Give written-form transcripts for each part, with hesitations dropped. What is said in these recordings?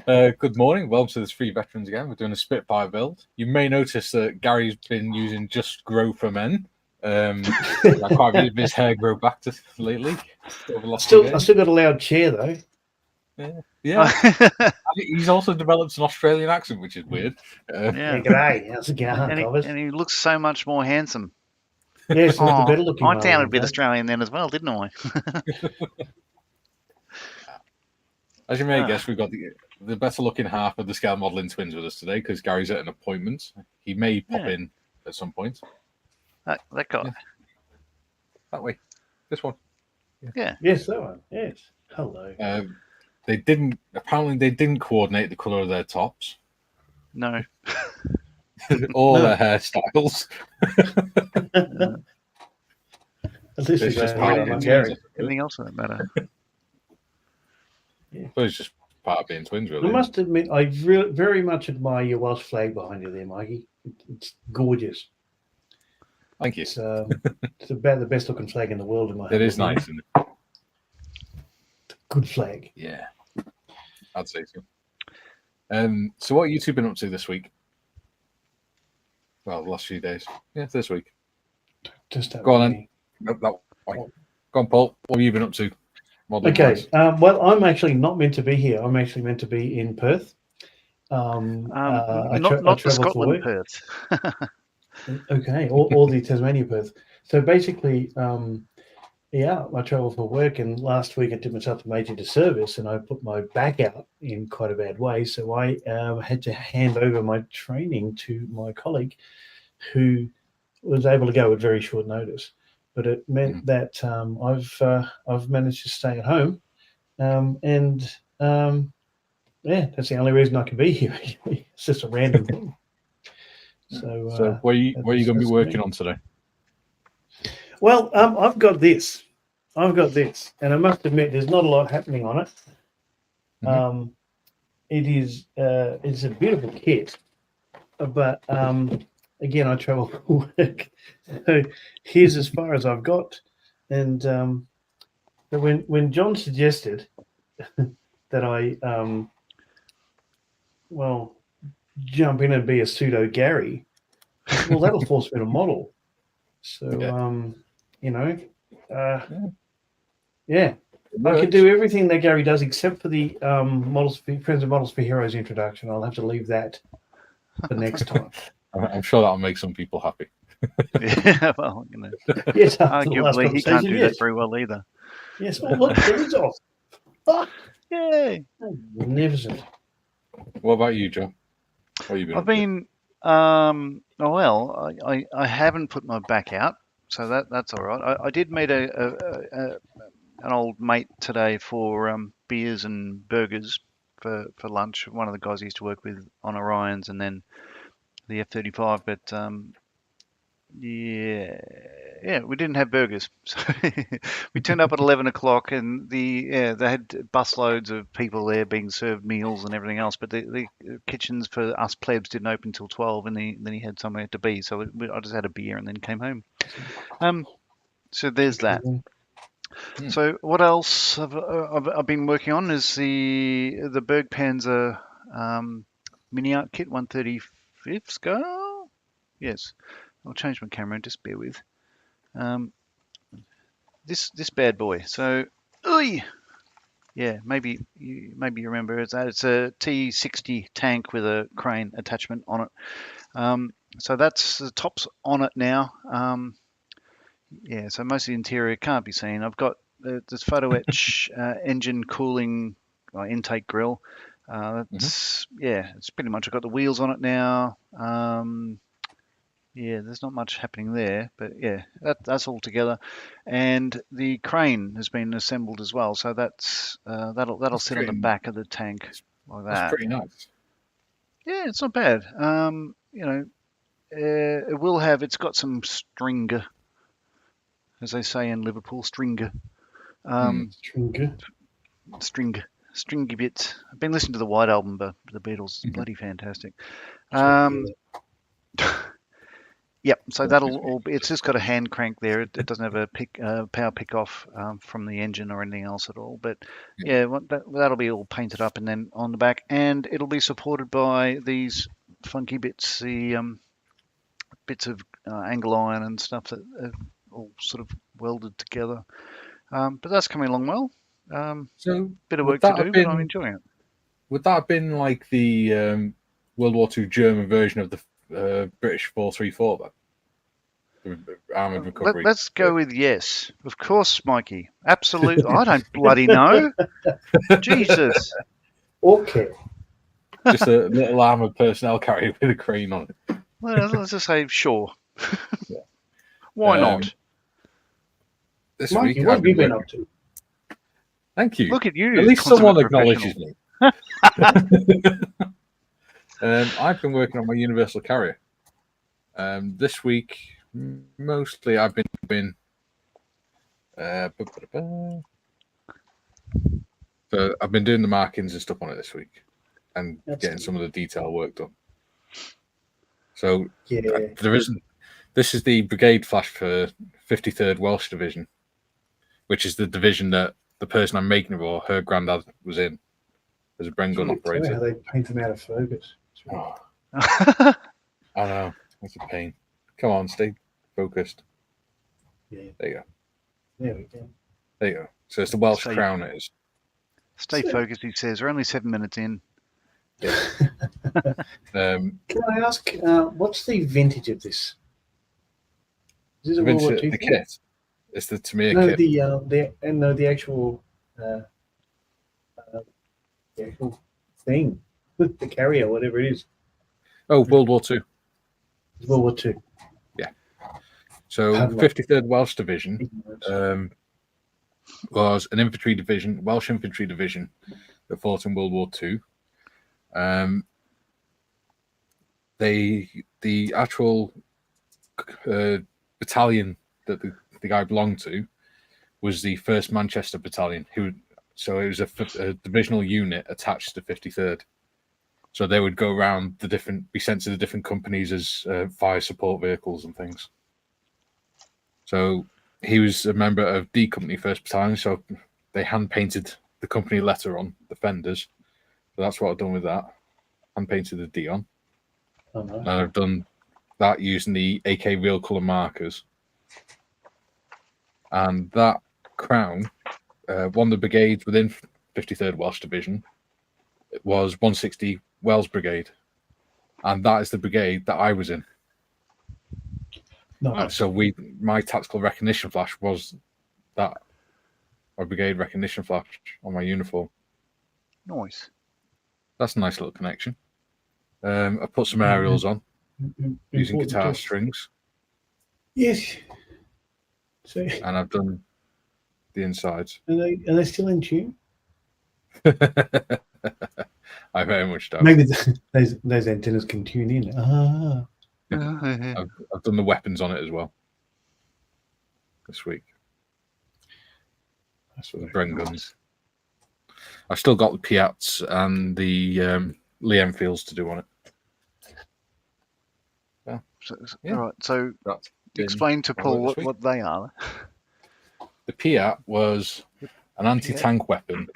Good morning. Welcome to the Three Veterans again. We're doing a Spitfire build. You may notice that Gary's been using Just Grow for Men. Like quite a bit of his hair grow back to lately. I still got a loud chair though. Yeah. He's also developed an Australian accent, which is weird. Yeah, g'day. How's it going, and he looks so much more handsome. Yes, the better looking. I sounded a bit Australian then as well, didn't I? As you may guess, we've got the better looking half of the scale modelling twins with us today because Gary's at an appointment. He may pop in at some point. That guy. Yeah. That way. This one. Yeah. Yes, that one. Yes. Hello. They didn't coordinate the colour of their tops. No. Or their hairstyles. At least it's just everything else for that matter. Yeah. But it's just part of being twins, really. I must admit, I very much admire your Welsh flag behind you there, Mikey. It's gorgeous. Thank you. It's about the best looking flag in the world, in my opinion. It is nice, isn't it? Good flag. Yeah, I'd say so. So what have you two been up to this week? Well, the last few days. Yeah, this week. Just go on then. Nope, that way. Go on, Paul. What have you been up to? Okay. Well, I'm actually not meant to be here. I'm actually meant to be in Perth. Not the Scotland Perth. Okay, all the Tasmania Perth. So basically, I travel for work, and last week I did myself a major disservice, and I put my back out in quite a bad way. So I had to hand over my training to my colleague, who was able to go at very short notice. But it meant that I've managed to stay at home, and that's the only reason I can be here. It's just a random thing. So where are you going to be working on today? Well, I've got this, and I must admit, there's not a lot happening on it. It's a beautiful kit, but again, I travel for work, so here's as far as I've got. And when John suggested that I jump in and be a pseudo Gary, well, that'll force me to model. So I can do everything that Gary does except for the Friends of Models for Heroes introduction. I'll have to leave that for next time. I'm sure that'll make some people happy. Yeah, well, yes, arguably he can't do that very well either. Yes, oh look, there he's off. Oh, yay! Magnificent. What about you, Joe? I've been I haven't put my back out, so that's all right. I did meet an old mate today for beers and burgers for lunch. One of the guys I used to work with on Orions, and then the F-35. But we didn't have burgers, so we turned up at 11 o'clock, and they had busloads of people there being served meals and everything else. But the kitchens for us plebs didn't open till 12, and then he had somewhere to be. So I just had a beer and then came home. So there's that. So what else I've been working on is the Berg Panzer mini art kit 135 scale. Yes, I'll change my camera. Just bear with. This bad boy. So, maybe you remember it's a T60 tank with a crane attachment on it. So that's the tops on it now. So most of the interior can't be seen. I've got this photo etch engine cooling intake grill. It's pretty much. I've got the wheels on it now. There's not much happening there, but that's all together, and the crane has been assembled as well. So that'll sit on the back of the tank like that. That's pretty nice. Yeah, it's not bad. It's got some stringer, as they say in Liverpool, stringer. Stringy bits. I've been listening to the White Album by the Beatles. It's bloody fantastic. Yep. So that'll all be. It's just got a hand crank there. It doesn't have a power pick off from the engine or anything else at all. But yeah, that'll be all painted up and then on the back, and it'll be supported by these funky bits, the bits of angle iron and stuff that are all sort of welded together. But that's coming along well. So Bit of would work to that do, have but I'm been- enjoying it. Would that have been like the World War II German version of the British 434 then? The armoured recovery. Let's go with yes. Of course, Mikey. Absolutely. I don't bloody know. Jesus. Okay. Just a little armoured personnel carrier with a crane on it. Well, let's just say sure. Yeah. Why not? This Mikey, week, what I've have you been working- up to? Thank you. Look at you. At least consummate someone acknowledges professional. me. I've been working on my universal carrier. This week, mostly I've been doing. So I've been doing the markings and stuff on it this week, and That's getting good. some of the detail work done. So Yeah. there isn't. This is the brigade flash for 53rd Welsh Division, which is the division that the person I'm making it for, her granddad was in, as a Bren gun Really clever how operator. they paint them out of focus. It's really- Oh, I know. That's a pain. Come on, stay focused. Yeah. There you go. There we go. There you go. So it's the Welsh Stay- crown, it is. Stay focused, he says. We're only 7 minutes in. Um, Can I ask, what's the vintage of this? Is this a World Vince, War the II thing? kit. It's the Tamir No, kit. the actual thing, the carrier, whatever it is. Oh, World War II. It's World War II. So Pardon me. 53rd Welsh Division was an infantry division, Welsh infantry division that fought in World War II. The actual battalion that the guy belonged to was the 1st Manchester Battalion. So it was a divisional unit attached to 53rd. So they would go around be sent to the different companies as fire support vehicles and things. So he was a member of D Company 1st Battalion, so they hand painted the company letter on the fenders. So that's what I've done with that. Hand painted the D on. Oh, no. And I've done that using the AK real colour markers. And that crown, one of the brigades within 53rd Welsh Division, it was 160 Wells Brigade. And that is the brigade that I was in. No. So my tactical recognition flash was that, my brigade recognition flash on my uniform. Nice. That's a nice little connection. I put some aerials on using Important guitar too. strings, Yes. So, and I've done the insides. are they still in tune? I very much doubt. Maybe those antennas can tune in. Ah. I've done the weapons on it as well this week. That's for the Bren guns. I've still got the Piats and the Lee Enfields to do on it. Yeah. All right. So That's been explain to my Paul work this what they are. The Piat was an anti-tank weapon.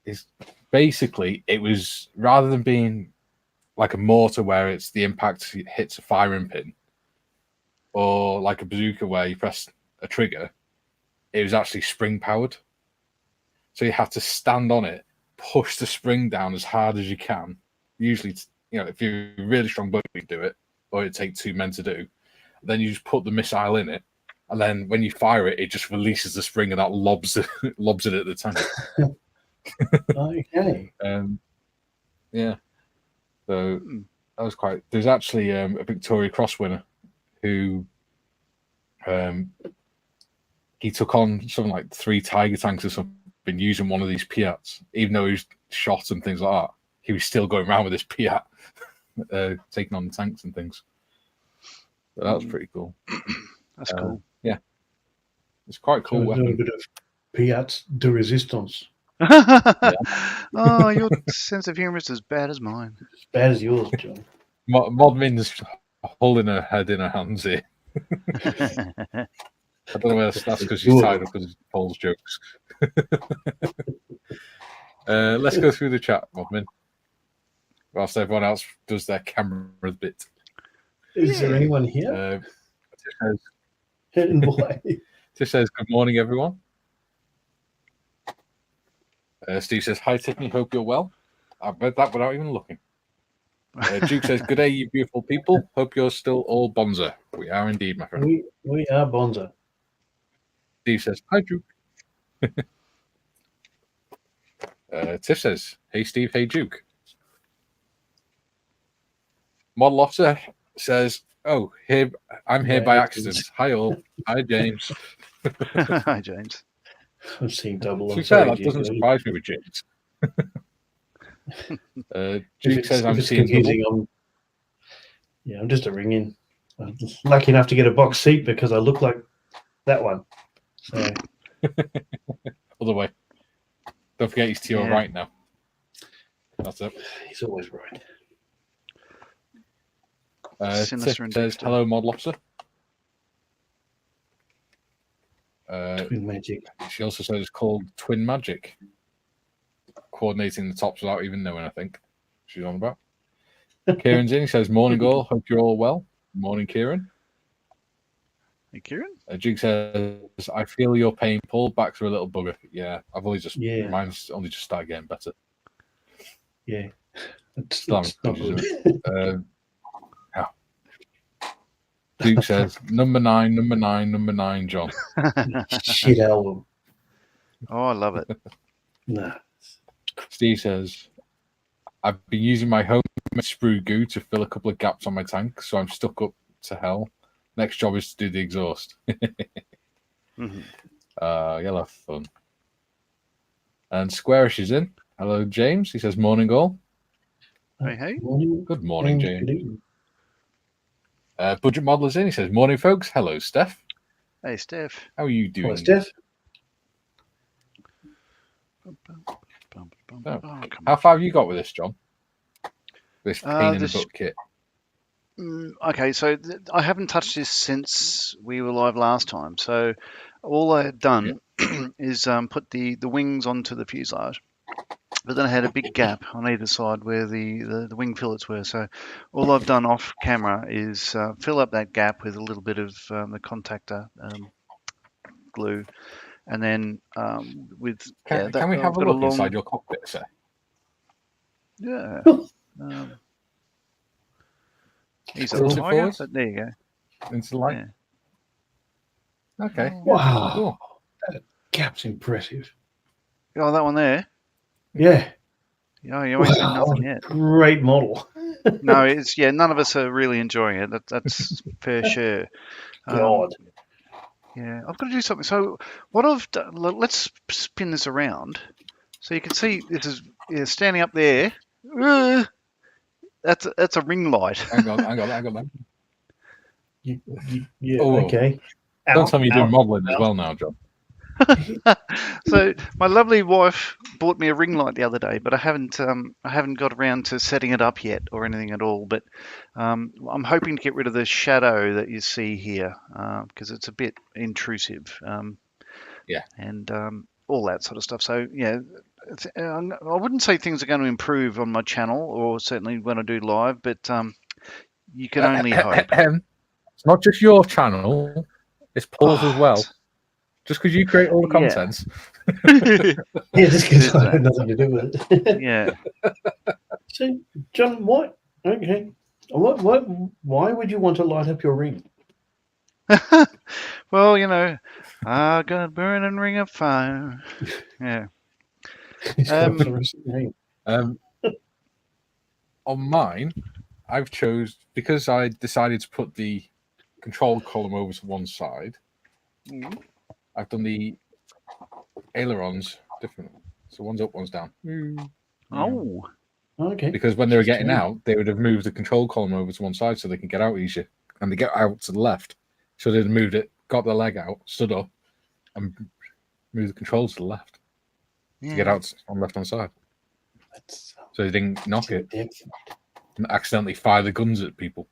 Is basically, it was, rather than being like a mortar where it's the impact hits a firing pin, or like a bazooka where you press a trigger, it was actually spring powered. So you have to stand on it, push the spring down as hard as you can. Usually, if you're a really strong buddy, you do it, or it'd take 2 men to do. Then you just put the missile in it, and then when you fire it, it just releases the spring and that lobs it at the tank. Okay. Yeah. So that was quite. There's actually a Victoria Cross winner who he took on something like 3 Tiger tanks or something using one of these Piats, even though he was shot and things like that. He was still going around with this Piat, taking on the tanks and things. So that was pretty cool. That's cool. Yeah, it's quite a cool So a little weapon. bit of Piats de resistance. Oh, your sense of humor is as bad as mine. As bad as yours, John. Modmin's holding her head in her hands here. I don't know whether that's because she's Sure. tired or because Paul's jokes. Let's go through the chat, Modmin, whilst everyone else does their camera bit. Is there anyone here? Tish says, And why? Tish says, good morning, everyone. Steve says, hi, Tiffany, hope you're well. I've read that without even looking. Duke says, good day, you beautiful people. Hope you're still all bonza. We are indeed, my friend. We are Bonza. Steve says, hi, Duke. Tiff says, hey, Steve, hey, Duke. Model Officer says, oh, I'm here by accident. Hi, all. Hi, James. Hi, James. I'm seeing double. To I'm be fair, sorry, that doesn't Duke. surprise me with James. If Duke says, I'm it's seeing confusing, I'm just a ring-in. I'm lucky enough to get a box seat because I look like that one. So other way. Don't forget he's to your Yeah. right now. That's it. he's always right. Sinister Tiff and says, Dexter. hello, Model Officer. Twin magic. She also says it's called Twin Magic. Coordinating the tops without even knowing, I think. She's on about. Kieran's in. He says, morning, all. Hope you're all well. Morning, Kieran. Hey, Kieran. Duke says, I feel your pain. Paul, back to a little bugger. Yeah, mine's only just started getting better. Yeah. It's Still not having good. yeah. Duke says, number nine, John. Shit album. Oh, I love it. Nah. Steve says, I've been using my homemade sprue goo to fill a couple of gaps on my tank, so I'm stuck up to hell. Next job is to do the exhaust. Mhm. You'll have fun. And Squarish is in. Hello, James. He says, morning, all. Hey, hey. Morning. Good morning, and James. good evening. Budget Modeler's in. He says, morning, folks. Hello, Steph. Hey, Steph. How are you doing? Hello, Steph. Come How on. far have you got with this, John? This pain in the this- butt kit. Okay, so I haven't touched this since we were live last time. So all I had done is put the wings onto the fuselage, but then I had a big gap on either side where the wing fillets were. So all I've done off camera is fill up that gap with a little bit of the contactor glue, and then with Can we have I've a got look inside your cockpit, sir? Yeah. He's a Tilt it tiger, forwards. but there you go. Into the light? Yeah. Okay. Wow. Cool. That gap's impressive. Oh, that one there. Yeah. Oh, you ain't seen Wow, nothing yet. great model. No, it's none of us are really enjoying it. That's fair share. God. Yeah, I've got to do something. So what I've done, let's spin this around so you can see this is standing up there. That's a ring light. Hang on. Yeah, Oh, okay. Don't tell me you're doing Ow. modelling as well now, John. So my lovely wife bought me a ring light the other day, but I haven't got around to setting it up yet or anything at all. But I'm hoping to get rid of the shadow that you see here because it's a bit intrusive. And all that sort of stuff. So yeah, I wouldn't say things are going to improve on my channel, or certainly when I do live, but you can only hope. It's not just your channel; it's Paul's as well. Just because you create all the Yeah. content. Yeah, just because It's I have nothing to do with it. Yeah. So, John, what? Okay. Why would you want to light up your ring? Well, I got a burning ring of fire. Yeah. It's got fluorescent ring. On mine, I've chose because I decided to put the control column over to one side. I've done the ailerons different. So one's up, one's down. Oh. Okay. Because when they were getting out, they would have moved the control column over to one side so they can get out easier. And they get out to the left. So they'd moved it, got their leg out, stood up, and moved the controls to the left to get out on the left-hand side. That's So they didn't knock it depth. and accidentally fire the guns at people.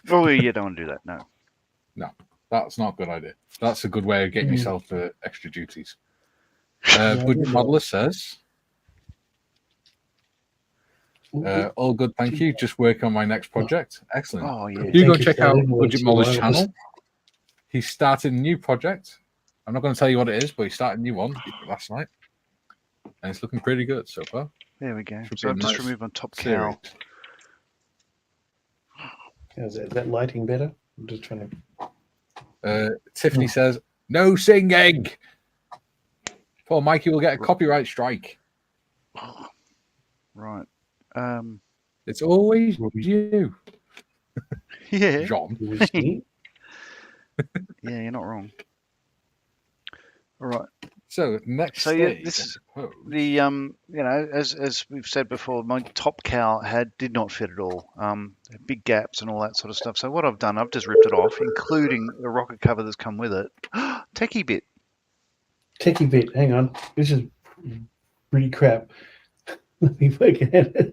Oh, you don't want to do that. No. That's not a good idea. That's a good way of getting Mm. yourself extra duties. Yeah, Budget yeah. Modeler says, all good, thank you. Just working on my next project. Excellent. Oh, yeah. Do go Thank check you, out David. Budget Well, Modeler's it's channel. He started a new project. I'm not going to tell you what it is, but he started a new one last night. And it's looking pretty good so far. There we go. Should So be a I've just nice removed my top series. cowl. Is that lighting better? I'm just trying to. Tiffany says, no singing. Poor Mikey will get a copyright strike. Right. It's always you, Yeah. John. Do we see? Yeah, you're not wrong. All right. So next So, yeah, stage, this is I suppose. the as we've said before, my top cowl did not fit at all. Big gaps and all that sort of stuff. So what I've done, I've just ripped it off, including the rocket cover that's come with it. Techie bit. Techie bit. Hang on. This is pretty crap. Let me work it out.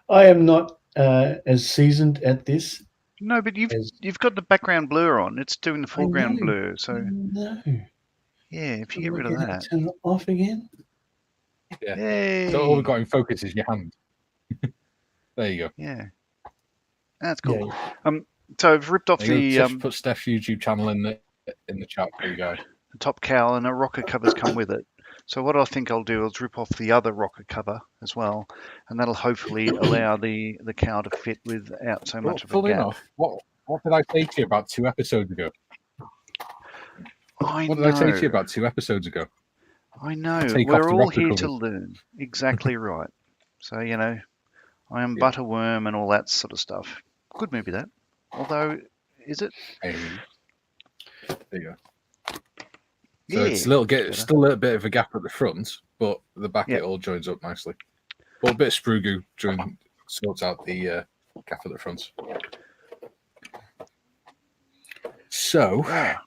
I am not as seasoned at this. No, but as you've got the background blur on. It's doing the foreground know. blur. So No. yeah, if you get rid of that, Turn it off again. Yeah. yay! So all we've got in focus is your hand. There you go. Yeah, that's cool. Yeah. So I've ripped off There you go. the Put Steph's YouTube channel in the chat for you guys. top cowl, and a rocket cover's come with it. So what I think I'll do is rip off the other rocket cover as well, and that'll hopefully allow the cowl to fit without so much of a Fully gap. enough, what did I say to you about 2 episodes ago? I What know. did I say to you about 2 episodes ago? I know. Take off We're the all rocket here to covers. learn. Exactly right. So I am Yeah. Butterworm and all that sort of stuff. Good movie that. Although, is it? Hey. There you go. So Yeah. it's a little better. still a little bit of a gap at the front, but at the back Yeah. it all joins up nicely. But a bit of sprue goo sorts out the gap at the front. So Ah,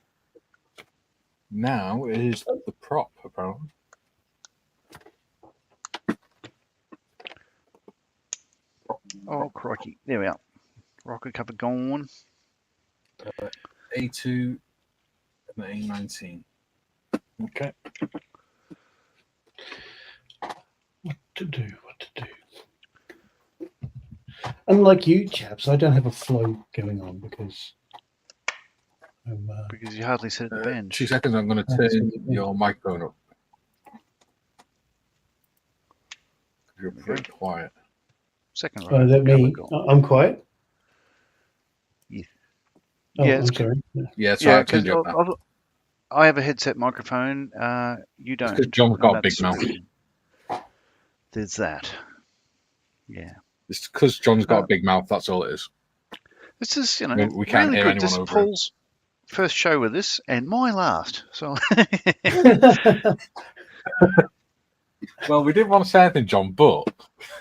now is the prop, apparently. oh crikey! There we are. Rocket cover gone. A2 and A19. Okay. What to do? Unlike you chaps, I don't have a flow going on because I'm. Because you hardly sit at the bench. 2 seconds, I'm going to turn your microphone up. You're very quiet. Second Oh, is that cover me? gone. I'm quiet. Yeah. Oh, Yeah, I'm it's sorry. Yeah, so Yeah, I turned because you up now. I have a headset microphone. You don't. 'cause John's and got a big that's- mouth. There's that. Yeah. It's because John's got a big mouth, that's all it is. This is, We can't really hear good. anyone This is over him. Paul's first show with this and my last. So Well, we didn't want to say anything, John, but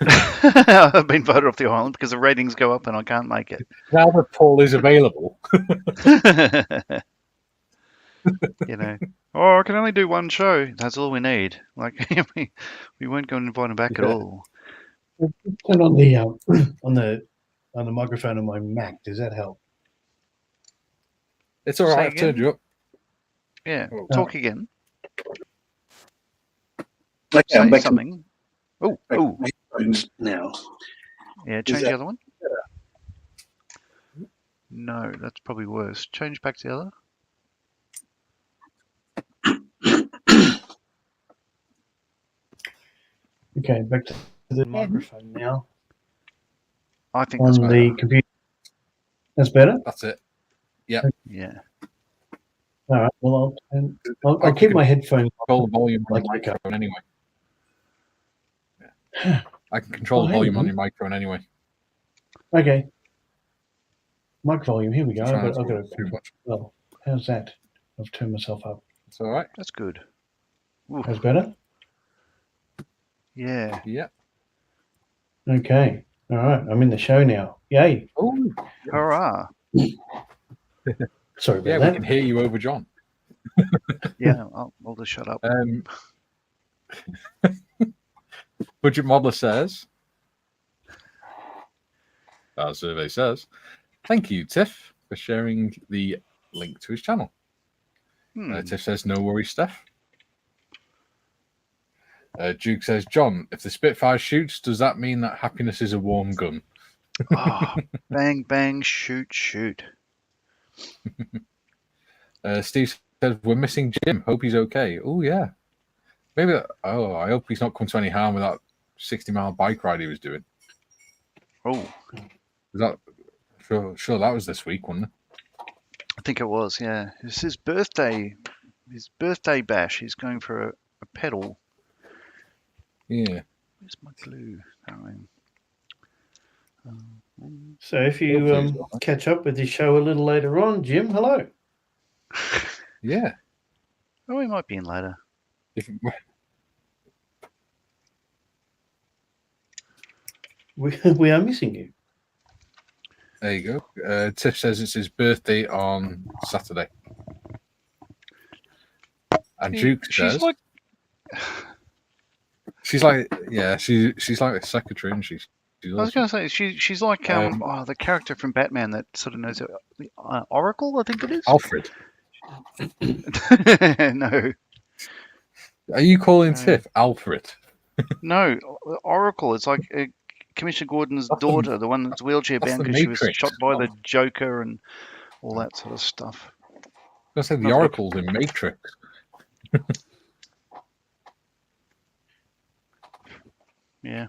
I've been voted off the island because the ratings go up and I can't make it. now that Paul is available, Oh, I can only do one show. That's all we need. Like we won't go and invite him back at Yeah. all. Turn on the on the microphone on my Mac. Does that help? it's all Say right. I've turned again? you up. Yeah. Oh. Talk again. Okay, I'm Say back something. Oh, to oh. my phones now. Yeah, change that the other one. No, that's probably worse. Change back to the other. Okay, back to the microphone now I think that's on better. the computer. That's better. That's it. Yeah. All right. Well, I'll I keep can my headphones control the volume on Like your you go. microphone anyway. Yeah. I can control the hang volume on on. your microphone anyway. Okay. Mic volume. Here we go. Try I've not got to to. too much. Well, how's that? I've turned myself up. It's all right. That's good. Ooh, That's better. yeah. Yeah. Okay. All right. I'm in the show now. Yay. Oh, Hurrah. Sorry about yeah. We that. can hear you over John. Yeah, I'll just shut up. Budget Modeler says, our survey says, Thank you, Tiff, for sharing the link to his channel. Tiff says, no worries, Steph. Duke says, John, if the Spitfire shoots, does that mean that happiness is a warm gun? Oh, bang, bang, shoot, shoot. Steve says, we're missing Jim. Hope he's okay. Oh, yeah. Maybe. I hope he's not come to any harm with that 60-mile bike ride he was doing. Oh, Was that sure that was this week, wasn't it? I think it was, yeah. It's his birthday bash. He's going for a pedal. Yeah. Where's my glue? So if you catch up with this show a little later on, Jim, hello. Yeah. Oh, he might be in later. We are missing you. There you go. Tiff says it's his birthday on Saturday. And Duke says she's like a secretary, and she's I was going to say she's like the character from Batman that sort of knows Oracle, I think it is. Alfred. No. Are you calling Tiff Alfred? No, Oracle. It's like Commissioner Gordon's daughter, the one that's wheelchair bound because she was shot by the Joker and all that sort of stuff. I was going to say the Oracle's in Matrix. Yeah.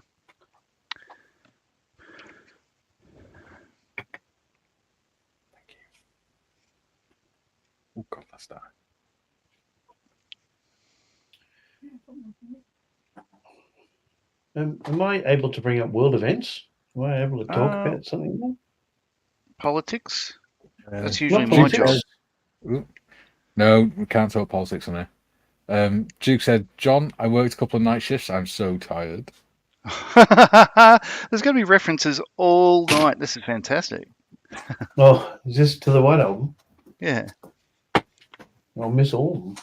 Thank you. Oh God, that's that. Am I able to bring up world events? Am I able to talk about something? Politics? That's Not usually my politics. job. No, we can't talk politics on here. Duke said, John, I worked a couple of night shifts. I'm so tired. There's going to be references all night. This is fantastic. Oh, is this to the White Album? Yeah. I'll miss all of them.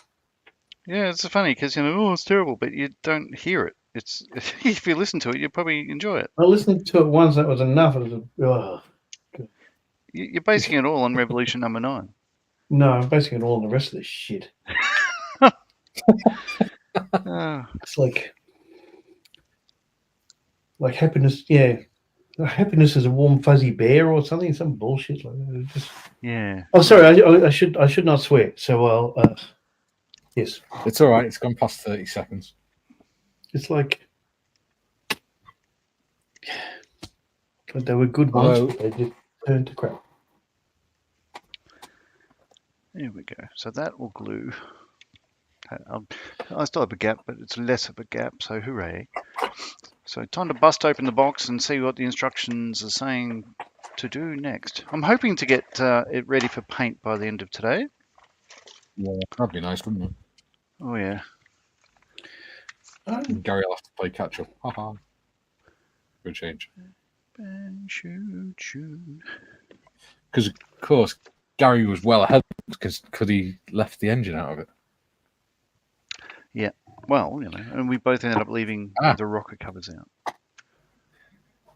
Yeah, it's funny because, it's terrible, but you don't hear it. It's if you listen to it, you probably enjoy it. I listened to it once. That was enough. It was You're basing it all on Revolution Number 9. no, I'm basing it all on the rest of this shit. It's like happiness. Yeah, happiness is a warm fuzzy bear or something. Some bullshit like that. Just... Yeah. Oh, sorry. I should not swear. So I'll. Yes. It's all right. It's gone past 30 seconds. It's like they were good ones, but they just turned to crap. There we go. So that will glue. I still have a gap, but it's less of a gap, so hooray. So time to bust open the box and see what the instructions are saying to do next. I'm hoping to get it ready for paint by the end of today. Yeah, that'd be nice, wouldn't it? Oh, yeah. And Gary will have to play catch up. Haha. Good change. Because, of course, Gary was well ahead because he left the engine out of it. Yeah. Well, and we both ended up leaving the rocker covers out.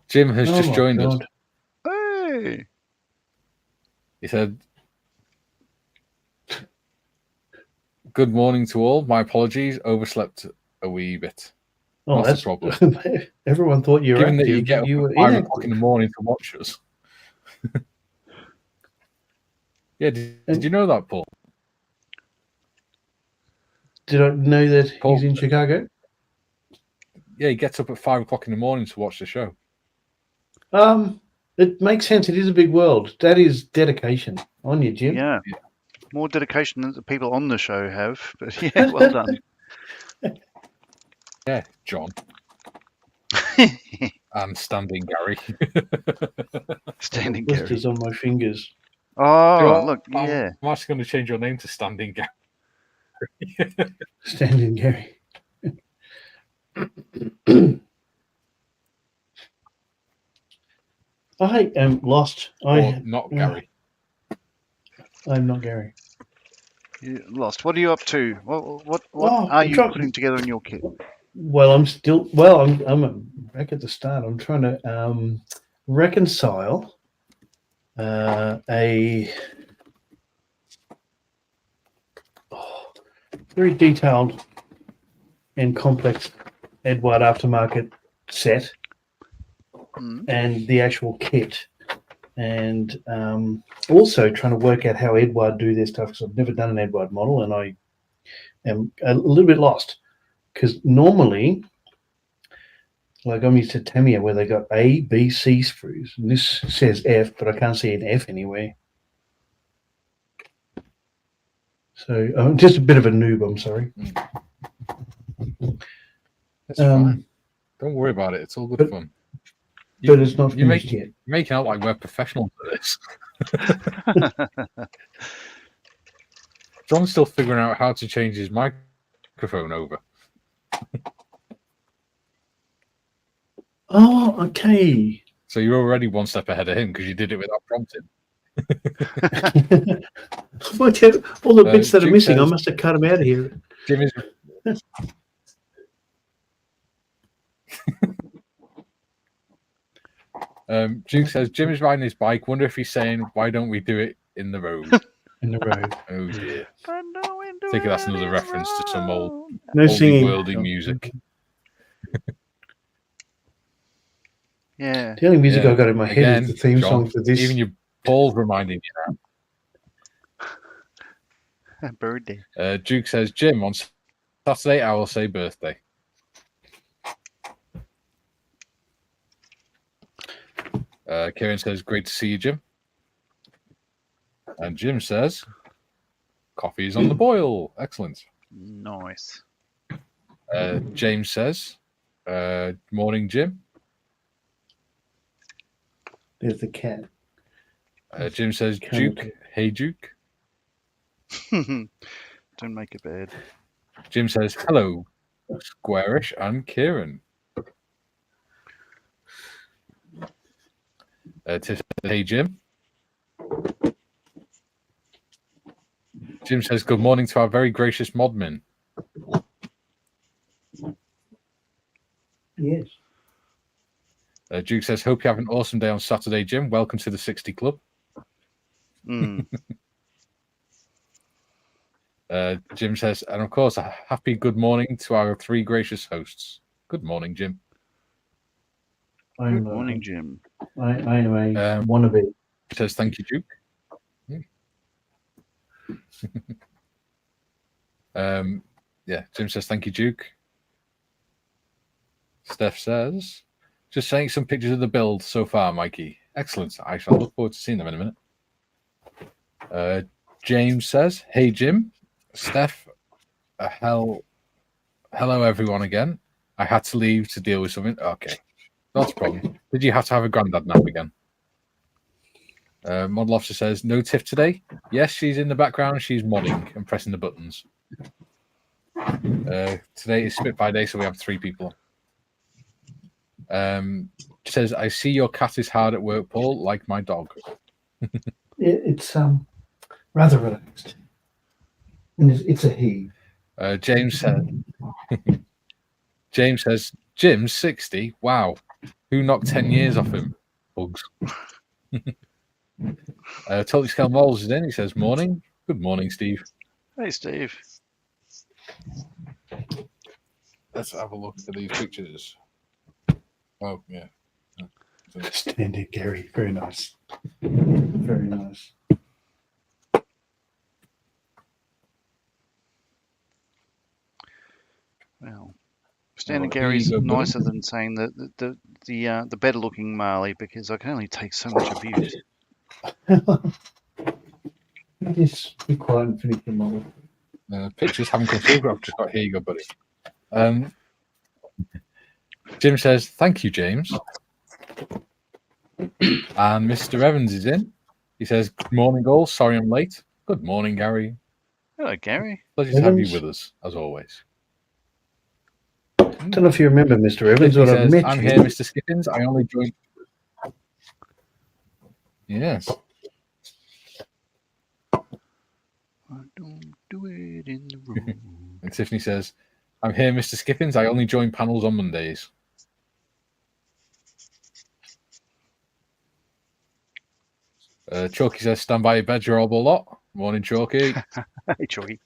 Jim has just joined us. Hey! He said, good morning to all. My apologies. Overslept a wee bit. Oh, that's the problem. Everyone thought you were Given active. that you get up you at were 5 inactive. o'clock in the morning to watch us. Yeah, did you know that, Paul? Did I know that Paul, he's in Chicago? Yeah, he gets up at 5 o'clock in the morning to watch the show. It makes sense. It is a big world. That is dedication on you, Jim. Yeah. More dedication than the people on the show have. But yeah, well done. Yeah, John. And Standing Gary. Standing Gary. Blisters on my fingers. Oh, look, yeah. I'm actually going to change your name to Standing Gary. Standing Gary. I am lost. Not Gary. I'm not Gary. You're lost. What are you up to? What are you putting together in your kit? Well, I'm still. Well, I'm back at the start. I'm trying to reconcile a very detailed and complex Edward aftermarket set and the actual kit. And also trying to work out how Edward do their stuff, because I've never done an Edward model and I am a little bit lost, because normally, like I'm used to Tamiya where they got A, B, C screws, and this says F, but I can't see an F anywhere. So I'm just a bit of a noob, I'm sorry. That's fine. Don't worry about it. It's all good fun. But it's not finished yet. You're making out like we're professionals at this. John's still figuring out how to change his microphone over. Oh, okay. So you're already one step ahead of him because you did it without prompting. All the bits that are Duke missing, I says- must have cut them out of here. Jim is. Duke says Jim is riding his bike. Wonder if he's saying, "Why don't we do it in the road?" In the road. Oh dear. I think that's another reference to some old No singing. worldy music. Yeah. The only music Yeah. I got in my head Again, is the theme John, song for this. Even your Paul's reminding you Birthday. now. Duke says, Jim, on Saturday I will say birthday. Kieran says, great to see you, Jim. And Jim says, coffee is on the boil. Excellent. Nice. James says, morning, Jim. There's the cat. Jim says, Duke. Hey, Duke. Don't make it bad. Jim says, hello, Squarish and Kieran. Tiff says, hey, Jim. Jim says, good morning to our very gracious modmin. Yes. Duke says, hope you have an awesome day on Saturday, Jim. Welcome to the 60 Club. Jim says, and of course, a happy good morning to our three gracious hosts. Good morning, Jim. Good morning, Jim. I am a wannabe. Says, thank you, Duke. Yeah, Jim says, thank you, Duke. Steph says, just saying some pictures of the build so far, Mikey. Excellent. I shall look forward to seeing them in a minute. James says, hey, Jim. Steph, hello, everyone again. I had to leave to deal with something. Okay, not a problem. Did you have to have a granddad nap again? Model Officer says, no Tiff today. Yes, she's in the background. She's modding and pressing the buttons. Today is Spitfire Day, so we have 3 people. Says, I see your cat is hard at work, Paul, like my dog. It's rather relaxed. And it's a he. James said, James says, Jim's 60. Wow. Who knocked 10 years off him? Bugs. Totally Scale Moles is in. He says, morning. Good morning, Steve. Hey, Steve. Let's have a look at these pictures. Oh, yeah. Standing Gary. Very nice. Very nice. Well, Standing Gary's nicer than saying the better looking Marley, because I can only take so much abuse. Just be quiet and finish the model. Pictures haven't come through, but I've just got, here you go, buddy. Jim says, thank you, James. And Mr. Evans is in. He says, good morning, all. Sorry I'm late. Good morning, Gary. Hello, Gary. Pleasure to have you with us, as always. I don't know if you remember Mr. Evans, but I've met I'm you. here, Mr. Skippins. I only joined. Yes. I don't do it in the room. And Tiffany says, I'm here, Mr. Skippins. I only join panels on Mondays. Chalky says, stand by your bed, you're all lot. Morning, Chalky. Hey, Chalky.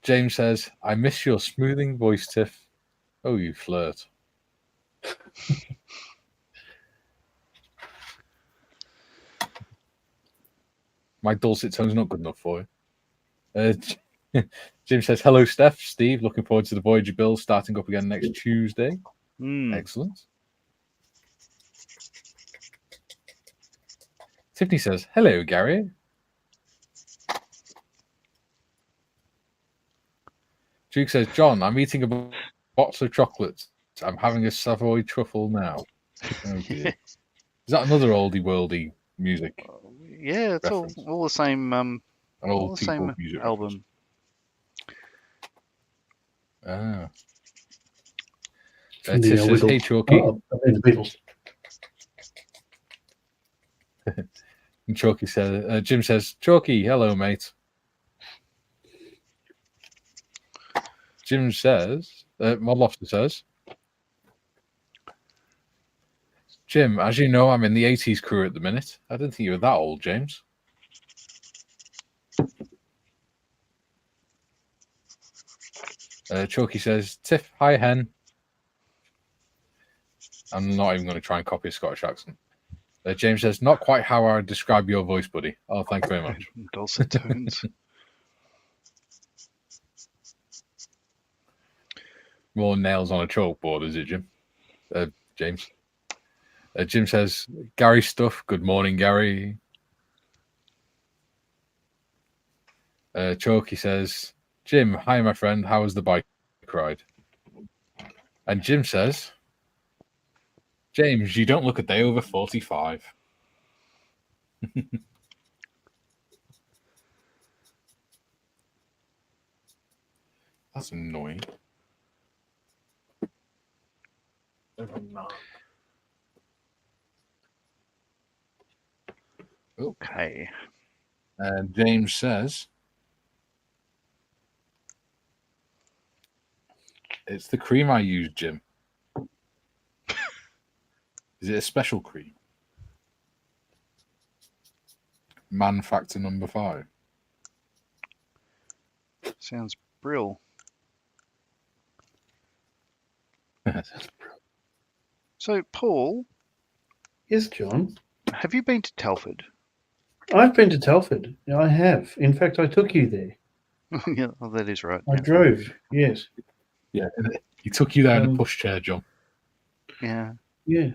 James says, I miss your smoothing voice, Tiff. Oh, you flirt. My dulcet tone's not good enough for you. Jim says, hello, Steph. Steve, looking forward to the Voyager build starting up again next Tuesday. Excellent. Tiffany says, hello, Gary. Duke says, John, I'm eating a box of chocolates. I'm having a Savoy truffle now. Oh, dear. Is that another oldie worldy music? Yeah, it's all the same. An All old the people same music album. reference. From Tiff the says, hey, Chalky. Oh, the Beatles. And Chalky says, Jim says, Chalky, hello, mate. Jim says, Mod Lofter says, Jim, as you know, I'm in the 80s crew at the minute. I didn't think you were that old, James. Chalky says, Tiff, hi, hen. I'm not even going to try and copy a Scottish accent. James says, not quite how I would describe your voice, buddy. Oh, thank you very much. Dulcet tones. More nails on a chalkboard, is it, Jim? James. Jim says, Gary stuff. Good morning, Gary. Chalky says, Jim, hi, my friend. How was the bike ride? And Jim says, James, you don't look a day over 45. That's annoying. Okay. And James says, it's the cream I use, Jim. Is it a special cream? Man factor number 5. Sounds brill. So, Paul, Yes, John. have you been to Telford? I've been to Telford. I have. In fact, I took you there. Yeah, well, that is right. I drove. Yes. Yeah, he took you there in a pushchair, John. Yeah. Yeah.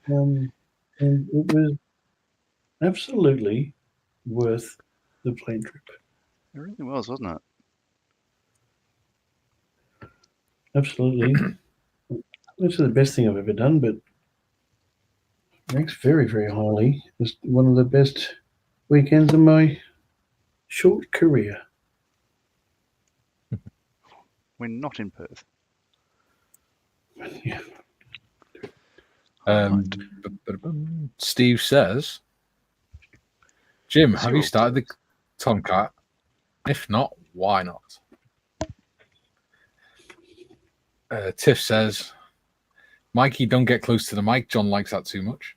And it was absolutely worth the plane trip. It really was, wasn't it? Absolutely. This is the best thing I've ever done, but ranks very, very highly. It's one of the best weekends of my short career. We're not in Perth. Yeah. Steve says, Jim, have you Zero started the Tomcat? If not, why not? Tiff says, Mikey, don't get close to the mic. John likes that too much.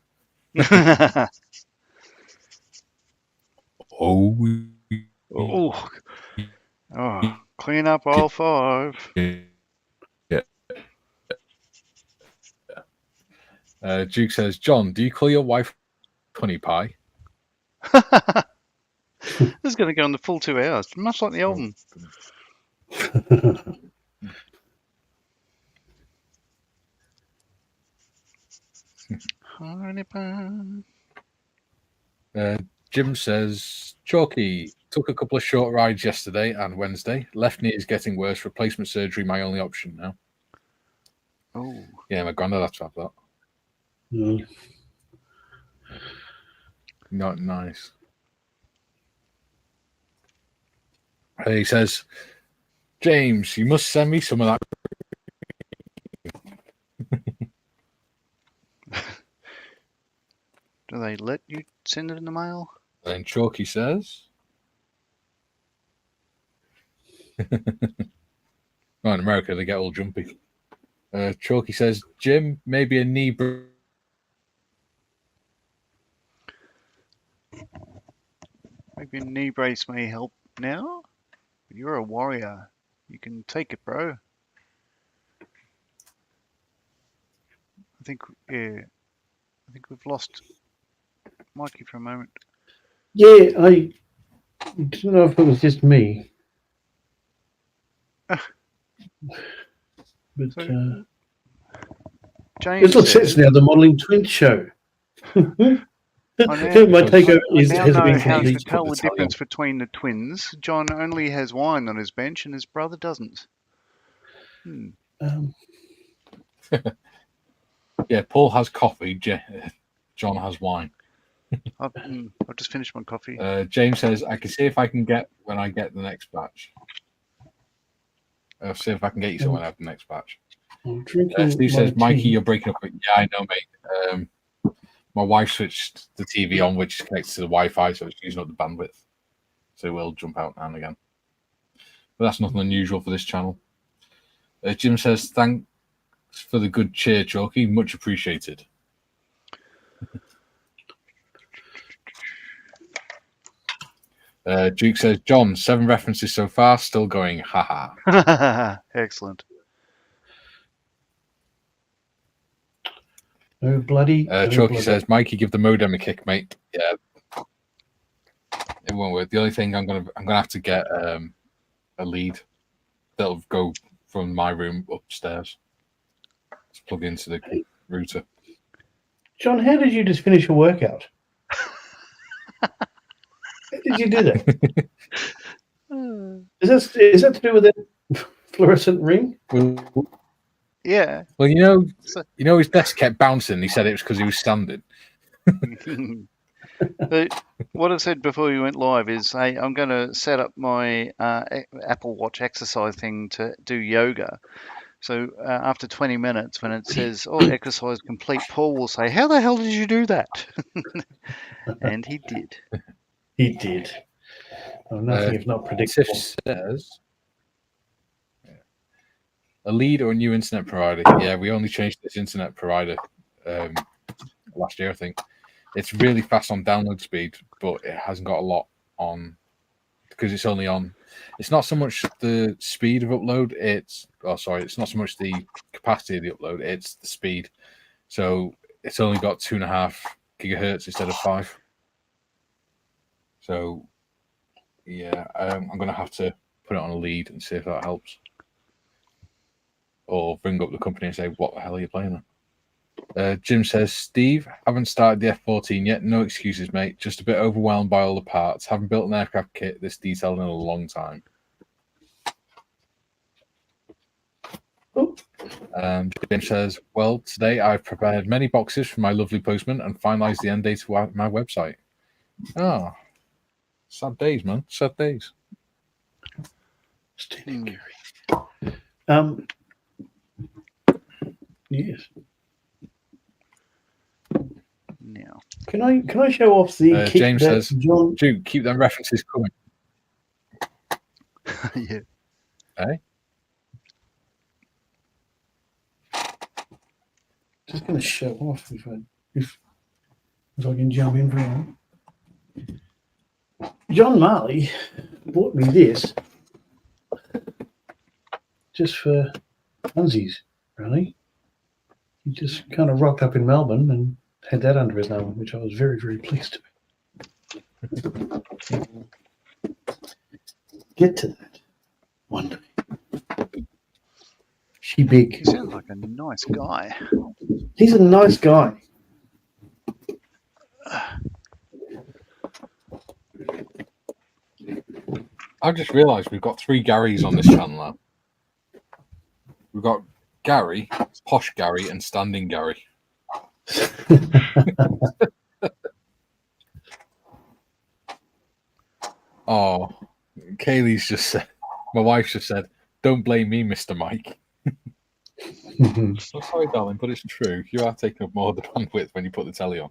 Oh, Clean up all 5. yeah. Duke says, John, do you call your wife honey pie? This is going to go on the full 2 hours, much like the album. Honey pie. Jim says, Chalky, took a couple of short rides yesterday and Wednesday. Left knee is getting worse. Replacement surgery, my only option now. Oh. Yeah, my granddad had to have that. Mm. Not nice. He says, James, you must send me some of that. Do they let you send it in the mail? And Chalky says, oh, in America, they get all jumpy. Chalky says, Jim, maybe a knee Maybe a knee brace may help now. You're a warrior. You can take it, bro. I think we've lost Mikey for a moment. Yeah, I didn't know if it was just me. But So, it James looks it's says, now the Modelling Twins show. My takeover I has now been know how to complete. tell the the telly difference between the twins. John only has wine on his bench and his brother doesn't. Yeah, Paul has coffee. John has wine. I've just finished my coffee. James says, I can see if I can get when I get the next batch. I'll see if I can get you some when I have the next batch. I'm drinking Steve my says, Mikey, tea. you're breaking up. Yeah, I know, mate. My wife switched the TV on, which is connected to the Wi-Fi, so it's using up the bandwidth. So it will jump out now and again. But that's nothing unusual for this channel. Jim says, thanks for the good cheer, Chalky. Much appreciated. Duke says, John, 7 references so far, still going, haha. Excellent. Oh, bloody. Chalky says, Mikey, give the modem a kick, mate. Yeah. It won't work. The only thing I'm gonna have to get a lead that'll go from my room upstairs. Let's plug into the router. John, how did you just finish a workout? How did you do that? Is that to do with that fluorescent ring? Yeah. Well, his desk kept bouncing. He said it was because he was standing. But what I said before we went live is, hey, I'm going to set up my Apple Watch exercise thing to do yoga. So after 20 minutes, when it says, "Oh, exercise complete," Paul will say, "How the hell did you do that?" And he did. He did. Oh, nothing if not predictable. Tiff says, a lead or a new internet provider? Yeah, we only changed this internet provider last year, I think. It's really fast on download speed, but it hasn't got a lot on because it's only on. It's not so much the speed of upload. It's not so much the capacity of the upload. It's the speed. So it's only got 2.5 gigahertz instead of 5. So yeah, I'm going to have to put it on a lead and see if that helps, or bring up the company and say, "What the hell are you playing on?" Jim says, Steve, haven't started the F-14 yet. No excuses, mate. Just a bit overwhelmed by all the parts. Haven't built an aircraft kit this detailed in a long time. Jim says, well, today I've prepared many boxes for my lovely postman and finalised the end date of my website. Oh, sad days, man. Sad days. Yes. Now, can I show off the kit James that says, John? Dude, keep them references coming. yeah. Hey? Just going to show off if I can jump in for one. John Marley bought me this just for funsies, really. He just kind of rocked up in Melbourne and had that under his arm, which I was very, very pleased to. Get to that one day. She big. He sounds like a nice guy. He's a nice guy. I've just realised we've got 3 Garys on this channel now. We've got Gary, Posh Gary, and Standing Gary. Oh, Kaylee's just said, my wife just said, don't blame me, Mr. Mike. I'm sorry, darling, but it's true. You are taking up more of the bandwidth when you put the telly on.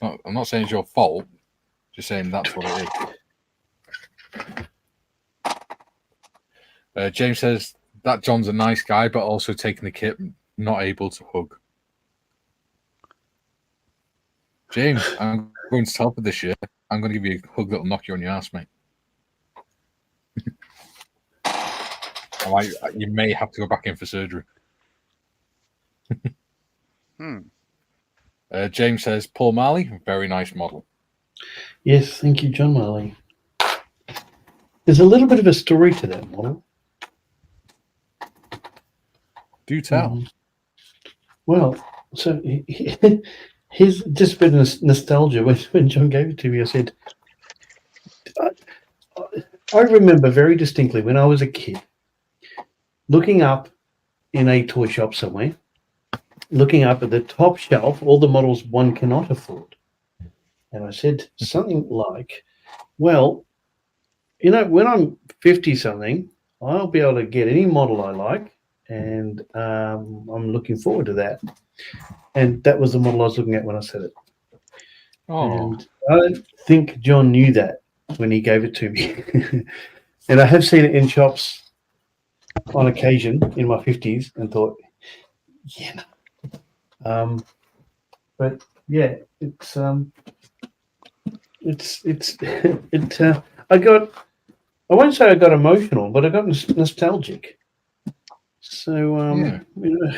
I'm not saying it's your fault, just saying that's what it is. James says that John's a nice guy, but also taking the kit, not able to hug. James, I'm going to Telford this year. I'm going to give you a hug that'll knock you on your ass, mate. You may have to go back in for surgery. James says, Paul Marley, very nice model. Yes, thank you, John Marley. There's a little bit of a story to that model. Do tell. Well, so here's just a bit of nostalgia. When John gave it to me, I said, I remember very distinctly when I was a kid looking up in a toy shop somewhere, looking up at the top shelf, all the models one cannot afford. And I said something like, well, when I'm 50-something, I'll be able to get any model I like, and I'm looking forward to that. And that was the model I was looking at when I said it. Oh. And I don't think John knew that when he gave it to me. And I have seen it in shops on occasion in my 50s and thought, yeah. But yeah, I won't say I got emotional, but I got nostalgic. So,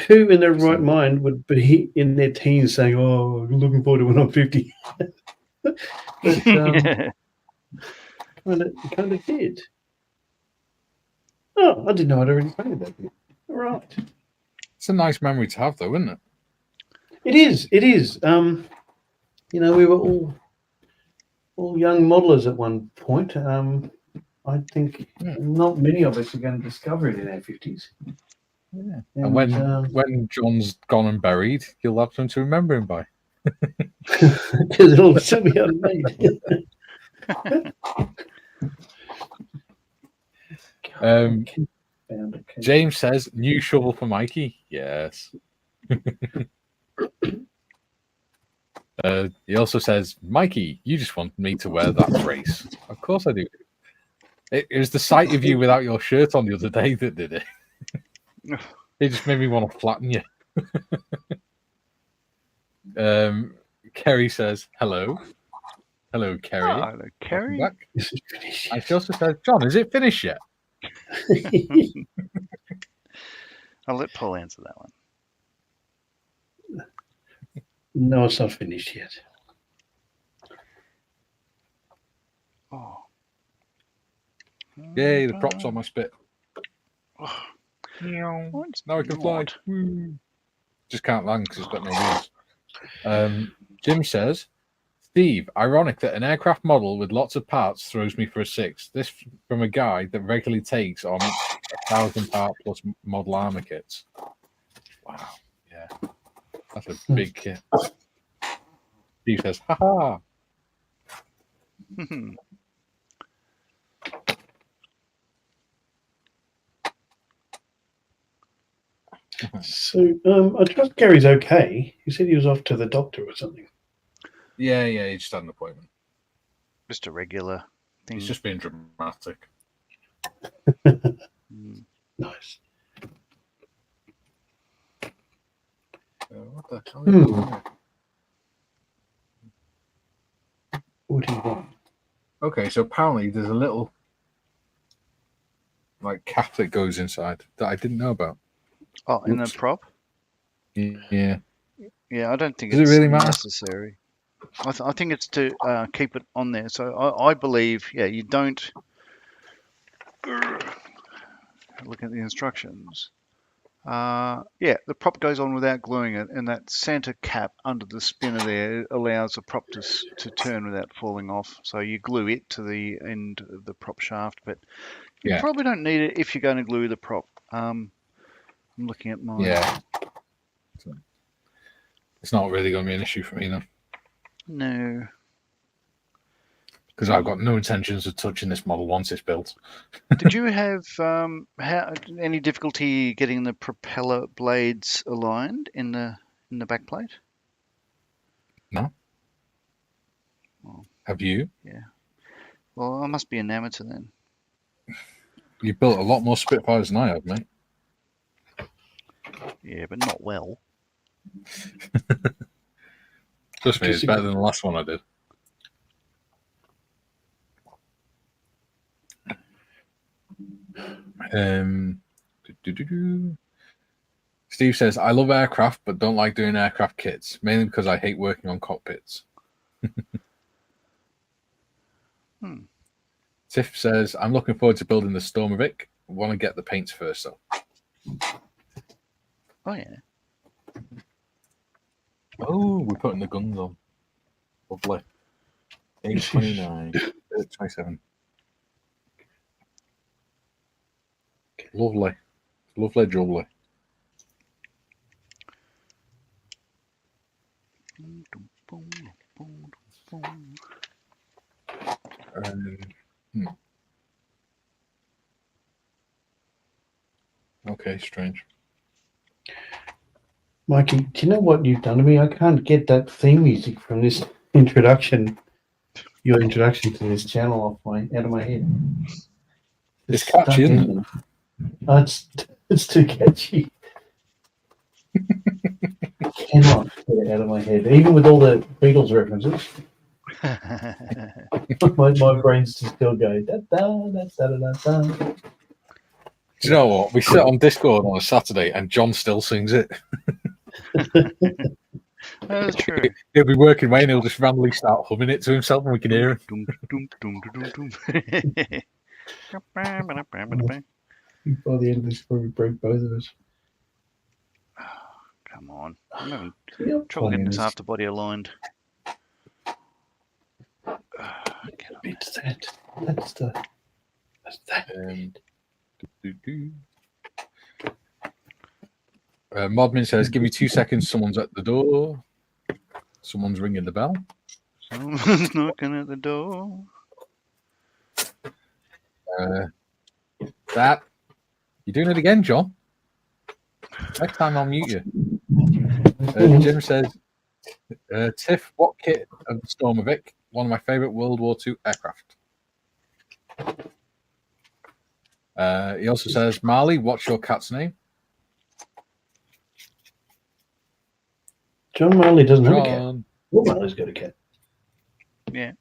who in their right mind would be in their teens saying, "Oh, I'm looking forward to when I'm 50"? But kind of did. Oh, I didn't know I'd already played that bit. All right. It's a nice memory to have, though, isn't it? It is. It is. We were all young modelers at one point. I think not many of us are going to discover it in our 50s. Yeah. And when John's gone and buried, you'll have something to remember him by. Because it'll still be unmade. James says, new shovel for Mikey. Yes. He also says, Mikey, you just want me to wear that brace. Of course I do. It was the sight of you without your shirt on the other day that did it. It just made me want to flatten you. Kerry says, hello. Hello, Kerry. Oh, hello, Kerry. And she also says, John, is it finished yet? I'll let Paul answer that one. No, it's not finished yet. Oh. Yay, the props on my spit. Oh. Now I can fly. Woo. Just can't land because it's got no wheels. Jim says, Steve, ironic that an aircraft model with lots of parts throws me for a 6. This from a guy that regularly takes on 1,000 part plus model armor kits. Wow. Yeah. That's a big kit. Steve says, haha. So I trust Gary's okay. He said he was off to the doctor or something. Yeah, he just had an appointment. Just a regular thing. He's just being dramatic. Nice. What the hell is going on? What do you want? Okay, so apparently there's a little cap that goes inside that I didn't know about. Oh, in the prop? Yeah. Yeah, I don't think Does it's it really matter? necessary. I think it's to keep it on there. So I believe, you don't look at the instructions. The prop goes on without gluing it, and that center cap under the spinner there allows the prop to turn without falling off. So you glue it to the end of the prop shaft, but you probably don't need it if you're going to glue the prop. I'm looking at mine. Yeah. So it's not really going to be an issue for me, though. No. Because I've got no intentions of touching this model once it's built. Did you have any difficulty getting the propeller blades aligned in the back plate? No. Well, have you? Yeah. Well, I must be an amateur then. You built a lot more Spitfires than I have, mate. Yeah, but not well. Trust me, it's better than the last one I did. Steve says, I love aircraft, but don't like doing aircraft kits, mainly because I hate working on cockpits. Tiff says, I'm looking forward to building the Stormovic. Want to get the paints first, though. Oh, yeah. Oh, we're putting the guns on. Lovely. 829, 27. Lovely. Lovely, jubbly. Okay, strange. Mikey, do you know what you've done to me? I can't get that theme music from this introduction, your introduction to this channel out of my head. It's catchy, stuck isn't in there. Oh, it's too catchy. I cannot get it out of my head, even with all the Beatles references. my brain's just still going da da da da da da. Do you know what? We sit on Discord on a Saturday and John still sings it. That's true. He'll be working away and he'll just randomly start humming it to himself and we can hear him. By the end of this, probably break both of us. Come on. I'm having Yep, trouble getting this fine. afterbody aligned. It's that. That's that. Modmin says, give me 2 seconds. Someone's at the door. Someone's ringing the bell. Someone's knocking at the door. That. You're doing it again, John. Next time I'll mute you. Jim says, Tiff, what kit of the Stormovic? One of my favourite World War II aircraft. He also says, Marley, what's your cat's name? John Marley doesn't have a cat. John. Well, Marley's got a cat. Yeah.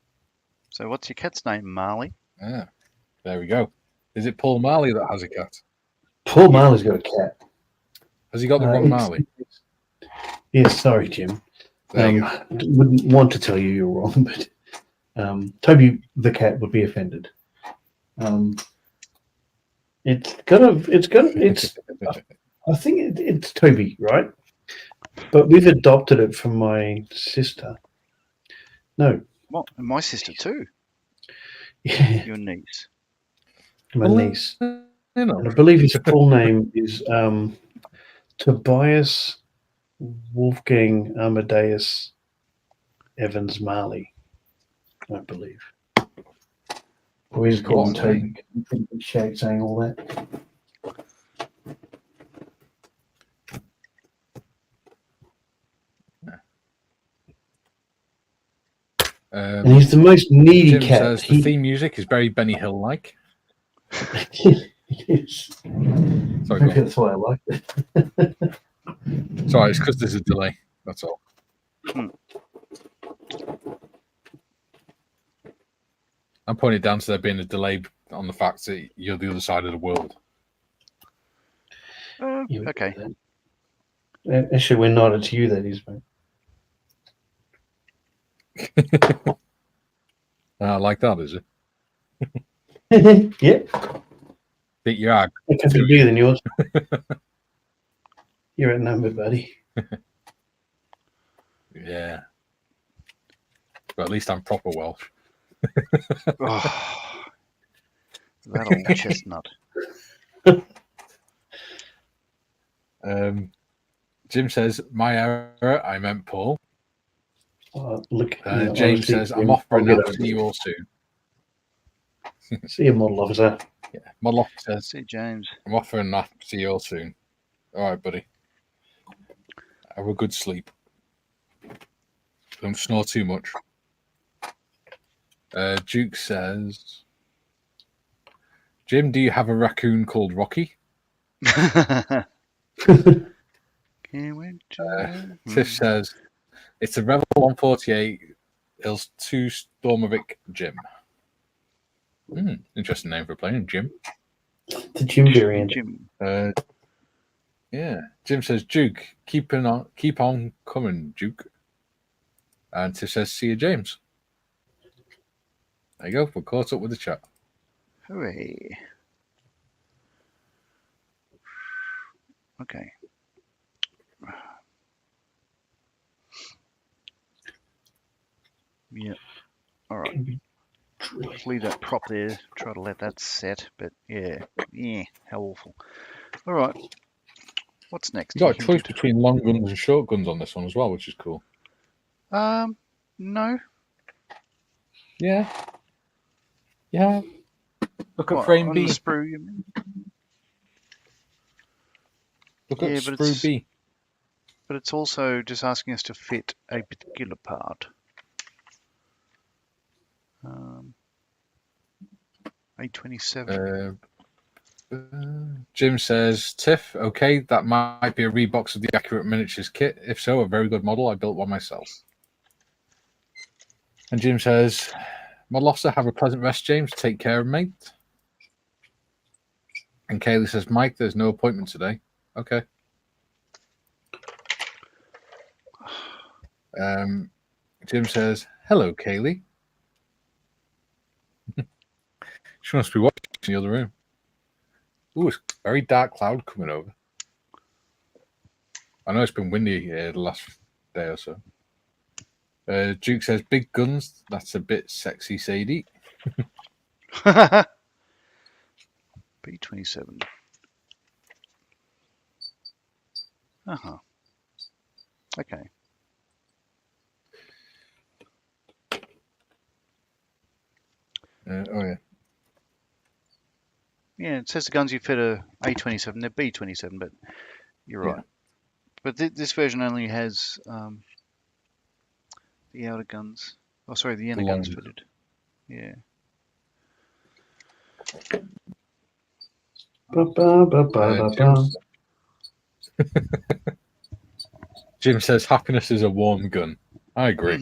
So what's your cat's name, Marley? Yeah. There we go. Is it Paul Marley that has a cat? Paul Marley's got a cat. Has he got the wrong Marley? Yes, sorry, Jim. There you go. Wouldn't want to tell you you're wrong, but Toby the cat would be offended. It's I think it's Toby, right? But we've adopted it from my sister. No. Well, and my sister too. Yeah, Your niece. my niece. You know. And I believe his full name is Tobias Wolfgang Amadeus Evans Marley, I believe. We just call him Toby. Shag saying all that. And he's the most needy Jim cat. says the theme music is very Benny Hill like. Yes. Sorry, Maybe that's why I like it. Sorry, it's because there's a delay. That's all. I'm pointing down to there being a delay on the fact that you're the other side of the world. Okay. Actually, we're not. It's you that is, mate. Like that, is it? Yeah. Beat your ag. It can be bigger than yours. You're outnumbered, buddy. Yeah. But at least I'm proper Welsh. Oh, that old chestnut. Jim says, my error, I meant Paul. Look, James says, I'm off for a nap. See you all soon. See you, model officer. Yeah. Model officer says, See James. I'm off for a nap. See you all soon. All right, buddy. Have a good sleep. Don't snore too much. Duke says, Jim, do you have a raccoon called Rocky? Can't wait to Tiff says, it's a Rebel 148 Ils 2 Stormovic Jim. Interesting name for a plane, Jim. The Jim variant. Jim. Yeah. Jim says, Duke, keep on coming, Duke. And Tiff says, see you, James. There you go. We're caught up with the chat. Hooray. Okay. Yeah. All right. Leave that prop there. Try to let that set, but yeah, how awful. All right. What's next? You got a choice between long guns and short guns on this one as well, which is cool. No. Yeah. Yeah. Look at What, frame on B. the sprue, you mean? Look at Yeah, but sprue B. But it's also just asking us to fit a particular part. A27. Jim says, Tiff, okay, that might be a rebox of the Accurate Miniatures kit. If so, a very good model. I built one myself. And Jim says, Model Officer, have a pleasant rest, James. Take care, mate. And Kaylee says, Mike, there's no appointment today. Okay. Jim says, hello, Kaylee. She must be watching in the other room. Ooh, it's a very dark cloud coming over. I know it's been windy here the last day or so. Duke says, big guns. That's a bit sexy, Sadie. B27. Okay. Oh, yeah. Yeah, it says the guns you fit are A27. They're B27, but you're right. Yeah. But this version only has the outer guns. Oh, sorry, the inner guns fitted. Yeah. Jim says, happiness is a warm gun. I agree.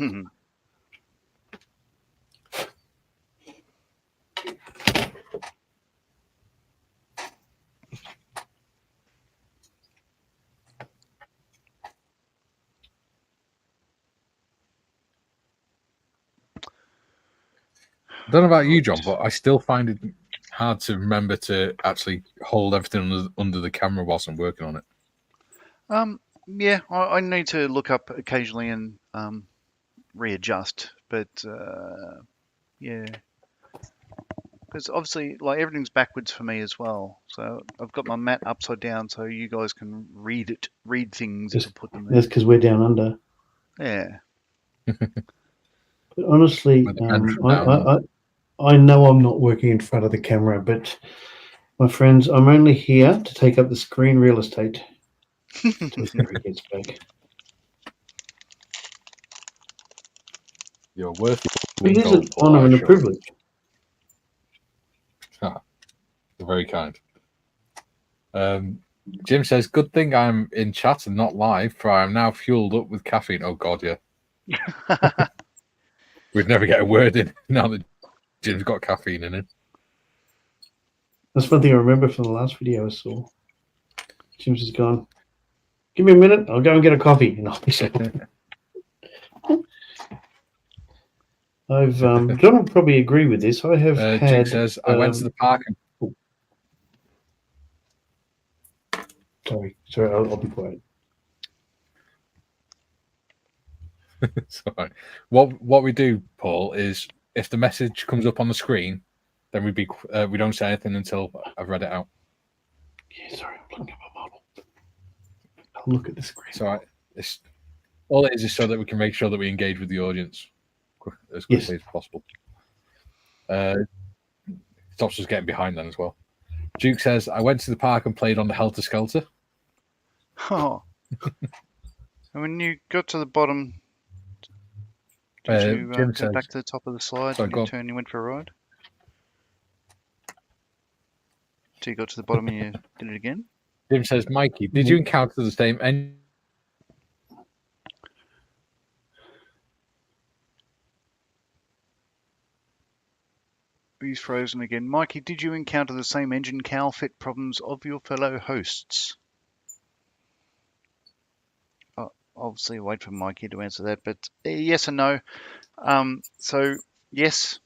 I don't know about you, John, but I still find it hard to remember to actually hold everything under the camera whilst I'm working on it. Yeah, I need to look up occasionally and readjust, but yeah, because obviously, like, everything's backwards for me as well. So I've got my mat upside down, so you guys can read things as I put them there. That's because we're down under. Yeah. But honestly, I know I'm not working in front of the camera, but my friends, I'm only here to take up the screen real estate until Harry gets back. You're worth It is an honour and a privilege. You're very kind. Jim says, good thing I'm in chat and not live, for I am now fueled up with caffeine. Oh, God, yeah. We'd never get a word in now that Jim's got caffeine in it. That's one thing I remember from the last video I saw. Jim's just gone, give me a minute, I'll go and get a coffee. And I'll be sorry. John will probably agree with this. I have had... Jim says, I went to the park and... Sorry, I'll be quiet. Sorry. What we do, Paul, is if the message comes up on the screen, then we don't say anything until I've read it out. Yeah, sorry, I'm looking at my model. I'll look at the screen. So all it is so that we can make sure that we engage with the audience as quickly as possible. Stops us getting behind then as well. Duke says, I went to the park and played on the Helter Skelter. Oh. And when you got to the bottom, did you go back to the top of the slide and you went for a ride? till you got to the bottom and you did it again. Jim says, Mikey, did you encounter the same engine? He's frozen again. Mikey, did you encounter the same engine cowl fit problems of your fellow hosts? Obviously, wait for Mikey to answer that, but yes and no. So, yes,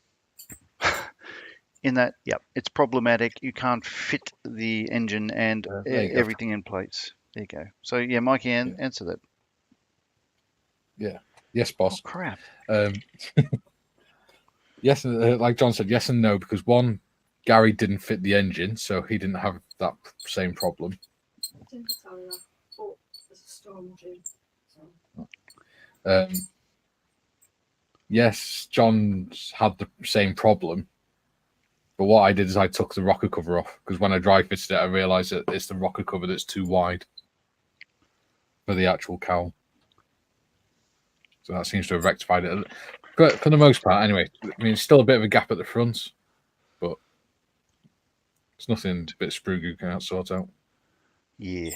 in that, yep, it's problematic. You can't fit the engine and everything in place. There you go. So, yeah, Mikey, answer that. Yeah. Yes, boss. Oh, crap. Yes, like John said, yes and no, because one, Gary didn't fit the engine, so he didn't have that same problem. Yes, John's had the same problem, but what I did is I took the rocker cover off, because when I dry fitted it, I realised that it's the rocker cover that's too wide for the actual cowl. So that seems to have rectified it. But for the most part, anyway, I mean, it's still a bit of a gap at the front, but it's nothing a bit Sprugoo can't sort out. Yeah.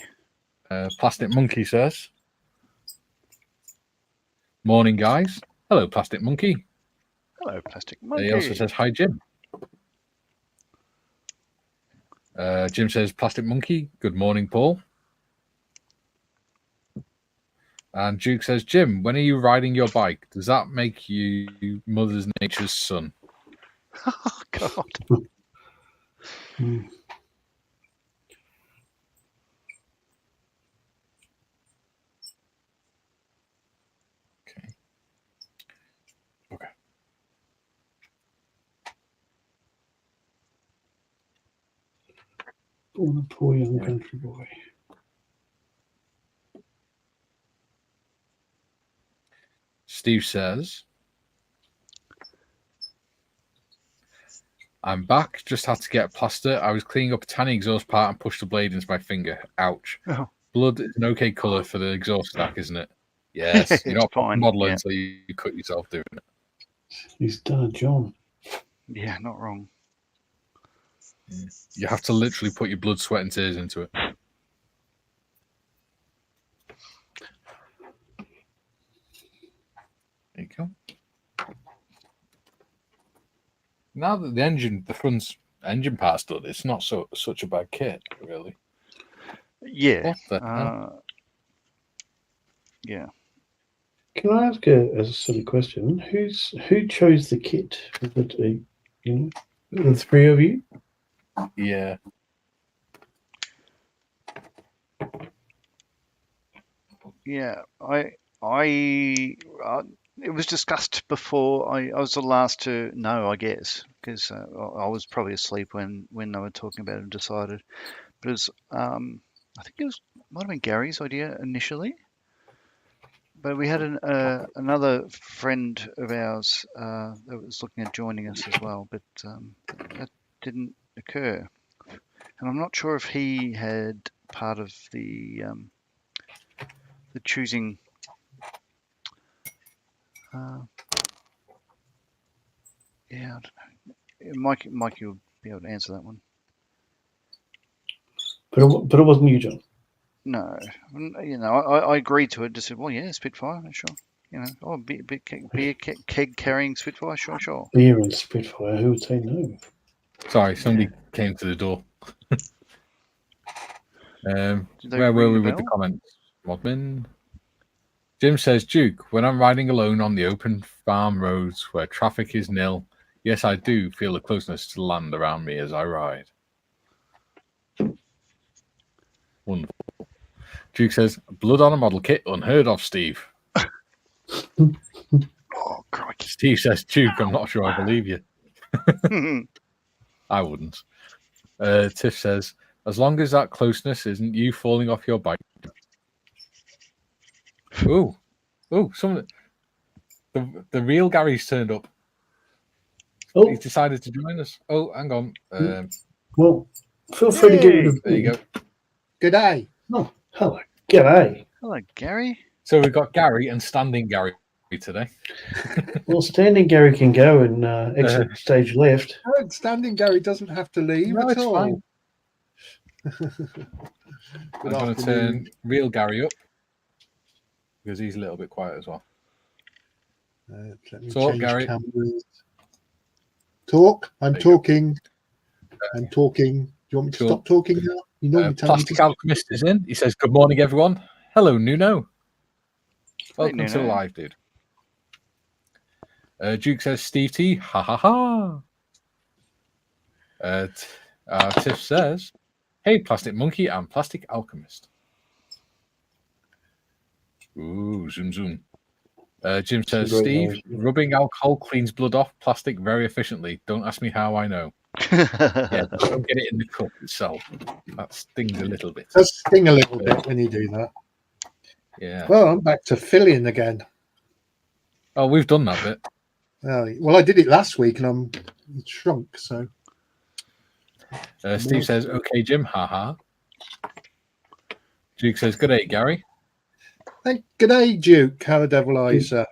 Plastic Monkey says, morning, guys. Hello, Plastic Monkey. Hello, Plastic Monkey. He also says, hi, Jim. Jim says, Plastic Monkey, good morning, Paul. And Duke says, Jim, when are you riding your bike? Does that make you Mother Nature's son? Oh, God. Okay. Oh, the poor young country boy. Steve says, I'm back. Just had to get a plaster. I was cleaning up a tiny exhaust part and pushed the blade into my finger. Ouch. Oh. Blood is an okay colour for the exhaust stack, isn't it? Yes. You're not fine. modelling until you cut yourself doing it. He's done a John. Yeah, not wrong. You have to literally put your blood, sweat, and tears into it. There you go. Now that the front engine part's done, it's not such a bad kit, really. Yeah. What the hell? Yeah. Can I ask a silly question? Who chose the kit? Was it the three of you? Yeah. Yeah. It was discussed before. I was the last to know, I guess, because I was probably asleep when they were talking about it and decided. But it was, I think might have been Gary's idea initially. But we had another friend of ours that was looking at joining us as well, but that didn't occur. And I'm not sure if he had part of the choosing. Yeah, I don't know. Mike, you'll be able to answer that one. But it wasn't you, John. No, I agreed to it. Just said, well, yeah, Spitfire, sure. Beer keg carrying Spitfire, sure. Beer and Spitfire, who would say no? Sorry, somebody came to the door. Where were ring we the with the bell? comments? Modman. Jim says, Duke, when I'm riding alone on the open farm roads where traffic is nil, yes, I do feel the closeness to land around me as I ride. Wonderful. Duke says, blood on a model kit, unheard of, Steve. Oh, crikey. Steve says, Duke, I'm not sure I believe you. I wouldn't. Tiff says, as long as that closeness isn't you falling off your bike. Ooh, some the real Gary's turned up. Oh, He's decided to join us. Oh, hang on. well, feel free to get rid of There you go. Good day. Oh, hello. G'day. Hello, Gary. So we've got Gary and standing Gary today. Well, standing Gary can go and exit stage left. Standing Gary doesn't have to leave No, at it's all. fine. I'm going to turn real Gary up because he's a little bit quiet as well. Let me Talk, change Gary. cameras. Talk. I'm There you go. talking. I'm talking. Do you want me to Cool. stop talking now? You normally tell me Plastic to. Alchemist is in. He says, "Good morning, everyone. Hello, Nuno. Welcome to the Nuno. live, dude." Duke says, "Steve T. Ha ha ha." Tiff says, "Hey, Plastic Monkey and Plastic Alchemist." Ooh, zoom zoom. Jim says, Some great "Steve, knowledge. rubbing alcohol cleans blood off plastic very efficiently. Don't ask me how I know." Yeah, don't get it in the cup itself. That stings a little bit. It does sting a little bit when you do that. Yeah. Well, I'm back to filling again. Oh, we've done that bit. Well, I did it last week and it shrunk. So Steve says, "Okay, Jim, haha." Duke says, "Good day, Gary." hey, good day, Duke. How the devil are you, sir?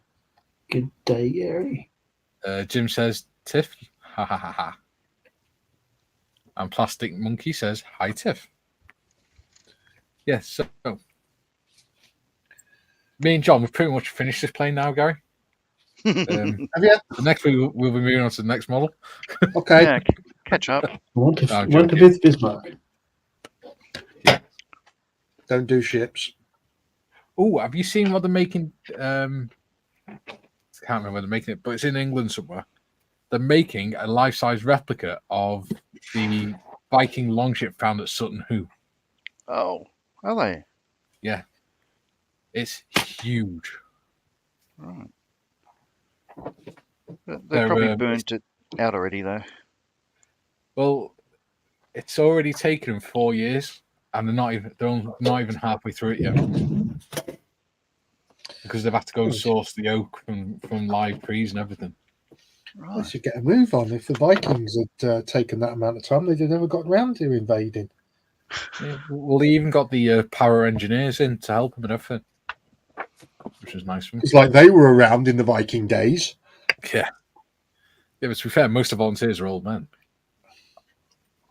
Good day, Gary. Jim says, "Tiff, ha ha ha ha." And Plastic Monkey says, "Hi, Tiff." Yes, so me and John, we've pretty much finished this plane now, Gary. Have you? The next week we'll be moving on to the next model. Okay. Yeah, catch up. Want to joking. visit Bismarck? Don't do ships. Oh, have you seen what they're making? I can't remember where they're making it, but it's in England somewhere. They're making a life-size replica of the Viking longship found at Sutton Hoo. Oh, are they? Yeah, it's huge. Right. They They're, probably burnt it out already, though. Well, it's already taken them 4 years, and they're not even halfway through it yet, because they've had to go source the oak from live trees and everything. They Right. should get a move on. If the Vikings had taken that amount of time, they'd have never got round to invading. Yeah, well, they even got the power engineers in to help them and everything, which is nice of them. It's like they were around in the Viking days. Yeah. Yeah, but to be fair, most of the volunteers are old men.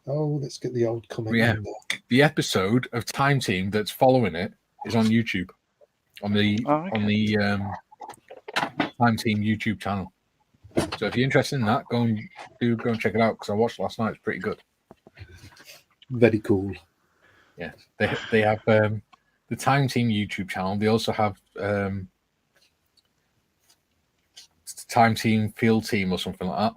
Oh, let's get the old comment Yeah. in there. The episode of Time Team that's following it is on YouTube, on the Time Team YouTube channel. So if you're interested in that, go and check it out, because I watched last night. It's pretty good. Very cool. Yeah, they have the Time Team YouTube channel. They also have Time Team Field Team or something like that,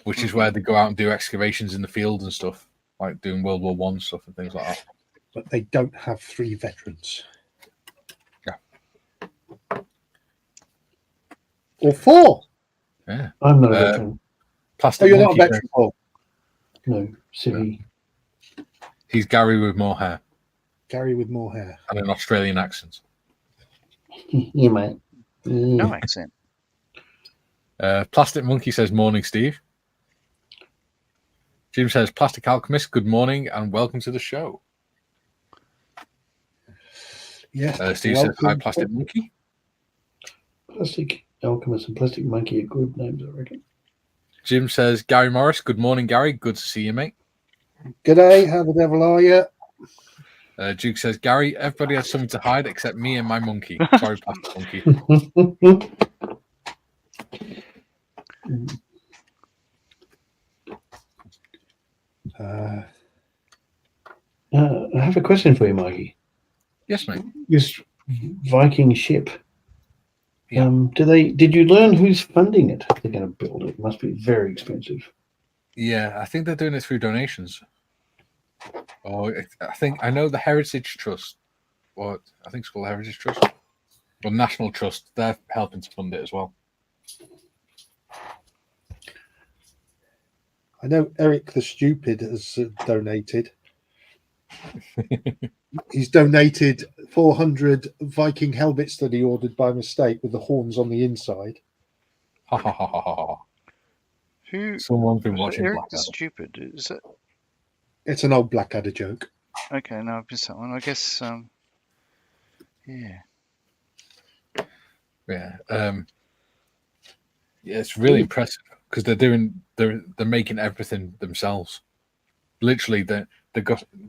which is where they go out and do excavations in the field and stuff, like doing World War One stuff and things like that. But they don't have 3 veterans. Yeah. Or 4. Yeah. I'm not a veteran. Plastic You're not a Monkey veteran, Paul. No, civvy. He's Gary with more hair Gary with more hair. and an Australian accent. Yeah, mate. No accent. Plastic Monkey says, "Morning, Steve." Jim says, "Plastic Alchemist, good morning and welcome to the show." Yeah. Steve says, "Hi, Plastic Monkey." Plastic Alchemist and Plastic Monkey are good names, I reckon. Jim says, "Gary Morris, good morning, Gary. Good to see you, mate." G'day, how the devil are you? Duke says, "Gary, everybody has something to hide except me and my monkey." Sorry, Plastic Monkey. I have a question for you, Mikey. Yes, mate. This Viking ship. Yeah. Did you learn who's funding it? They're going to build it. It must be very expensive. Yeah, I think they're doing it through donations. Oh, I know the Heritage Trust. What I think it's called Heritage Trust, or National Trust. They're helping to fund it as well. I know Eric the Stupid has donated. He's donated 400 Viking helmets that he ordered by mistake with the horns on the inside. Ha ha ha ha ha. Who? Someone's been watching Eric Blackadder. the Stupid. Is it? It's an old Blackadder joke. Okay, no, I've missed that one. I guess. Yeah. Yeah. Yeah, it's really impressive because they're making everything themselves. Literally,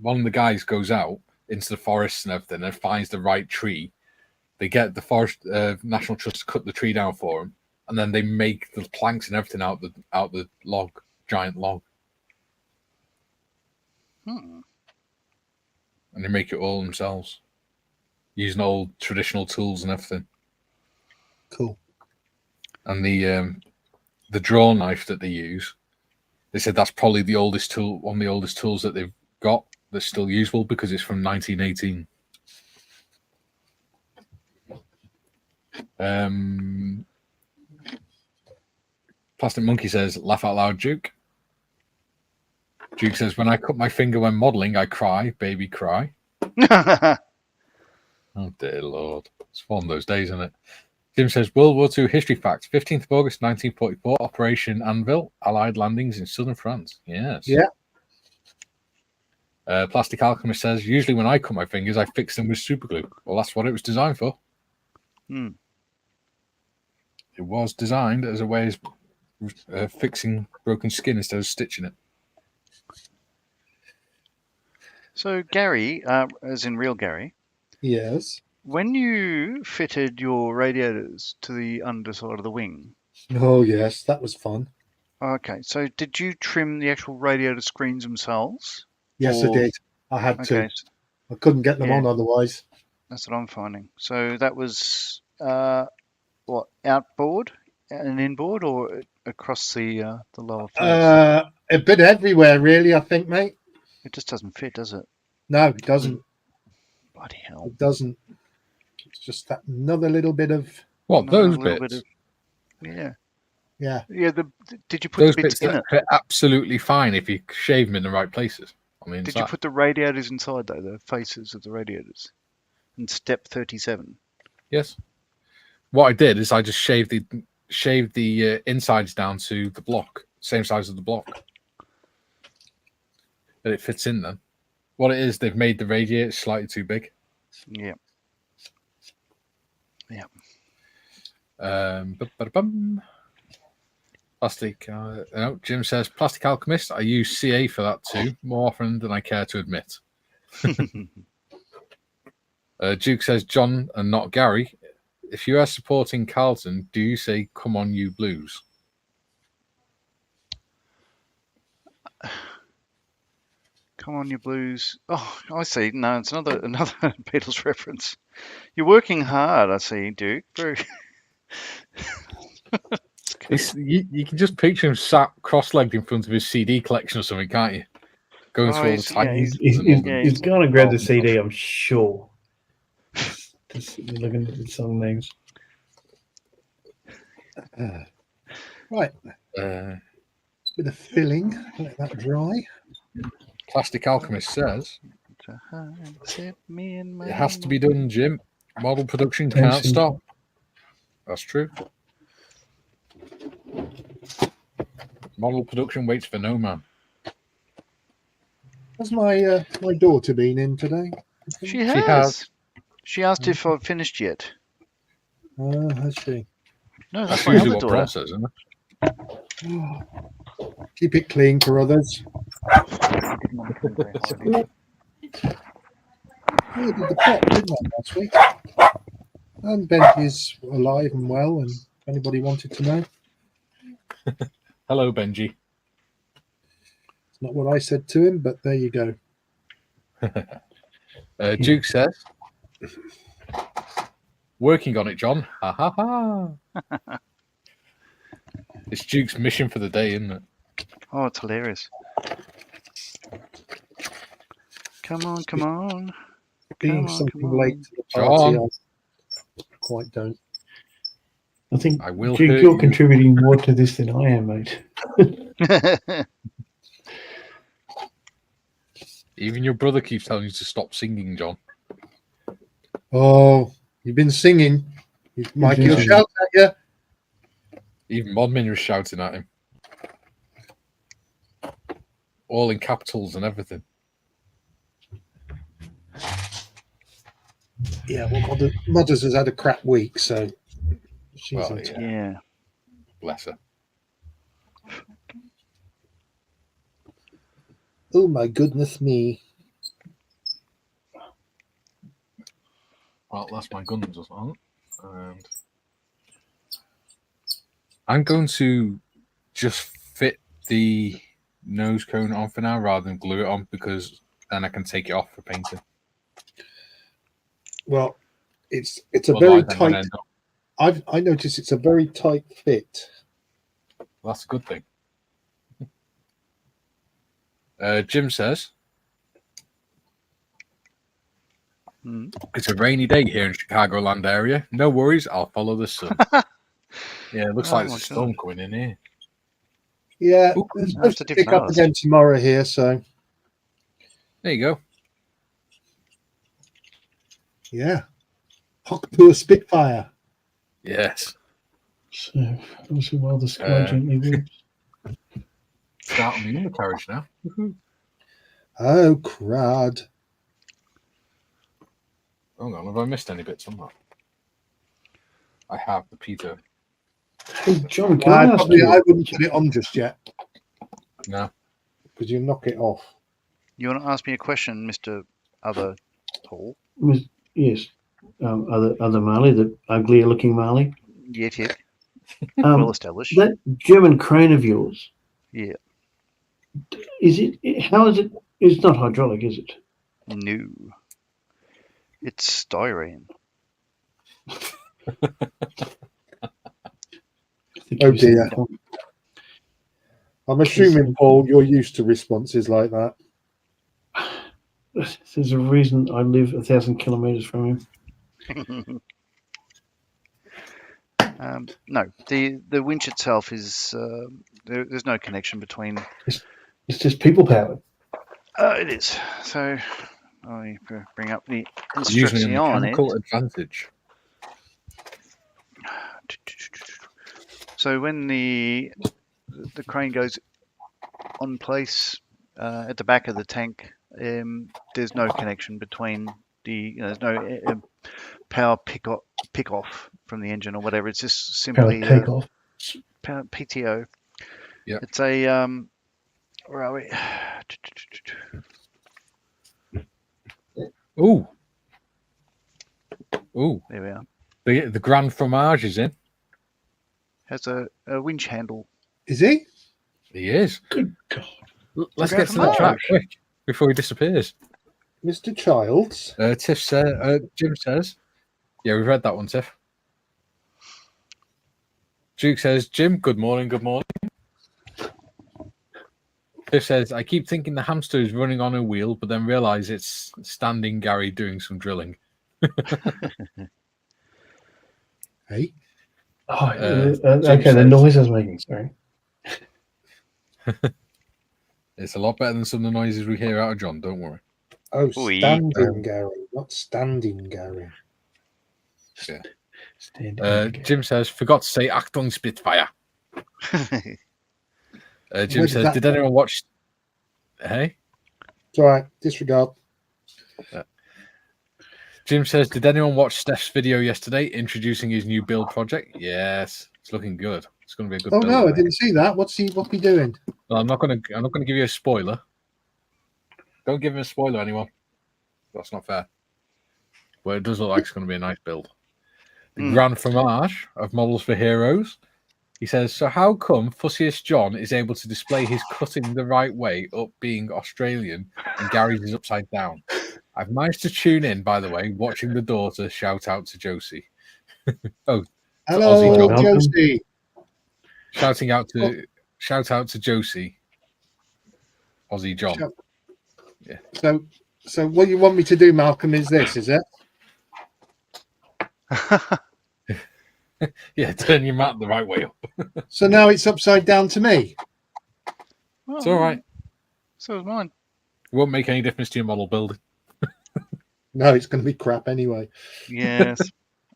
one of the guys goes out into the forest and everything and finds the right tree. They get the forest National Trust to cut the tree down for them, and then they make the planks and everything out the giant log. Hmm. And they make it all themselves, using old traditional tools and everything. Cool. And the draw knife that they use, they said that's probably the oldest tool, one of the oldest tools that they've got that's still usable because it's from 1918. Plastic Monkey says, "Laugh out loud, Duke." Duke says, "When I cut my finger when modelling, I cry, baby, cry." Oh dear Lord, it's one of those days, isn't it? Jim says, "World War II history facts: 15th of August 1944, Operation Anvil, Allied landings in southern France." Yes. Yeah. Plastic Alchemist says, "Usually when I cut my fingers, I fix them with super glue." Well, that's what it was designed for. Hmm. It was designed as a way of fixing broken skin instead of stitching it. So Gary, as in real Gary, Yes. when you fitted your radiators to the underside of the wing, Oh, yes. That was fun. okay, so did you trim the actual radiator screens themselves? Yes, I Or- did. I had to. Okay, I couldn't get them Yeah. on otherwise. that's what I'm finding. So that was what, outboard and inboard, or across the lower face? A bit everywhere, really, I think, mate. It just doesn't fit, does it? No, it doesn't. Bloody hell! It doesn't. It's just that another little bit of, What, Another those little bits? bit of, yeah. yeah. Yeah, did you put Those the bits bits in that it? fit absolutely fine if you shave them in the right places. I mean, Did you put the radiators inside though, the faces of the radiators? In step 37. Yes. What I did is I just shaved the insides down to the block, same size as the block, and it fits in then. What it is, they've made the radiator slightly too big. Yeah. Yeah. Ba-ba-da-bum. Plastic. No, Jim says, "Plastic Alchemist. I use CA for that too, more often than I care to admit." Duke says, "John and not Gary. If you are supporting Carlton, do you say 'Come on, you Blues'?" Come on, you Blues. Oh, I see. No, it's another Beatles reference. You're working hard, I see, Duke. Very. You can just picture him sat cross-legged in front of his CD collection or something, can't you? Going through all the titles. He's going to grab the CD, I'm sure. Just looking at the song names. Right. Uh, Bit of filling. Let that dry. Plastic Alchemist says, "It has to be done, Jim. Model production can't Thanks, stop." That's true. Model production waits for no man. Has my my daughter been in today? She has. has. She asked if I've finished yet. Has she? No, That's that's my usually other what Bron daughter. says, isn't it? Keep it clean for others. I did not come very hard. Yeah, did the pet, didn't I, last week? And Benji's alive and well, and if anybody wanted to know, Hello, Benji. it's not what I said to him, but there you go. Duke says, "Working on it, John. Ha ha ha." It's Duke's mission for the day, isn't it? Oh, it's hilarious. Come on, come on. Being Come on, something come late on. to the party, John. I quite don't. I think I will Duke, hurt you're you. contributing more to this than I am, mate. Even your brother keeps telling you to stop singing, John. Oh, you've been singing. Mikey will singing. shout at you. Even Modmin was shouting at him. All in capitals and everything. Yeah, well, Mothers has had a crap week, so she's Well, in yeah. Yeah. Bless her. Oh my goodness me. Well, that's my guns as well. And I'm going to just fit the nose cone on for now rather than glue it on, because then I can take it off for painting. Well, it's a Otherwise, very I'm gonna tight. end up- I noticed it's a very tight fit. Well, that's a good thing. Jim says it's a rainy day here in Chicagoland area. No worries, I'll follow the sun. Yeah, it looks Oh like my there's a storm coming in here. Yeah, Ooh, it's no, it's supposed a to pick different up hours. again tomorrow here, so There you go. yeah. Hock to a Spitfire. Yes. So, obviously, while the sky gently weeps. Start on the undercarriage now. Oh, crud. Hold on, have I missed any bits on that? I have the Peter. Hey, John, can I ask Probably you? I wouldn't put it on just yet No. because you knock it off. You want to ask me a question, Mr. Other Paul? Yes, other Marley, the uglier looking Marley. Yet. Well Um, established. that German crane of yours, Yeah. is it? How is it? It's not hydraulic, is it? No. It's styrene. I think Oh, you said dear. that. I'm assuming, Paul, you're used to responses like that. There's a reason I live 1,000 kilometers from him. No, the winch itself is there's no connection between. It's just people powered. It is. So I bring up the Using a instruction on it. mechanical advantage. So when the crane goes on place at the back of the tank, there's no connection between there's no power pick off from the engine or whatever. It's just simply Powered takeoff. power PTO. Yep. It's a where are we? Ooh. Ooh. There we are. The Grand Fromage is in. Has a winch handle. Is he? He is. Good God. Let's Grand get to the chat Fromage. quick before he disappears. Mr. Childs? Tiff says, Jim says, yeah, we've read that one, Tiff. Duke says, Jim, good morning, good morning. Tiff says, I keep thinking the hamster is running on a wheel, but then realise it's standing Gary doing some drilling. Hey? Oh, Jim okay, the says- noise I was making, sorry. It's a lot better than some of the noises we hear out of John, don't worry. Oh, Oi. standing Gary, not standing Gary. Yeah. Stand in. Jim says, forgot to say Achtung Spitfire. Jim Where did says, that did go? anyone watch... Hey? It's all right. Disregard. Jim says, did anyone watch Steph's video yesterday introducing his new build project? Yes, it's looking good. It's going to be a good Oh build. no, I mate. didn't see that. What's he doing? Well, I'm not going to give you a spoiler. Don't give him a spoiler, anyone. That's not fair. But it does look like it's going to be a nice build. The Grand Fromage of Models for Heroes. He says, so how come Fussiest John is able to display his cutting the right way up being Australian and Gary's is upside down? I've managed to tune in, by the way, watching the daughter shout out to Josie. Hello, Aussie John. Josie. Shout out to Josie. Aussie John. Shout- Yeah. So what you want me to do, Malcolm, is this, is it? Yeah, turn your mat the right way up. So now it's upside down to me. It's all right. So is mine. It won't make any difference to your model building. No, it's going to be crap anyway. Yes.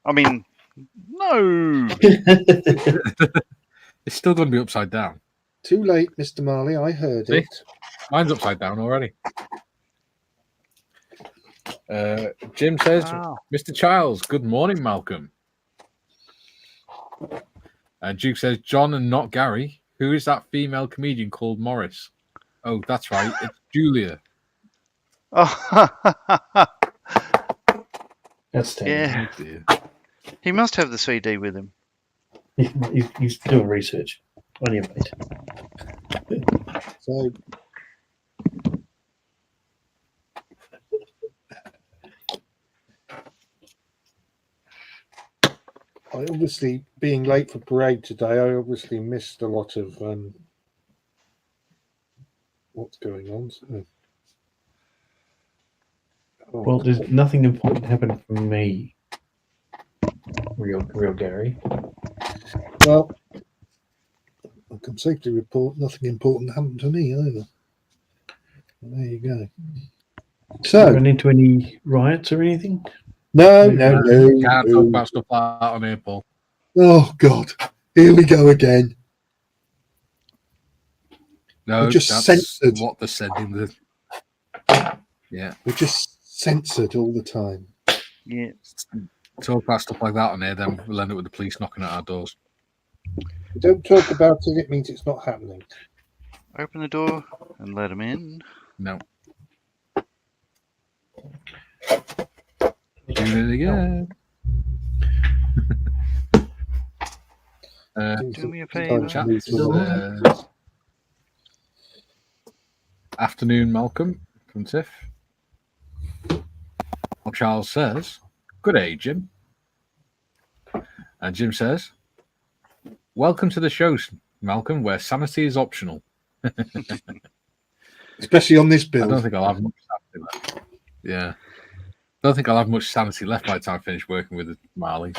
I mean, no. It's still going to be upside down. Too late, Mr. Marley. I heard See? it. Mine's upside down already. Jim says, Wow. Mr. Childs, good morning, Malcolm. And Duke says, John and not Gary. Who is that female comedian called Morris? Oh, that's right. It's Julia. Oh, Outstanding. yeah. Oh, dear. He must have the CD with him. He's doing research on your mate. So I obviously, being late for parade today, I obviously missed a lot of what's going on. So. Oh, Well, there's nothing important happened for me. Real Gary. well, I can safely report nothing important happened to me either. There you go. So, Run into any riots or anything? no. Can't talk about stuff like that on here, Paul. Oh, God. Here we go again. No, We're just that's censored. what they're sending. Yeah. We're just censored all the time. Yeah. Talk about stuff like that on here, then we'll end up with the police knocking at our doors. If we don't talk about it, it means it's not happening. Open the door and let him in. No. Doing it again. Do me a favour. Chat says, afternoon, Malcolm from Tiff. Well, Charles says, good day, Jim. And Jim says, welcome to the show, Malcolm, where sanity is optional. Especially on this I build. don't think I'll have much sanity left. Yeah. I don't think I'll have much sanity left by the time I finish working with the Marlies.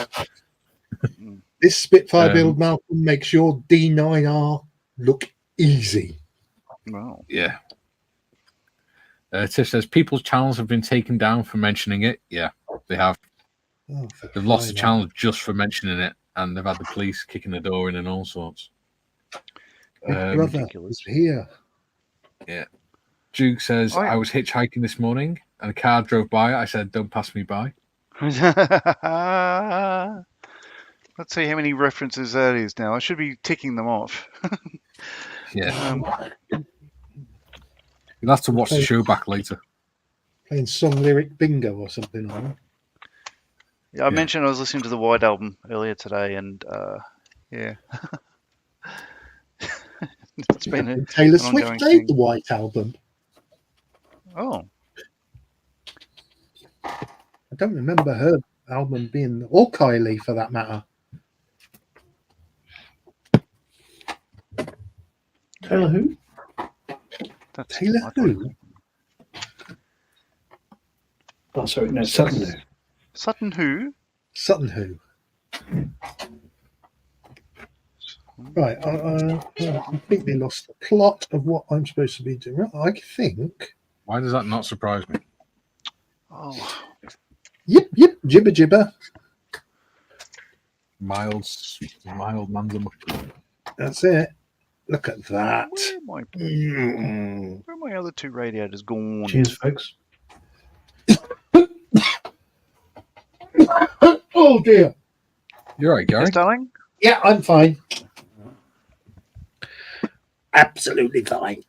This Spitfire build, Malcolm, makes your D9R look easy. Wow. Yeah. Tiff says, people's channels have been taken down for mentioning it. Yeah, they have. Oh, They've lost the channel just for mentioning it, and they've had the police kicking the door in and all sorts. Brother ridiculous. is here. Yeah. Duke says, I was hitchhiking this morning, and a car drove by. I said, don't pass me by. Let's see how many references that is now. I should be ticking them off. Yeah. You'll have to watch the show back later. Playing song lyric bingo or something like that. Yeah, I mentioned I was listening to the White Album earlier today, and yeah. It's been Taylor an Swift ongoing played thing. the White Album. Oh, I don't remember her album being, or Kylie for that matter. Taylor who? that's Taylor I thought- who? Oh, sorry, no, Sutton who. Sutton who? Sutton who? Right, I completely lost the plot of what I'm supposed to be doing. I think. Why does that not surprise me? Oh, Yip, jibber jibber. Mild man's That's it. Look at that. where are my other two radiators gone? Cheers, folks. Oh dear. You're right, Gary. Yes, darling? Yeah, I'm fine. Absolutely fine.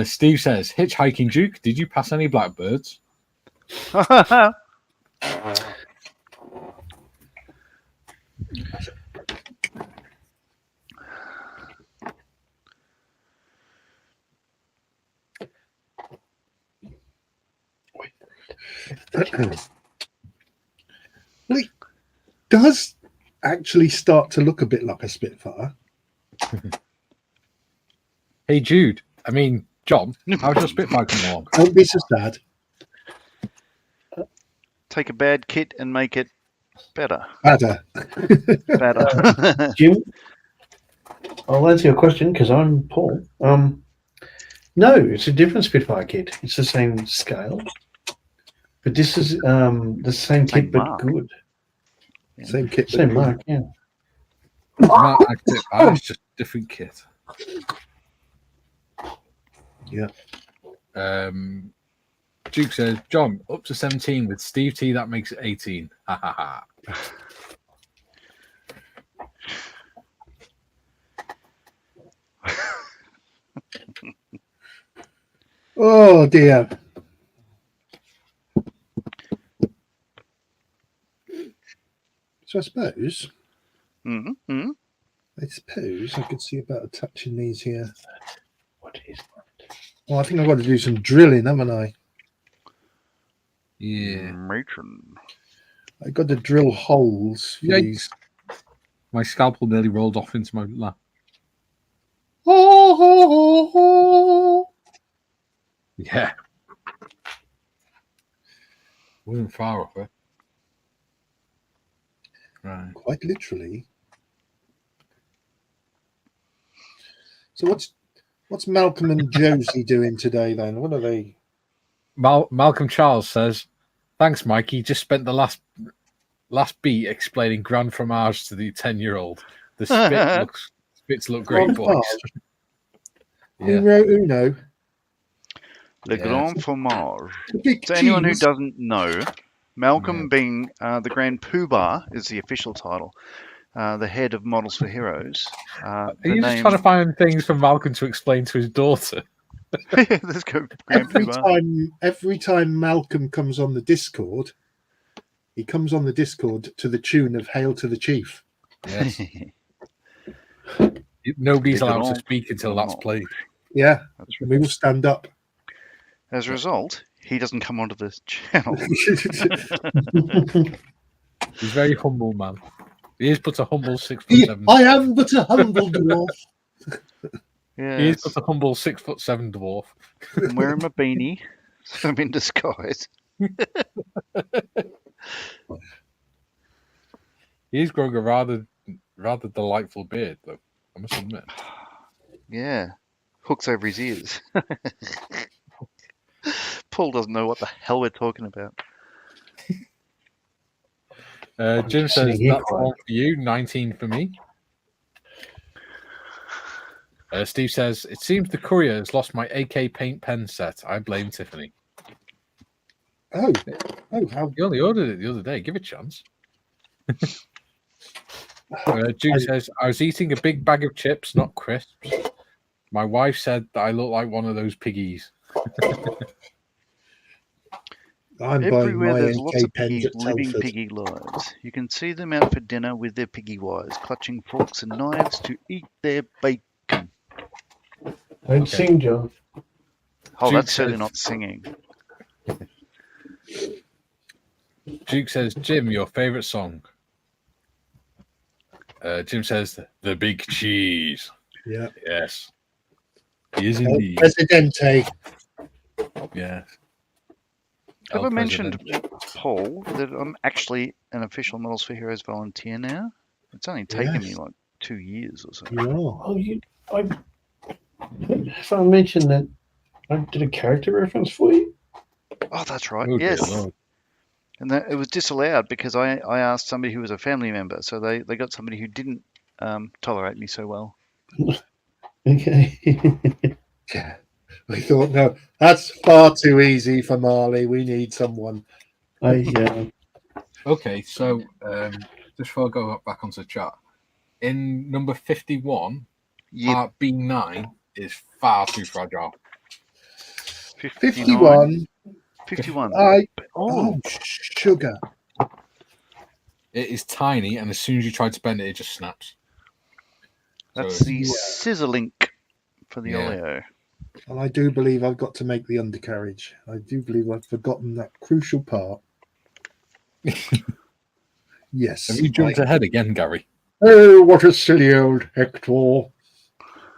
Steve says, hitchhiking Duke, did you pass any blackbirds? Well, it does actually start to look a bit like a Spitfire. Hey, Jude. I mean, John, how's your Spitfire coming along? Don't be so sad. Take a bad kit and make it better. Badder. Better. Jim, I'll answer your question because I'm Paul. No, it's a different Spitfire kit. It's the same scale, but this is the same kit, but mark. good. Same kit. but Same good. mark, yeah. Not like Spitfire, it's just different kit. Yeah. Duke says, John, up to 17 with Steve T, that makes it 18. Ha ha ha. Oh dear. So I suppose I could see about touching these here. What is that? Well, I think I've got to do some drilling, haven't I? Yeah. Matron. I've got to drill holes for Yikes. these. My scalpel nearly rolled off into my lap. Yeah. Wasn't far off it. Right. Quite literally. So what's Malcolm and Josie doing today then? What are they? Malcolm Charles says, "Thanks, Mikey. Just spent the last beat explaining Grand Fromage to the 10-year-old. The spits look great, boys." Who Yeah. wrote Uno? Le Yeah. Grand Fromage. The big So anyone who cheese. doesn't know, Malcolm being the Grand Poobah is the official title. The head of Models for Heroes. Are you just trying to find things for Malcolm to explain to his daughter? Let's go Grand Poobah. Every time Malcolm comes on the Discord, he comes on the Discord to the tune of "Hail to the Chief." Yes. Nobody's allowed to speak until that's played. Yeah, That's we will stand up. As a result, he doesn't come onto this channel. He's a very humble man. He is but a humble 6'7". I am but a humble dwarf. He is Yes. but a humble 6'7" dwarf. I'm wearing my beanie, so I'm in disguise. He is growing a rather delightful beard, though, I must admit. Yeah. Hooks over his ears. Paul doesn't know what the hell we're talking about. Jim just says, sitting here "That's one for you, 19 for me." Steve says, "It seems the courier has lost my AK paint pen set. I blame Tiffany." Oh, how You only ordered it the other day. Give it a chance. Duke says, "I was eating a big bag of chips, not crisps. My wife said that I look like one of those piggies." I'm buying Everywhere my there's lots AK of pens piggies at living Telford. piggy lives. You can see them out for dinner with their piggy wives, clutching forks and knives to eat their bacon. Don't sing, John. Oh, Duke that's certainly says- not singing. Duke says, "Jim, your favorite song?" Jim says, "The Big Cheese." Yeah. Yes. He is El indeed. Presidente. Yes. Have El I mentioned, Presidente. Paul, that I'm actually an official Models for Heroes volunteer now? It's only taken me Yes. like 2 years or so. You are. Oh, if I mentioned that I did a character reference for you. Oh, that's right. Oh, dear Yes. Lord. And that, it was disallowed because I asked somebody who was a family member. So they got somebody who didn't tolerate me so well. Okay. Yeah. We thought, no, that's far too easy for Marley. We need someone. Okay, so just before I go back onto the chat, in number 51, Yep. part B9 is far too fragile. 51. 51. Oh, sugar. It is tiny, and as soon as you try to bend it, it just snaps. That's So the Yeah. scissor link for the Yeah. Oleo. And I do believe I've got to make the undercarriage. I do believe I've forgotten that crucial part. Yes. Have you jumped ahead again, Gary? Oh, what a silly old Hector.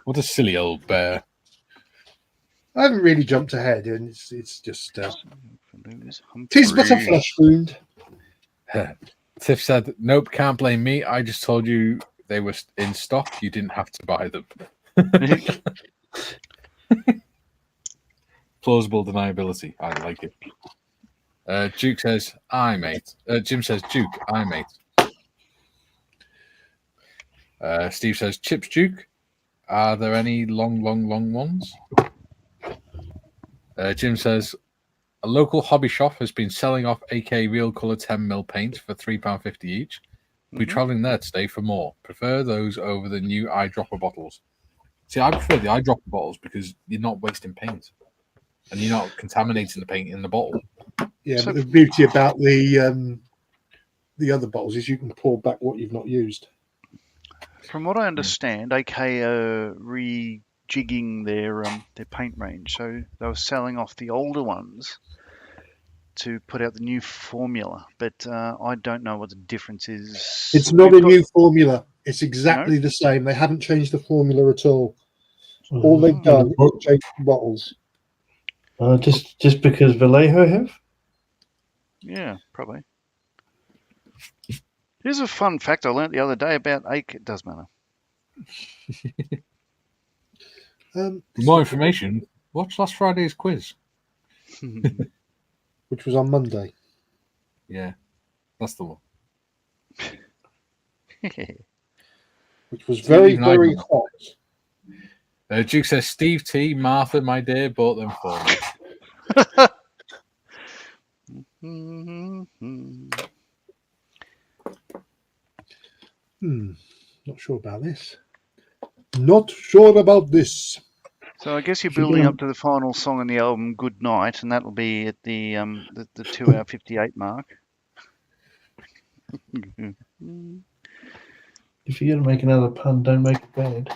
What a silly old bear. I haven't really jumped ahead, and it's just Lose tis but a Humphrey. flesh wound. Tiff said, "Nope, can't blame me. I just told you they were in stock. You didn't have to buy them." Plausible deniability. I like it. Duke says, "I mate." Jim says, "Duke, I mate." Steve says, "Chips, Duke. Are there any long ones?" Jim says, "A local hobby shop has been selling off AK real colour 10mm paint for £3.50 each. We'll be travelling there today for more. Prefer those over the new eyedropper bottles." See, I prefer the eyedropper bottles because you're not wasting paint. and you're not contaminating the paint in the bottle. Yeah, So- but the beauty about the other bottles is you can pour back what you've not used. From what I understand, AK are rejigging their paint range, so they were selling off the older ones to put out the new formula. But I don't know what the difference is. It's not We've a got- new formula. It's exactly the same. They haven't changed the formula at all. All they've done is change the bottles. Just because Vallejo have? Yeah, probably. Here's a fun fact I learnt the other day about AK. It does matter. For more information, watch last Friday's quiz. Which was on Monday. Yeah, that's the one. Which was very, Even I very know. hot. Duke says, Steve T, Martha, my dear, bought them for me. Not sure about this. Not sure about this. So I guess you're If you're building gonna- up to the final song on the album, "Good Night," and that'll be at the 2-hour 58 mark. If you're going to make another pun, don't make it bad.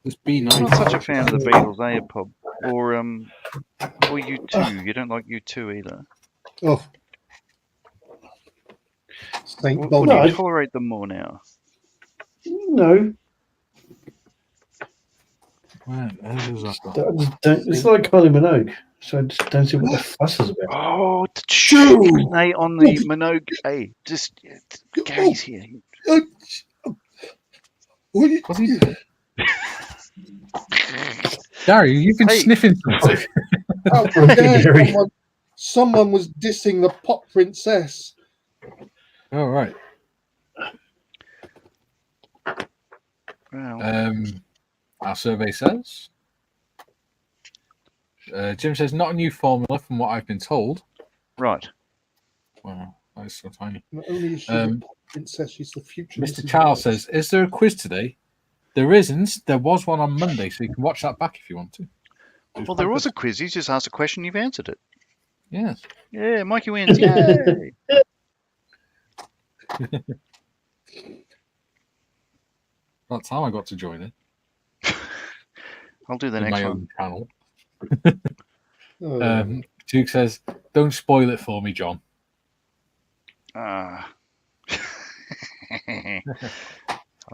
This be I'm nice. not such a fan of the Beatles, are you, Pop? Or U2. You don't like U2 either. Oh. Saint Or Bonnie. do you No. tolerate them more now? No, Man, how does that go? I just don't. It's like Kylie Minogue, so I just don't see what the fuss is about. Oh, the Chicney on the Minogue. Hey, just Gary's here. What's he doing? Gary, you've been Hey. sniffing something. How dare someone was dissing the pop princess. Oh, right. Well, Our survey says. Jim says, not a new formula from what I've been told. right. Wow, that is so tiny. Not only is she the pop princess, she's the future. Mr. Mrs. Charles Potts. says, is there a quiz today? There isn't. There was one on Monday, so you can watch that back if you want to. Well, there was a quiz. He's just asked a question. You've answered it. Yes. Yeah, Mikey wins. Yay! That's how I got to join it. I'll do the In next my one. own channel. Oh. Duke says, don't spoil it for me, John. I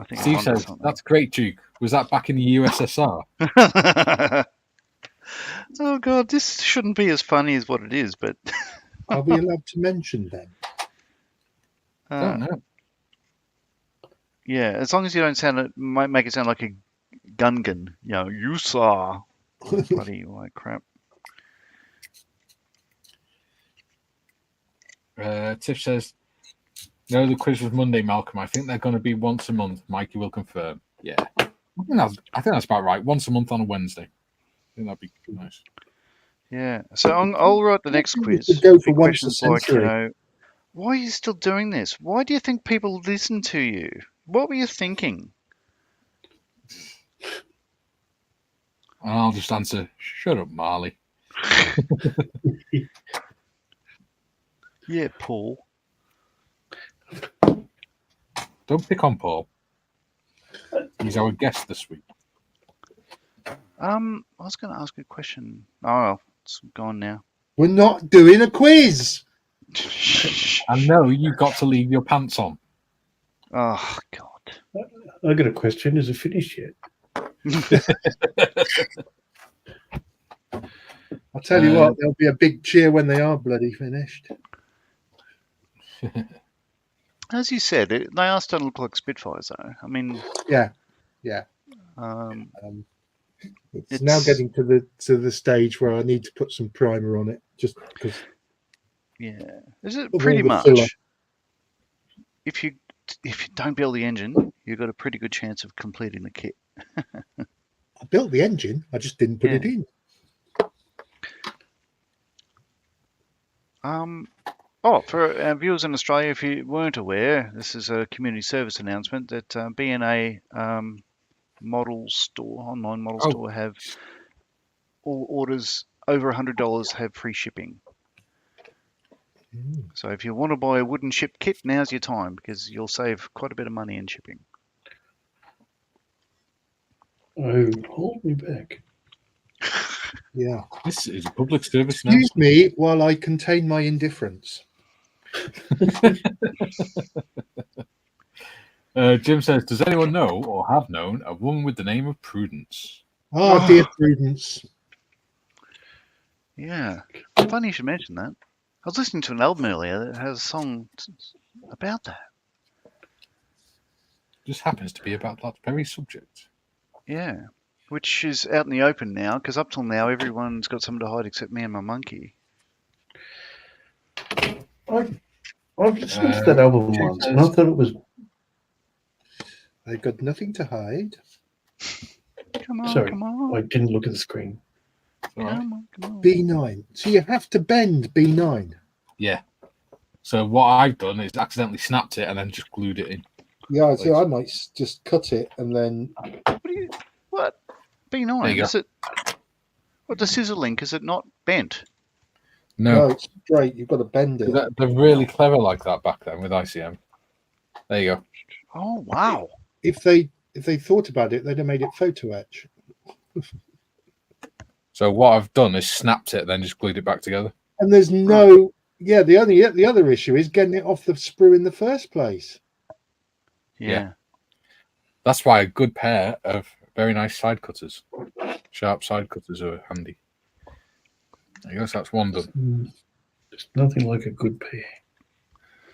think Steve I'm onto says, something. that's great, Duke. Was that back in the USSR? Oh God, this shouldn't be as funny as what it is, but Are we allowed to mention them? Don't know. yeah, as long as you don't make it sound like a Gungan. You know, you saw bloody like crap. Tiff says, no, the quiz was Monday, Malcolm. I think they're going to be once a month. Mikey will confirm. Yeah. I think that's about right. Once a month on a Wednesday. I think that'd be nice. Yeah. So I'll write the next quiz. could go for Big once a questions like, century. why are you still doing this? Why do you think people listen to you? What were you thinking? And I'll just answer, shut up, Marley. Yeah, Paul. Don't pick on Paul. He's our guest this week. I was going to ask a question. Oh, well, it's gone now. We're not doing a quiz. And no, you've got to leave your pants on. Oh God. I got a question. Is it finished yet? I'll tell you what, there'll be a big cheer when they are bloody finished. As you said, they are starting to look like Spitfires, though. I mean, Yeah. It's now getting to the stage where I need to put some primer on it, just because. yeah. Is it Of pretty all the much? filler. If you don't build the engine, you've got a pretty good chance of completing the kit. I built the engine, I just didn't put it in. For our viewers in Australia, if you weren't aware, this is a community service announcement that BNA online model Oh. store have all orders over $100 have free shipping. So if you want to buy a wooden ship kit, now's your time because you'll save quite a bit of money in shipping. Oh, hold me back. Yeah. This is a public service Excuse me while I contain my indifference. Jim says, does anyone know or have known a woman with the name of Prudence? Oh, dear Prudence. Yeah, funny you should mention that. I was listening to an album earlier that has a song about that. Just happens to be about that very subject. Yeah, which is out in the open now because up till now everyone's got something to hide except me and my monkey. I've listened to that album once, and I thought it was. I've got nothing to hide. Come on, Sorry, come on. I didn't look at the screen. All right. Come on. B9. So you have to bend B9. Yeah. So what I've done is accidentally snapped it and then just glued it in. Yeah, so I might just cut it and then. What? There you B9? go. Is it? What, the scissor link, is it not bent? No, No, it's straight. You've got to bend it. they're really clever like that back then with ICM. There you go. Oh, wow. If they thought about it, they'd have made it photo etch. So what I've done is snapped it, then just glued it back together. And there's no. Yeah, the other issue is getting it off the sprue in the first place. Yeah. That's why a good pair of very nice side cutters, sharp side cutters, are handy. There you go. So that's one done. There's nothing like a good pair.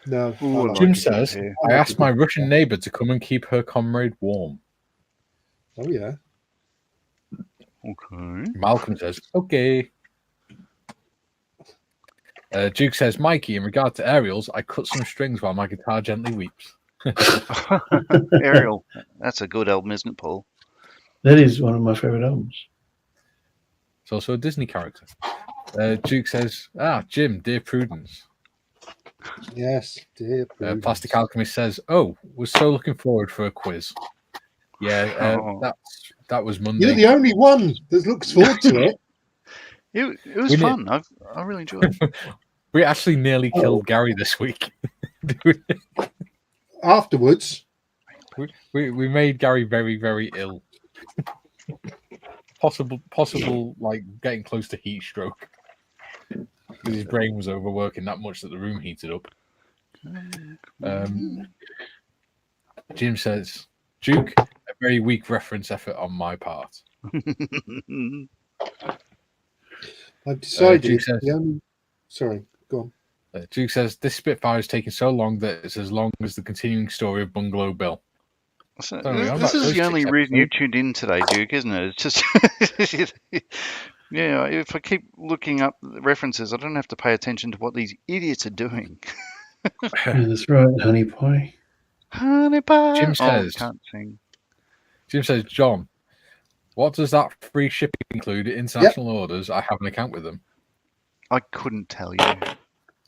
No. Ooh, I I like Jim it says, here. I asked my Russian neighbour to come and keep her comrade warm. Oh yeah. Okay. Malcolm says, okay. Duke says, Mikey, in regard to aerials, I cut some strings while my guitar gently weeps. Ariel. That's a good album, isn't it, Paul? That is one of my favourite albums. It's also a Disney character. Duke says, Jim, dear Prudence. Yes, dear. Prudence. Plastic Alchemist says, was so looking forward for a quiz. Yeah, that was Monday. You're the only one that looks forward to it. It was fun. I really enjoyed it. We actually nearly killed Gary this week. Afterwards, we made Gary very, very ill. Possible like getting close to heat stroke. His brain was overworking that much that the room heated up. Jim says, Duke, a very weak reference effort on my part. I've decided. Duke says, Sorry, go on. Duke says, this Spitfire is taking so long that it's as long as the continuing story of Bungalow Bill. So, Sorry, this is the only 6 reason you episodes. tuned in today, Duke, isn't it? It's just, yeah. If I keep looking up references, I don't have to pay attention to what these idiots are doing. Yeah, that's right, honey pie. Honey pie. Jim Oh, says, can't sing. Jim says, John, what does that free shipping include? International orders? I have an account with them. I couldn't tell you.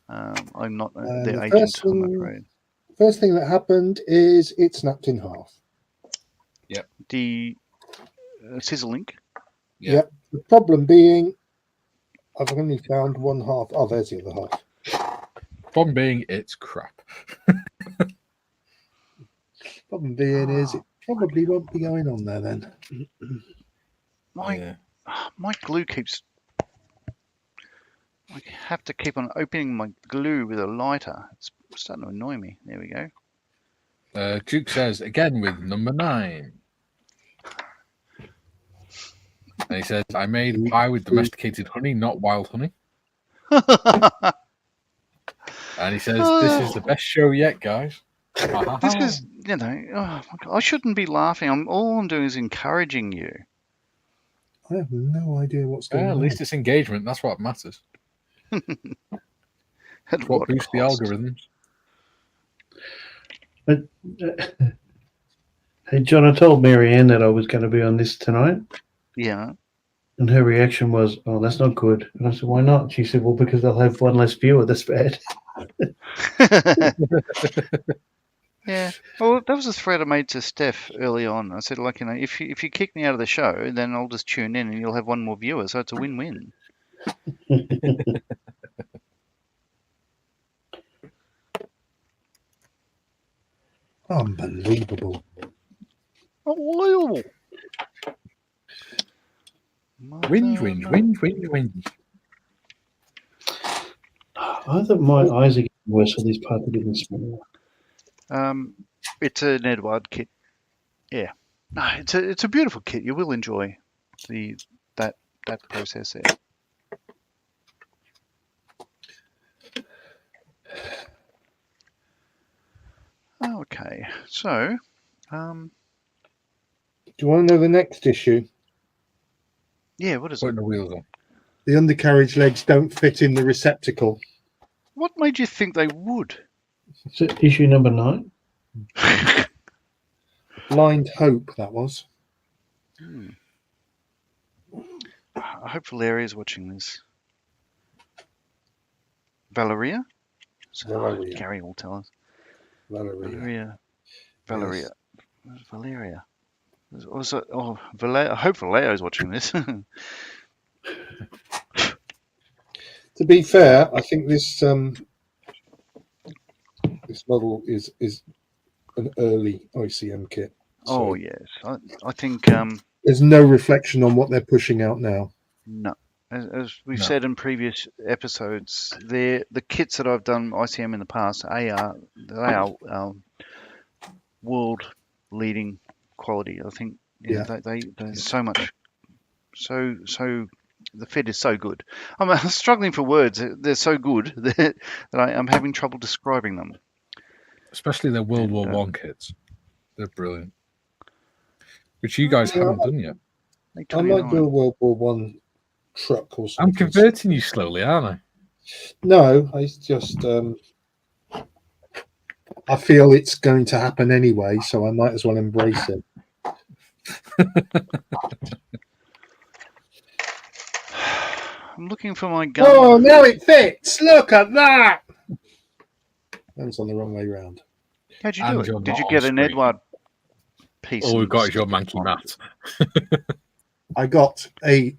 I'm not their the agent, first I'm one- afraid. First thing that happened is it snapped in half. The scissor link. Yeah. Yep. The problem being, I've only found one half. Oh, there's the other half. Problem being, it's crap. Problem being is it probably won't be going on there then. My glue keeps. I have to keep on opening my glue with a lighter. It's starting to annoy me. There we go. Duke says, again with number 9. And he says, I made pie with domesticated honey, not wild honey. And he says, this is the best show yet, guys. This is, oh my God, I shouldn't be laughing. All I'm doing is encouraging you. I have no idea what's going At on. least it's engagement. That's what matters. At That's what what boosts the cost? algorithms. But, hey, John, I told Marianne that I was going to be on this tonight, Yeah. and her reaction was, "Oh, that's not good." And I said, "Why not?" She said, "Well, because they'll have one less viewer. That's bad." Yeah. Well, that was a threat I made to Steph early on. I said, like, if you kick me out of the show, then I'll just tune in and you'll have one more viewer. So it's a win-win. Unbelievable. Unbelievable. Whinge. I thought my eyes are getting worse for this part that getting smaller. It's an Edward kit. Yeah. No, it's a beautiful kit. You will enjoy that process there. Okay, so Do you want to know the next issue? yeah, what is Putting it? the wheels on. The undercarriage legs don't fit in the receptacle. What made you think they would? So issue number 9. Blind Hope, that was. I hope Valeria's watching this. Valeria? Valeria. Gary will tell us. Valeria. Valeria. Where's Valeria? I hope Valeria's watching this. To be fair, I think this this model is an early ICM kit. Oh So yes, I think there's no reflection on what they're pushing out now. no. As we've No. said in previous episodes, the kits that I've done ICM in the past, they are world leading quality. I think Yeah. they're so much so the fit is so good. I'm struggling for words. They're so good that I'm having trouble describing them. Especially their World War And, One kits. They're brilliant. Which you guys haven't done yet. I might do a World War One truck or I'm something. converting you slowly, aren't I? No, I just I feel it's going to happen anyway, so I might as well embrace it. I'm looking for my gun. Oh, now it fits! Look at that! That's on the wrong way round. How'd you And do it? you're Did not you on get an screen. Edward piece? All we've and got is your stick it manky on? mat. I got a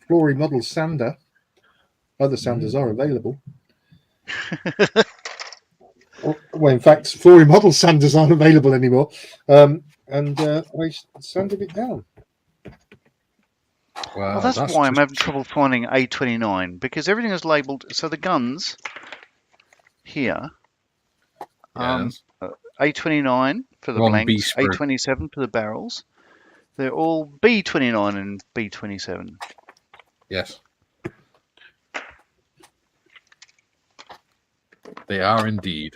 Flory model sander. Other sanders are available. Well, in fact, Flory model sanders aren't available anymore. And I sanded it down. Well, that's why I'm having trouble finding A29 because everything is labelled. So the guns here, Yes. A29 for the Wrong blanks, B sprue. A27 for the barrels. They're all B29 and B27. Yes. They are indeed.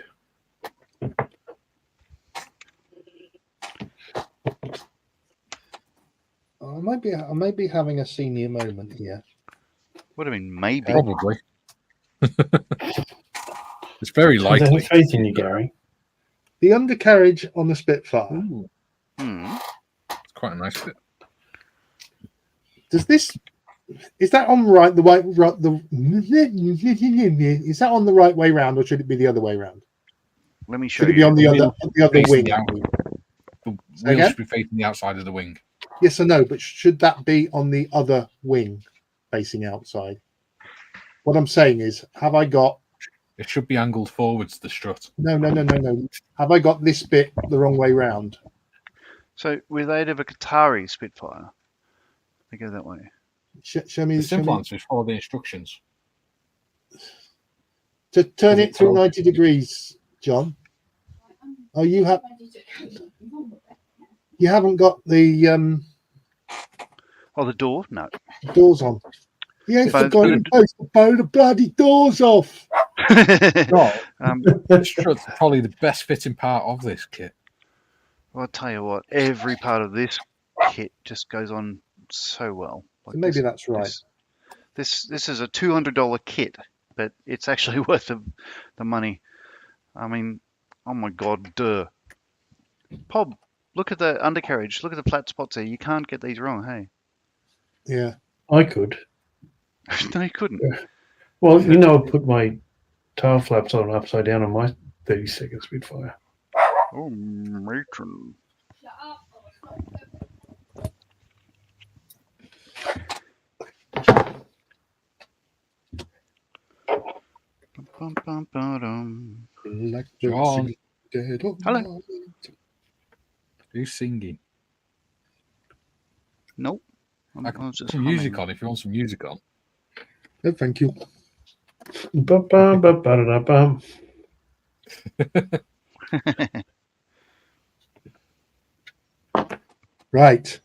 I might be having a senior moment here. What do you mean, maybe? Probably. It's very I likely. have faith in you, Gary. The undercarriage on the Spitfire. Ooh, Hmm. it's quite a nice bit. Is that on right the way? Is that on the right way round, or should it be the other way round? Let me show Should it be you. on the other Facing wing? the wheel again? should be facing the outside of the wing. Yes or no? But should that be on the other wing, facing outside? What I'm saying is, have I got? It should be angled forwards, the strut. No. Have I got this bit the wrong way round? So with aid of a Qatari Spitfire, they go that way. Show me. The Show simple me. answer is follow the instructions. To turn Is it it through close? 90 degrees, John. Oh, you haven't got the Oh, the door? No. doors on. Yes, But- forgot to post the bloody doors off. No, um, the strut's probably the best fitting part of this kit. I'll tell you what, every part of this kit just goes on so well. Like So maybe this- that's right. This is a $200 kit, but it's actually worth the money. I mean, oh my God, duh. Pob, look at the undercarriage. Look at the flat spots there. You can't get these wrong, hey? Yeah. I could. No, you couldn't. Well, you know, I put my tail flaps on upside down on my 32nd Spitfire. Oh, matron. Bum, bum, ba-dum. Like John. dead of Hello. night. Who's singing? Nope. I I can was put just some music humming. on if you want some music on. No, thank you. Ba-ba-ba-ba-da-bum. Right.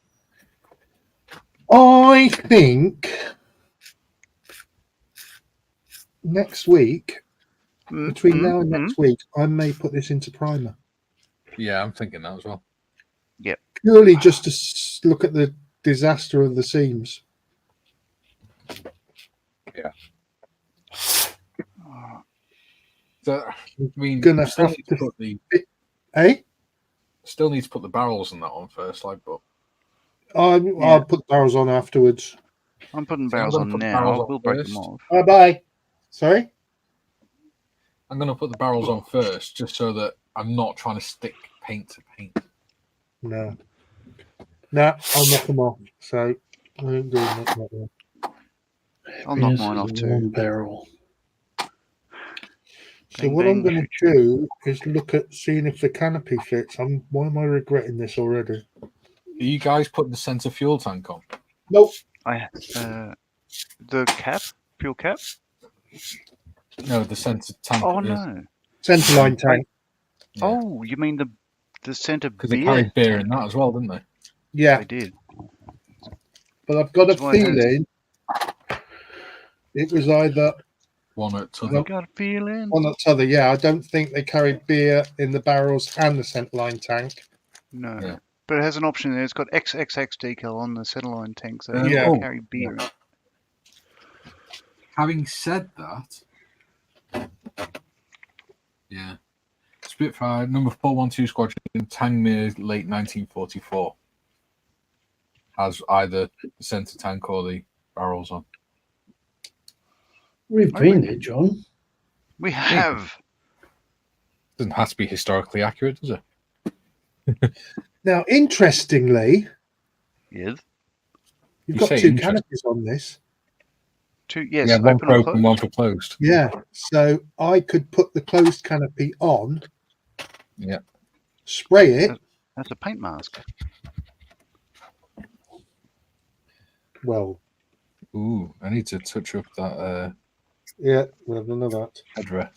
I think next week, between now and next week, I may put this into primer. Yeah, I'm thinking that as well. Purely just to look at the disaster of the seams. So, I mean, Gonna still have need to to- put the Eh? still need to put the barrels on that one first, like. But I'll put the barrels on afterwards. I'm putting See, I'm barrels gonna on put the now. barrels I on will break them first. off. Bye bye. Sorry? I'm going to put the barrels on first, just so that I'm not trying to stick paint to paint. No. No, I'll knock them off. So I ain't doing that one. I'll knock Happiness mine is off a too. warm barrel. So Bang, what I'm bang, going to shoot, do is look at seeing if the canopy fits. Why am I regretting this already? Are you guys putting the centre fuel tank on? Nope. The cap? Fuel cap? No, the centre tank. Oh, no. Centerline tank. Yeah. Oh, you mean the centre Because they beer? carried beer tank. in that as well, didn't they? Yeah, They did. but I've got That's a why it has- feeling it was either One at I t'other. got a feeling. one or t'other. Yeah, I don't think they carried beer in the barrels and the centerline tank. No. Yeah. But it has an option there. It's got XXX decal on the centerline tank, so it Yeah. can Oh, carry beer. yeah. Having said that, yeah, Spitfire number 412 Squadron, Tangmere, late 1944, has either the centre tank or the barrels on. We've been there, John. We have. Doesn't have to be historically accurate, does it? Now, interestingly, Yes. you've You got say two interesting. canopies on this. Yes, Yeah, one open for or open, closed. one for closed. Yeah, so I could put the closed canopy on. Yeah. Spray it. That's a paint mask. Well, Ooh, I need to touch up that yeah, we'll have none of that. headrest.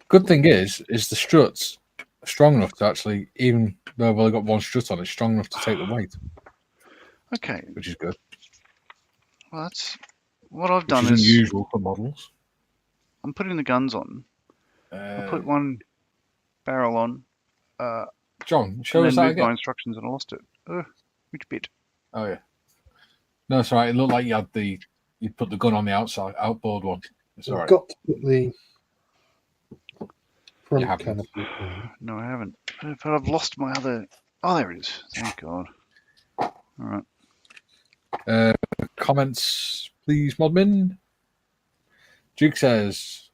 Good thing is the struts are strong enough to actually, even though I've only got one strut on, it's strong enough to take the weight, Okay. which is good. Well, that's what I've Which done isn't is usual for models. I'm putting the guns on. I put Uh, one barrel on, John, show and us then that moved my again. instructions and I lost it. Which bit? Oh yeah. No, it's all right. It looked like you put the gun on the outboard one. It's all I've right. got to put the You front haven't. canopy on. No, I haven't. But I've lost my other. Oh, there it is. Thank God. All right. Comments, please, Modmin. Duke says,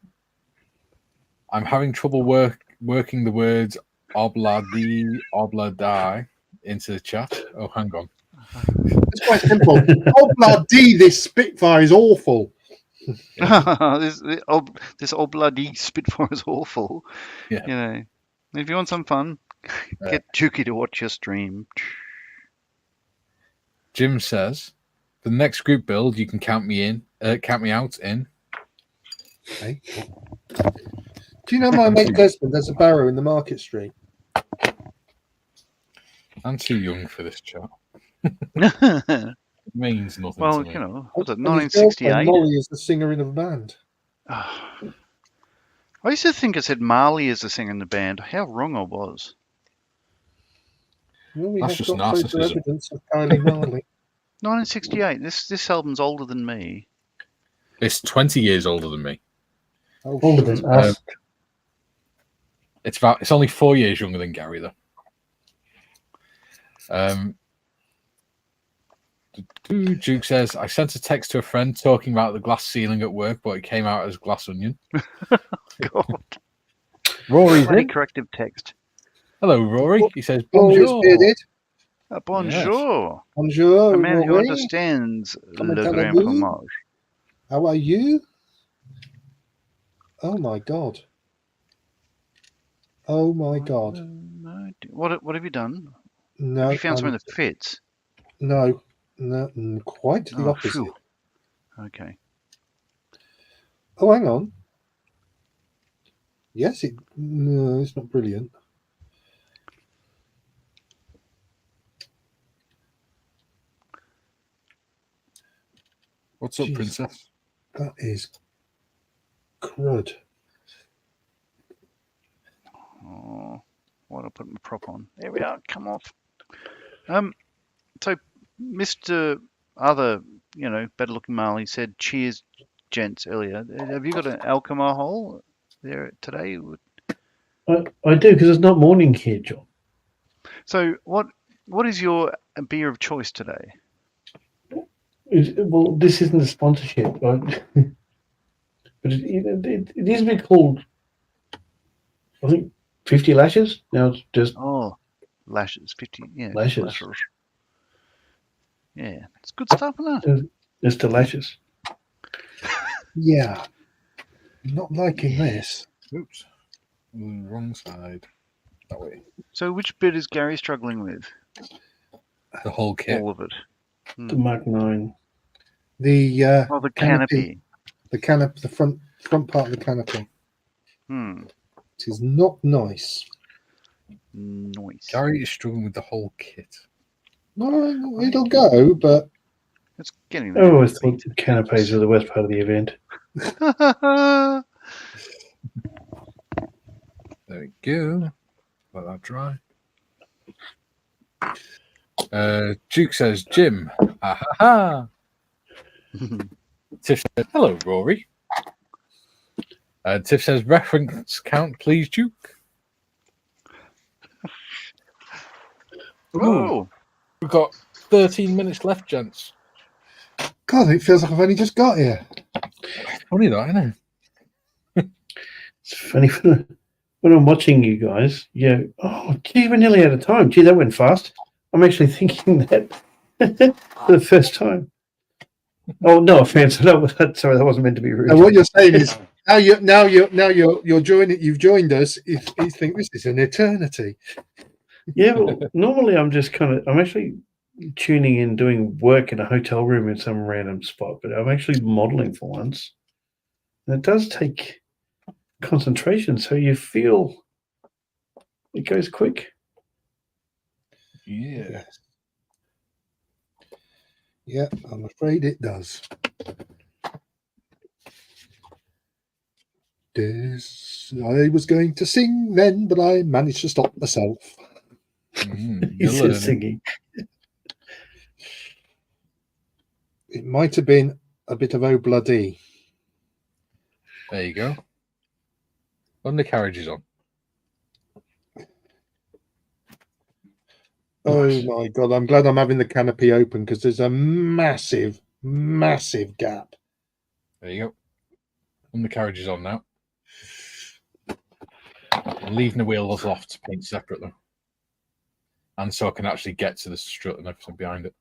I'm having trouble working the words obladi, obladi into the chat. Oh, hang on. It's quite simple. Oh, bloody, this Spitfire is awful. This old bloody Spitfire is awful. Yeah. You know, if you want some fun, get Dukey to watch your stream. Jim says, the next group build you can count me out in. Okay. Do you know my mate Desmond has a barrow in the Market Street? I'm too young for this chat. It means nothing Well, to me. you know, was it And his girlfriend, 1968? Molly is the singer in a band. I used to think I said Marley is the singer in the band. How wrong I was. Well, we That's have just got photo narcissism. evidence of Kylie Marley. 1968. This album's older than me. It's 20 years older than me. Oh, Older shit. than us. It's only 4 years younger than Gary, though. Duke says, I sent a text to a friend talking about the glass ceiling at work, but it came out as glass onion. God. Rory's Funny in. corrective text. Hello, Rory. He says Rory's bonjour. bearded. Bonjour. Bonjour, A man who Rory. understands Comment le grand allez-vous? fromage. How are you? Oh my god. Oh my god. No, what have you done? No, Have you found something that fits? no, quite the Oh, opposite. phew. Okay. Oh, hang on. Yes, no, it's not brilliant. What's up, Jeez. princess? That is crud. Oh, why did I put my prop on? There we are. Come off. So, Mr. Other, better-looking male, he said, "Cheers, gents." Earlier, have you got an Alkmaar hole there today? I do, because it's not morning here, John. So, what is your beer of choice today? Well, this isn't a sponsorship, right? But it used to be called, I think, 50 Lashes. Now it's just Oh, lashes, 50, yeah, Lashes. Yeah, it's good stuff, isn't it? Just the Lashes. Yeah. Not liking this. Oops. Wrong side. That way. So, which bit is Gary struggling with? The whole kit. All of it. The Mark 9. The Oh, the canopy. the canopy, the front part of the canopy. It is not nice. Nice. Gary is struggling with the whole kit. No, it'll go, but It's getting I there. always thought the canapes were the worst part of the event. There we go. Let that dry. Duke says, Jim. Ha ha ha. Tiff says, hello, Rory. Tiff says, reference count, please, Duke. Oh, We've got 13 minutes left, gents. God, it feels like I've only just got here. Funny that, isn't it? It's funny when I'm watching you guys. Yeah. Oh, gee, we're nearly out of time. Gee, that went fast. I'm actually thinking that for the first time. Oh, no offense. No, sorry, that wasn't meant to be rude. And what you're saying is now you're joining. You've joined us. You think this is an eternity. Yeah, well, normally I'm actually tuning in, doing work in a hotel room in some random spot, but I'm actually modeling for once. And it does take concentration, so you feel it goes quick. Yeah. Yeah, I'm afraid it does. I was going to sing then, but I managed to stop myself. He's just singing. It might have been a bit of "Oh Bloody." There you go. Undercarriage is on. Oh Nice. my God, I'm glad I'm having the canopy open because there's a massive, massive gap. There you go. Undercarriage is on now. I'm leaving the wheels off to paint separately. And so I can actually get to the strut and everything behind it.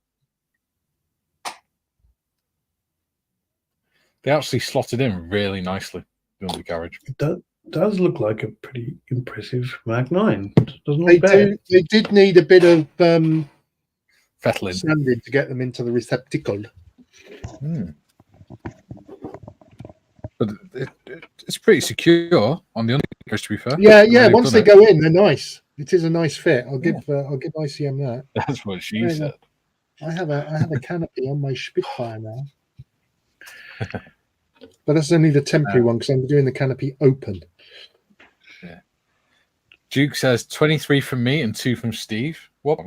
They actually slotted in really nicely, the undercarriage. It does look like a pretty impressive Mark 9. Doesn't They look bad. They did need a bit of Fettling. sanding to get them into the receptacle. But it's pretty secure on the undercarriage, to be fair. Yeah. Once they go in, they're nice. It is a nice fit. I'll give ICM that. That's what she said. I have a canopy on my Spitfire now, but that's only the temporary one because I'm doing the canopy open. Yeah. Duke says 23 from me and 2 from Steve. What?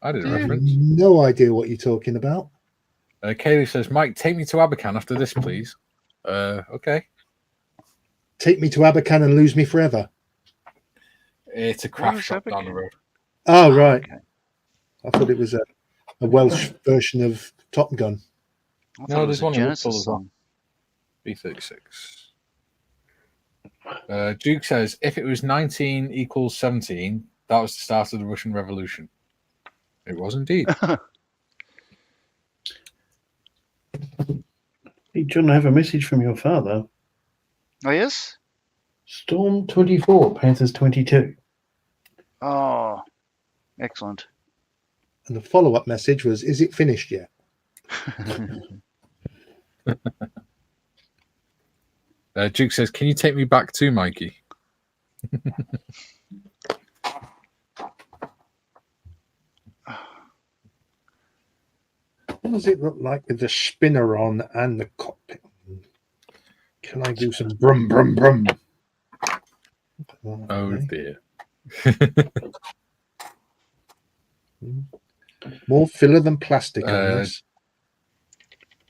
I did a reference. No idea what you're talking about. Kaylee says, Mike, take me to Abercan after this, please. Okay. Take me to Abercan and lose me forever. It's a craft shop down the road. Oh, right. Okay. I thought it was a Welsh version of Top Gun. I thought it was there's a one in Genesis Liverpool as well. song. B36. Duke says, if it was 19 equals 17, that was the start of the Russian Revolution. It was indeed. Hey, John, I have a message from your father. Oh, yes? Storm 24, Panthers 22. Oh, excellent. And the follow-up message was, is it finished yet? Duke says, can you take me back to Mikey? What does it look like with the spinner on and the cockpit? Can I do some brum, brum, brum? Oh, Okay. dear. More filler than plastic on this.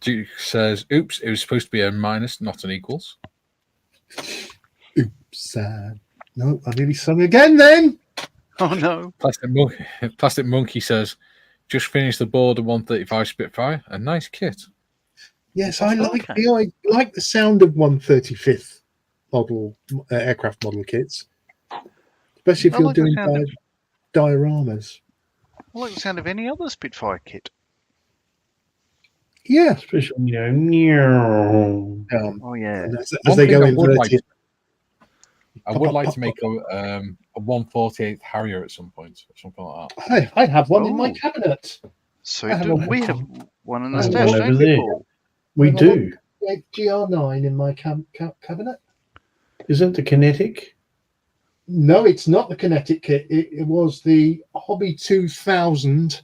Duke says, oops, it was supposed to be a minus, not an equals. Oops, sad. No, I nearly sung again then. Oh, no. Plastic Monkey says, just finished the Border 135 Spitfire. A nice kit. Yes, I like Okay. I like the sound of 135th model aircraft model kits, especially if I you're like the doing sound of- dioramas. I like the sound of any other Spitfire kit. Yeah, Especially, meow. Oh, yeah. and as One they thing go I would inverted. I would like to make a 148th Harrier at some point, or something like that. I have one in my Oh. cabinet. So I have we have one in the I have stash, one don't over we, there. Paul? We I have do. a GR9 in my cabinet. Is that the kinetic? No, it's not the Kinetic kit. It was the Hobby 2000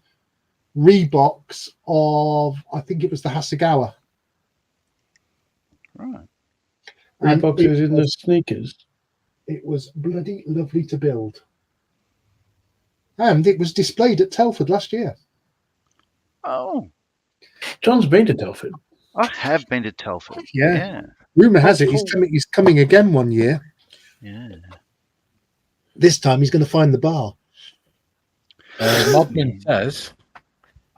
Reeboks of, I think it was the Hasegawa. Right. And Reeboks is in the sneakers. it was bloody lovely to build. And it was displayed at Telford last year. Oh, John's been to Telford. I have been to Telford. Yeah. Yeah. Rumour has it Cool. he's coming again one year. Yeah. This time he's going to find the bar. Modman says,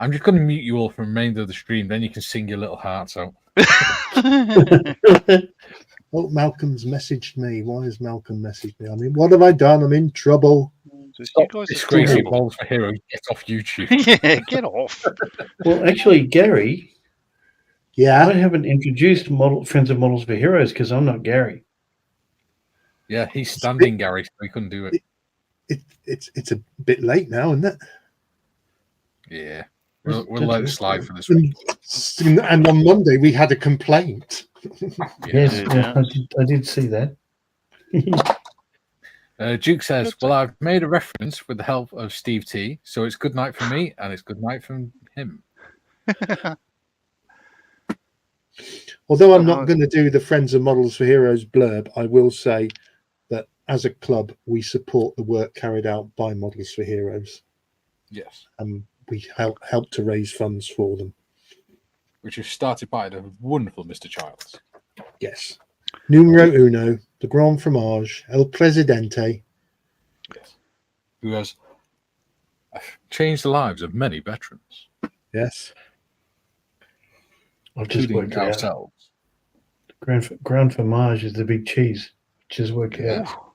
I'm just going to mute you all for the remainder of the stream, then you can sing your little hearts out. Oh, Malcolm's messaged me. Why has Malcolm messaged me? I mean, what have I done? I'm in trouble. Just Stop you guys are disgracing cool. Balls for Heroes. Get off YouTube. Yeah, get off. Well, actually, Gary, I Yeah. haven't introduced Friends of Models for Heroes because I'm not Gary. Yeah, he's standing, Gary, so he couldn't do it. It's a bit late now, isn't it? Yeah. We'll let it slide for this And, week. and on Monday we had a complaint. Yes, Yeah. I did see that. Duke says, well, I've made a reference with the help of Steve T, so it's good night from me and it's good night from him. Although I'm not going to do the Friends of Models for Heroes blurb, I will say that as a club, we support the work carried out by Models for Heroes. Yes. And we help to raise funds for them. Which is started by the wonderful Mr. Childs. Yes. Numero uno, the Grand Fromage, El Presidente. Yes. Who has changed the lives of many veterans. Yes. I've just including worked it out. ourselves. Grand Fromage is the big cheese. Just worked it out.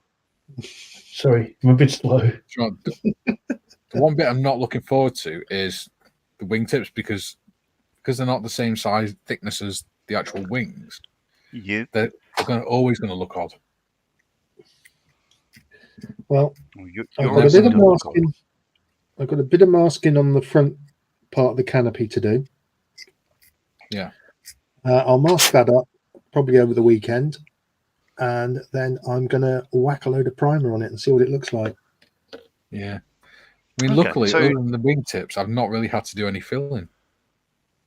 Sorry, I'm a bit slow. The one bit I'm not looking forward to is the wingtips because they're not the same size thickness as the actual wings. They're always going to look odd. Well, I've you're got a bit of absolutely masking. I've got a bit of masking on the front part of the canopy to do. Yeah. I'll mask that up probably over the weekend, and then I'm going to whack a load of primer on it and see what it looks like. Yeah. I mean, luckily, other than the wingtips, I've not really had to do any filling.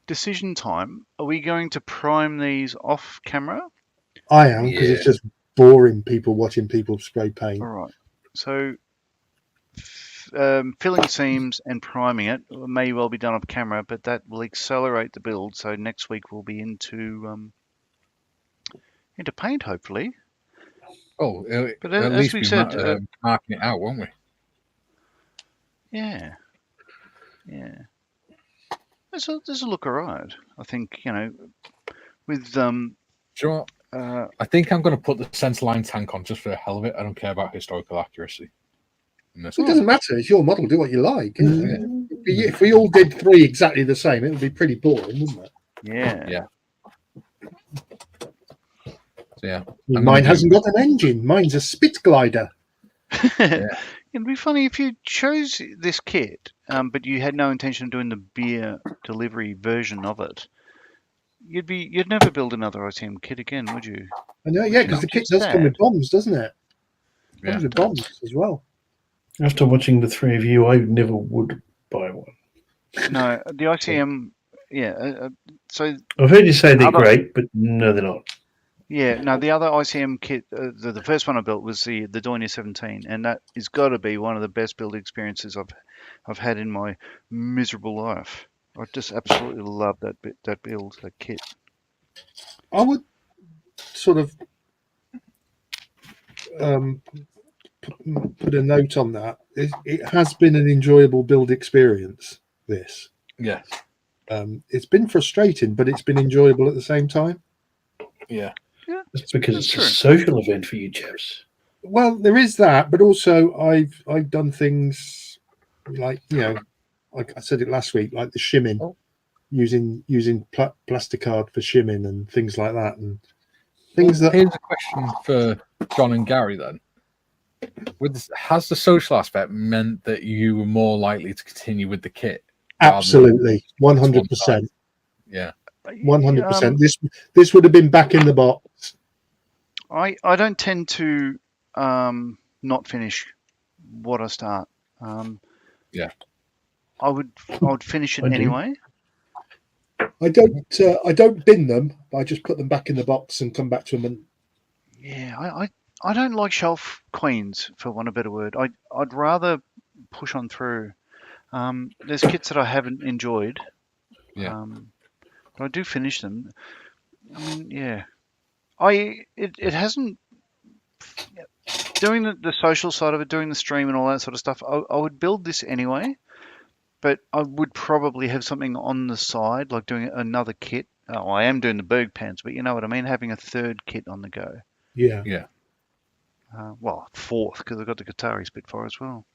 Decision time. Are we going to prime these off camera? I am, because it's just boring people watching people spray paint. All right. So filling seams and priming it may well be done off camera, but that will accelerate the build. So next week we'll be into paint, hopefully. Oh, but at as least we be said, marking it out, won't we? Yeah. This will look alright. I think with Do you know what? I think I'm going to put the centerline tank on just for the hell of it. I don't care about historical accuracy. In this It one. doesn't matter. It's your model. Do what you like. Isn't it? Mm. If we all did 3 exactly the same, it would be pretty boring, wouldn't it? Yeah. So, yeah. Mine hasn't got an engine. Mine's a spit glider. It'd be funny if you chose this kit, but you had no intention of doing the beer delivery version of it. You'd never build another ICM kit again, would you? I know, yeah, because the kit does come with bombs, doesn't it? Yeah. Comes with bombs as well. After watching the 3 of you, I never would buy one. No, the ICM. Yeah. So I've heard you say they're Other- great, but no, they're not. yeah, no, the other ICM kit, the first one I built was the Doinia 17, and that has got to be one of the best build experiences I've had in my miserable life. I just absolutely love that build, that kit. I would sort of put a note on that. It has been an enjoyable build experience, this. Yeah. It's been frustrating, but it's been enjoyable at the same time. Yeah. It's because That's it's true. a social event for you chaps. Well, there is that, but also I've done things like, like I said it last week, like the shimming, using plasticard for shimming and things like that, and things that. Here's a question for John and Gary then. Has the social aspect meant that you were more likely to continue with the kit? Absolutely, 100%. Yeah. 100%. This would have been back in the box. I don't tend to not finish what I start. Yeah. I would finish it I do. anyway. I don't bin them. I just put them back in the box and come back to them. And Yeah, I don't like shelf queens, for want of a better word. I'd rather push on through. There's kits that I haven't enjoyed. Yeah. But I do finish them. I mean, yeah. It hasn't doing the social side of it, doing the stream and all that sort of stuff. I would build this anyway, but I would probably have something on the side, like doing another kit. Oh, I am doing the Berg pants, but you know what I mean, having a third kit on the go. yeah, Well, fourth, because I've got the Qatari Spitfire as well.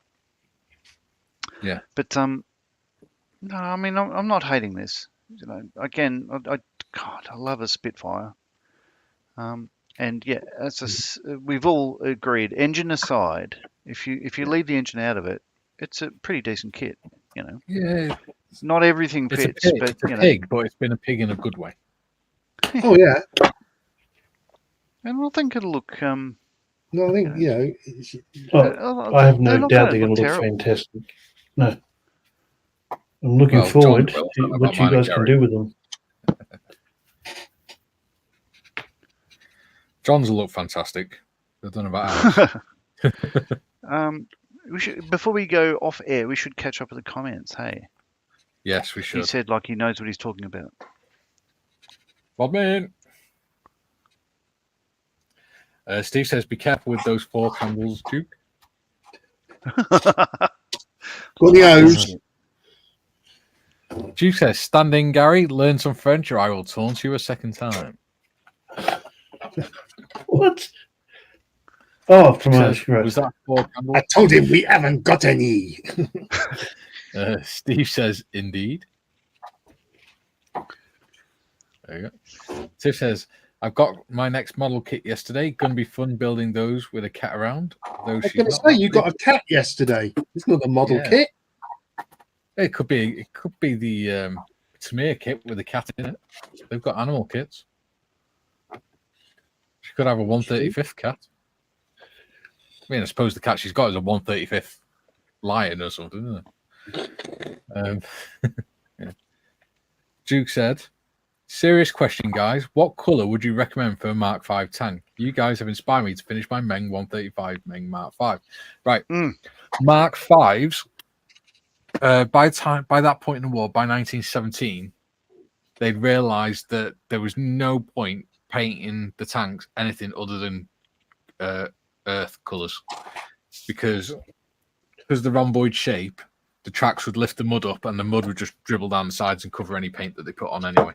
Yeah. But no, I mean, I'm not hating this. Again, God, I love a Spitfire. And yeah, we've all agreed. Engine aside, if you leave the engine out of it, it's a pretty decent kit. Yeah. Not everything It's fits, a pig, but it's a pig, but it's been a pig in a good way. oh yeah. and I think it'll look. No, I think Oh, Oh, I have no they're not doubt gonna they're going look to look terrible. fantastic. No. I'm looking Well, forward John will. I to don't know what about you mine and guys can Gary. do with them. John's will look fantastic. I don't know about ours. We should, before we go off air, we should catch up with the comments. Hey, Yes, we he should. said like he knows what he's talking about. Bob man. Steve says, "Be careful with those fork handles, Duke." Gonios. Duke says, "Standing, Gary. Learn some French, or I will taunt you a second time." What? Oh, from Says, right. was that fork handle? I told him we haven't got any. Steve says, "Indeed." There you go. Steve says, "I've got my next model kit yesterday. Going to be fun building those with a cat around." Though I was she's going to not say that you big. got a cat yesterday. It's not a model Yeah. kit. It could be the Tamir kit with a cat in it. They've got animal kits. She could have a 135th cat. I mean, I suppose the cat she's got is a 135th lion or something, isn't it? Yeah. Duke said, "Serious question, guys. What colour would you recommend for a Mark V tank? You guys have inspired me to finish my Meng 135 Meng Mark V." Right. Mark V's, by that point in the war, by 1917, they'd realised that there was no point painting the tanks anything other than earth colours, because the rhomboid shape, the tracks would lift the mud up and the mud would just dribble down the sides and cover any paint that they put on anyway.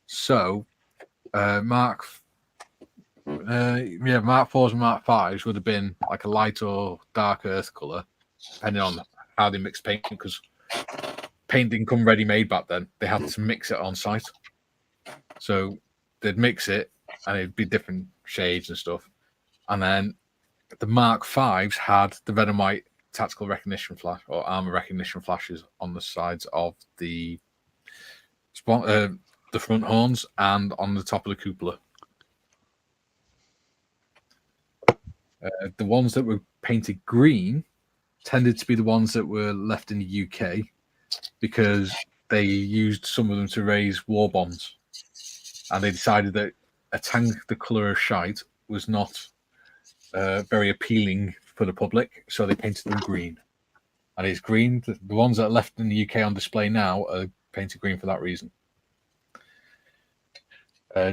So Mark Yeah, Mark 4s and Mark 5s would have been like a light or dark earth color, depending on how they mix paint, because paint didn't come ready-made back then. They had to mix it on site. So they'd mix it, and it'd be different shades and stuff. And then the Mark 5s had the red and white tactical recognition flash or armor recognition flashes on the sides of the front horns and on the top of the cupola. The ones that were painted green tended to be the ones that were left in the UK because they used some of them to raise war bonds, and they decided that a tank the colour of shite was not very appealing for the public, so they painted them green. And it's green. The ones that are left in the UK on display now are painted green for that reason.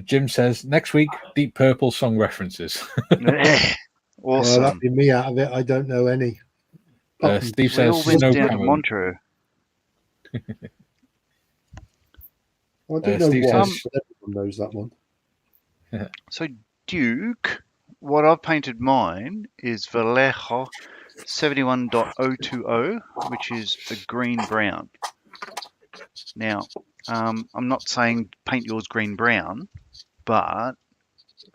Jim says, next week, Deep Purple song references. Well, Awesome. that'd be me out of it. I don't know any. Steve We says, all went Snow down to Camo. Montreux. I don't know Steve why, says- but everyone knows that one. So Duke, what I've painted mine is Vallejo 71.020, which is the green-brown. Now, I'm not saying paint yours green-brown, but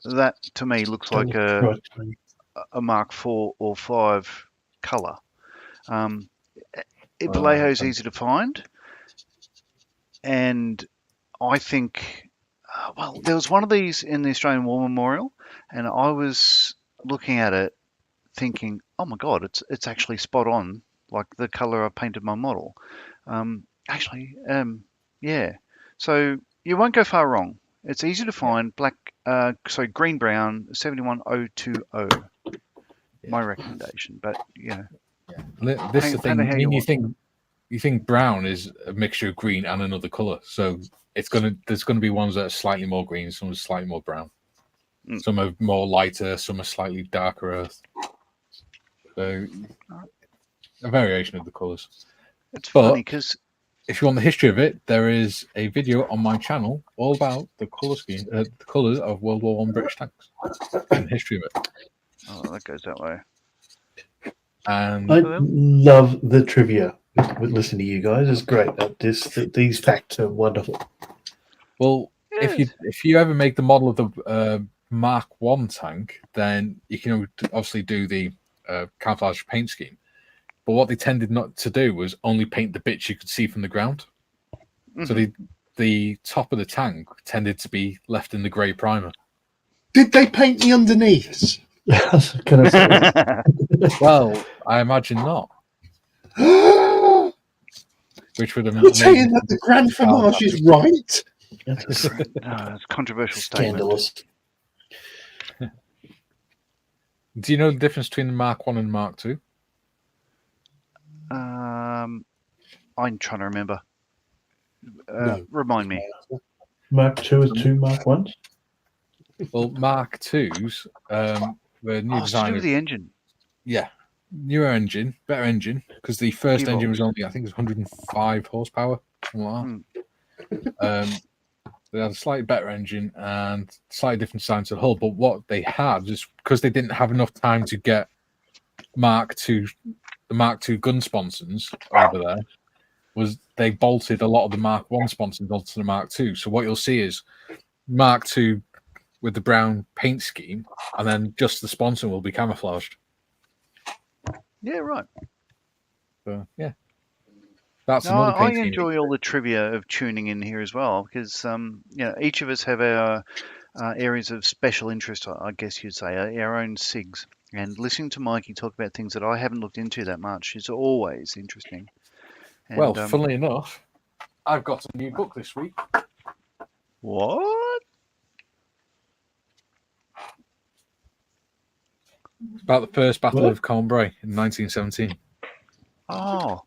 that to me looks like a Mark 4 or 5 colour. Vallejo's easy to find, and I think, well, there was one of these in the Australian War Memorial, and I was looking at it thinking, oh my God, it's actually spot on, like the colour I painted my model. Yeah. So you won't go far wrong. It's easy to find. Green brown 71020. My recommendation, but yeah. This is the Paint it thing. how I mean, you you think brown is a mixture of green and another color, so there's gonna be ones that are slightly more green, some are slightly more brown, some are more lighter, some are slightly darker earth. So a variation of the colors. It's funny But because if you want the history of it, there is a video on my channel all about the color scheme, the colors of World War I British tanks and the history of it. oh, that goes that way. And I love the trivia with listening to you guys. It's great. These facts are wonderful. well, Yes. if you ever make the model of the Mark 1 tank, then you can obviously do the camouflage paint scheme. But what they tended not to do was only paint the bits you could see from the ground. So the top of the tank tended to be left in the grey primer. Did they paint the underneath? Can I say? Well, I imagine not. You're Which would have made saying that the Grand Fromage is right? That's it's a controversial statement. scandalous. Do you know the difference between the Mark 1 and Mark 2? I'm trying to remember. No. Remind me. Mark 2 is 2 Mark 1s? Well, Mark 2s were new Oh, it's to do design. with the engine. Yeah, newer engine, better engine, because the first Evolved. engine was only, I think it was 105 horsepower, something like that. They had a slightly better engine and slightly different design to the hull, but what they had is because they didn't have enough time to get the Mark II gun sponsons over there, was they bolted a lot of the Mark 1 sponsons onto the Mark II. So what you'll see is Mark II with the brown paint scheme, and then just the sponson will be camouflaged. Yeah, right. So yeah, that's No, another I paint scheme. enjoy all the trivia of tuning in here as well because each of us have our areas of special interest, I guess you'd say, our own SIGs. And listening to Mikey talk about things that I haven't looked into that much is always interesting. And, Well, funnily enough, I've got a new book this week. what? It's about the first Battle What? of Cambrai in 1917. Oh.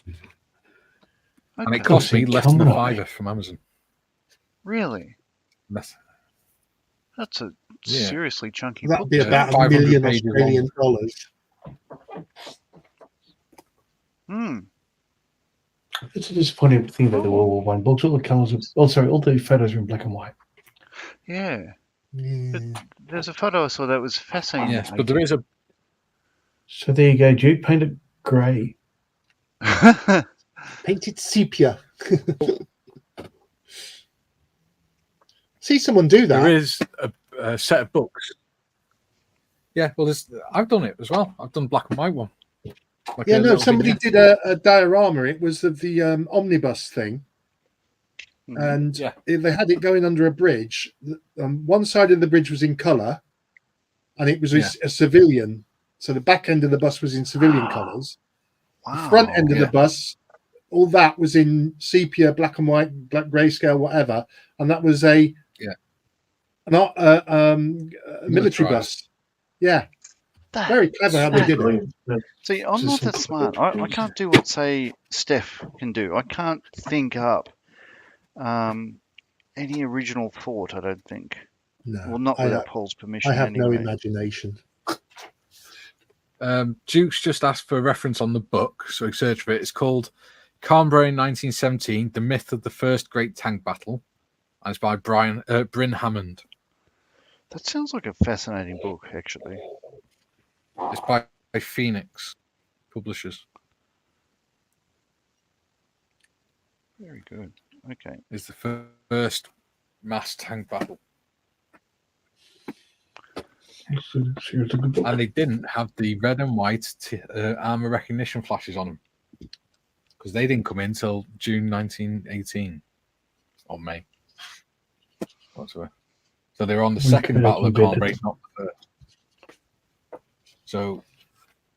And it Okay. cost me less than a Cambrai. £5 from Amazon. Really? Less. That's a Yeah. seriously chunky That'd book. be there. about 500 $1 million pages Australian dollars. Hmm. It's a disappointing thing about the World War One books. All the colours, all the photos are in black and white. Yeah. Yeah. There's a photo I saw that was fascinating. Yes, but there is a So there you go, Duke. Paint it grey. Painted sepia. See someone do that. there is a set of books. Yeah, well, I've done it as well. I've done black and white one. Like Yeah, a no, little somebody vignette. did a diorama. It was of the omnibus thing. Mhm. And Yeah. they had it going under a bridge. One side of the bridge was in colour, and it was Yeah. a civilian. So the back end of the bus was in civilian colours. Wow. The front end of Yeah. the bus, all that was in sepia, black and white, black grayscale, whatever. And that was a military bus. Yeah, That- very clever how they did it. Brilliant. See, I'm Just not some that smart. photos. I can't do what, say, Steph can do. I can't think up any original thought, I don't think. No, Well, not I without Paul's permission have no anyway. imagination. Duke's just asked for a reference on the book, so he searched for it. It's called Cambrai in 1917, The Myth of the First Great Tank Battle, and it's by Bryn Hammond. That sounds like a fascinating book, actually. It's by Phoenix Publishers. Very good. Okay. It's the first mass tank battle. It's a good book. And they didn't have the red and white armor recognition flashes on them because they didn't come in until June 1918 or May. Whatsoever. So they were on the second Battle of Cambrai, not the first. So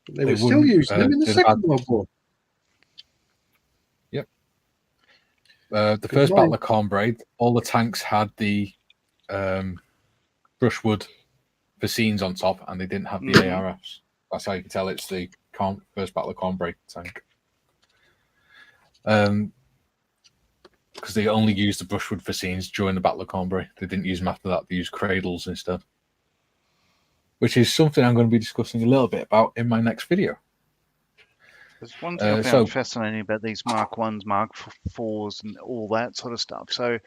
They were They still wouldn't, using them in the they'd Second had- World War. the first Battle of Cambrai, all the tanks had the brushwood fascines on top, and they didn't have the Mhm. ARFs. That's how you can tell it's the first Battle of Cambrai tank. Because they only used the brushwood fascines during the Battle of Cambrai. They didn't use them after that. They used cradles instead. Which is something I'm going to be discussing a little bit about in my next video. There's one thing I found fascinating about these Mark 1s, Mark 4s, and all that sort of stuff. So,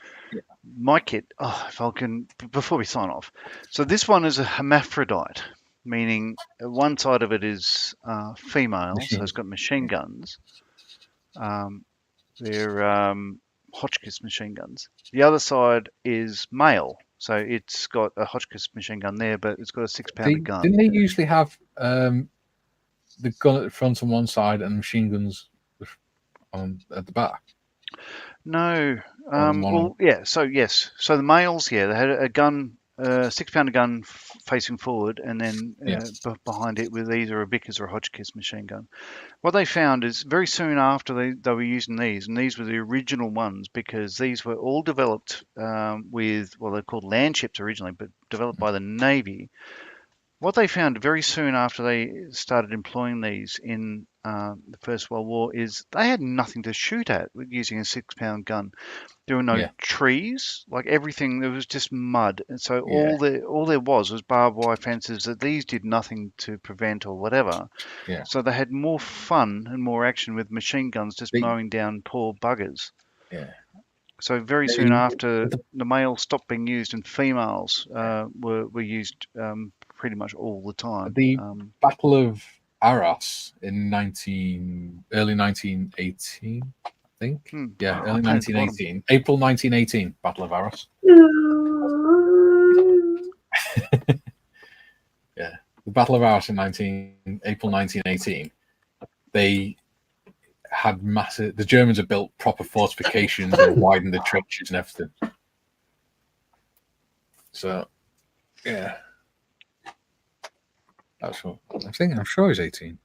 my kit, if I can, before we sign off. So, this one is a hermaphrodite, meaning one side of it is female, so it's got machine guns. They're Hotchkiss machine guns. The other side is male, so it's got a Hotchkiss machine gun there, but it's got a 6-pounder gun. Didn't they usually have the gun at the front on one side and machine guns at the back? No. On one- Well, yeah. So yes. So the males, they had a gun, 6-pounder gun facing forward, and then behind it with either a Vickers or a Hotchkiss machine gun. What they found is very soon after they were using these, and these were the original ones because these were all developed with, well, they're called land ships originally, but developed by the Navy. What they found very soon after they started employing these in the First World War is they had nothing to shoot at with using a 6-pound gun. There were no trees, like everything. There was just mud, and so all there was barbed wire fences that these did nothing to prevent or whatever. Yeah. So they had more fun and more action with machine guns, just mowing down poor buggers. Yeah. So very soon after the males stopped being used and females were used pretty much all the time. The Battle of Arras in early 1918, I think. Yeah, early 1918. April 1918, Battle of Arras. Yeah, the Battle of Arras in April 1918. They had massive. The Germans had built proper fortifications and widened the trenches and everything. So, yeah. That's what I'm thinking. I'm sure he's 18.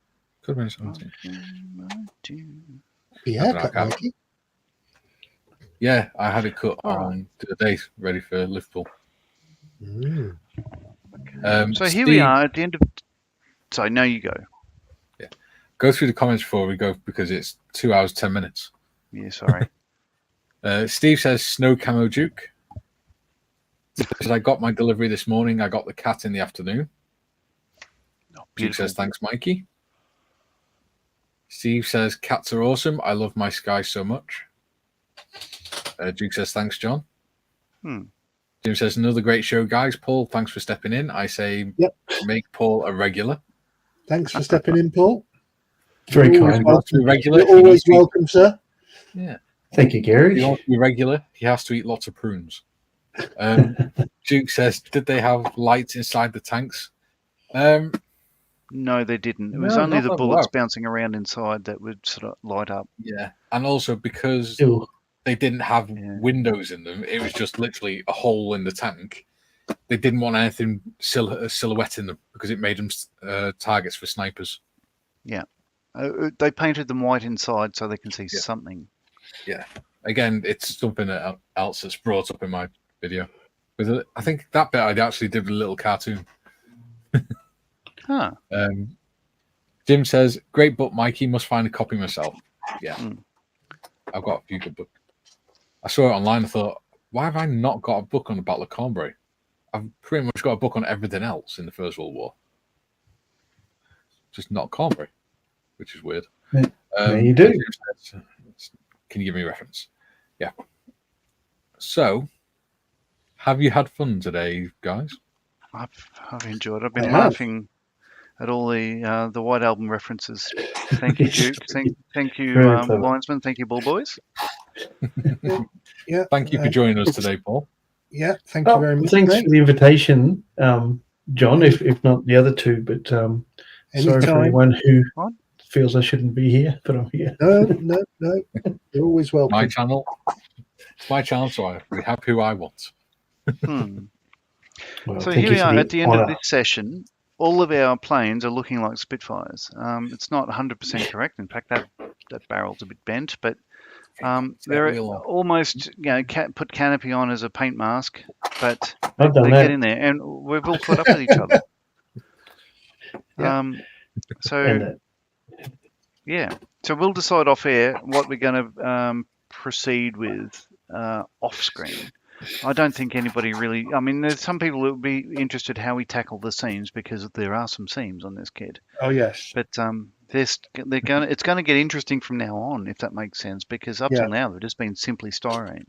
Could have been 17. Yeah, Mikey. Yeah, I had it cut on the day ready for Liverpool. So here we are at the end of. So now you go. Yeah, go through the comments before we go because it's 2 hours 10 minutes. Yeah, sorry. Steve says Snow Camo Duke. Says, I got my delivery this morning. I got the cat in the afternoon. Duke says, thanks, Mikey. Steve says, cats are awesome. I love my Sky so much. Duke says, thanks, John. Jim Jim says, another great show, guys. Paul, thanks for stepping in. I say, Yep. make Paul a regular. Thanks for stepping in, Paul. Very You're always kind. wants to be regular. You're always welcome, sir. Yeah. Thank you, If Gary. he wants to be regular, he has to eat lots of prunes. Duke says, did they have lights inside the tanks? No, they didn't. It was No, only not the that bullets well. bouncing around inside that would sort of light up. Yeah. And also because Ew. they didn't have Yeah. windows in them, it was just literally a hole in the tank. They didn't want anything silhouette in them because it made them targets for snipers. They painted them white inside so they can see Yeah. something. Again, it's something else that's brought up in my video. I think that bit I actually did with a little cartoon. Huh. Jim says, great book, Mikey. Must find a copy myself. Yeah. Mm. I've got a few good books. I saw it online. I thought, why have I not got a book on the Battle of Cornbury? I've pretty much got a book on everything else in the First World War. Just not Cornbury, which is weird. Yeah, you do. Can you give me a reference? Yeah. So, have you had fun today, guys? I've enjoyed it. I've been I have. laughing at all the White Album references. Thank you, Duke. Thank you, Very clever. Linesman. Thank you, Bull Boys. Yeah. Thank you for joining us today, Paul. Yeah. Thank you very much. Thanks mate. for the invitation, John, if not the other two. But sorry for Anytime. anyone who What? feels I shouldn't be here, but I'm here. No. You're always welcome. My channel. It's my channel, so I have who I want. Hmm. Well, So thank here you we for are the at the end of honour. this session. All of our planes are looking like Spitfires. It's not 100% correct. In fact, that barrel's a bit bent, but they're wheel on. almost, put canopy on as a paint mask, but I've done they that. get in there, and we've all caught up with each other. Yeah. And So we'll decide off air what we're going to proceed with off screen. I don't think anybody really. I mean, there's some people who will be interested how we tackle the seams because there are some seams on this kit. Oh yes. But it's going to get interesting from now on, if that makes sense, because up Yeah. till now they've just been simply styrene.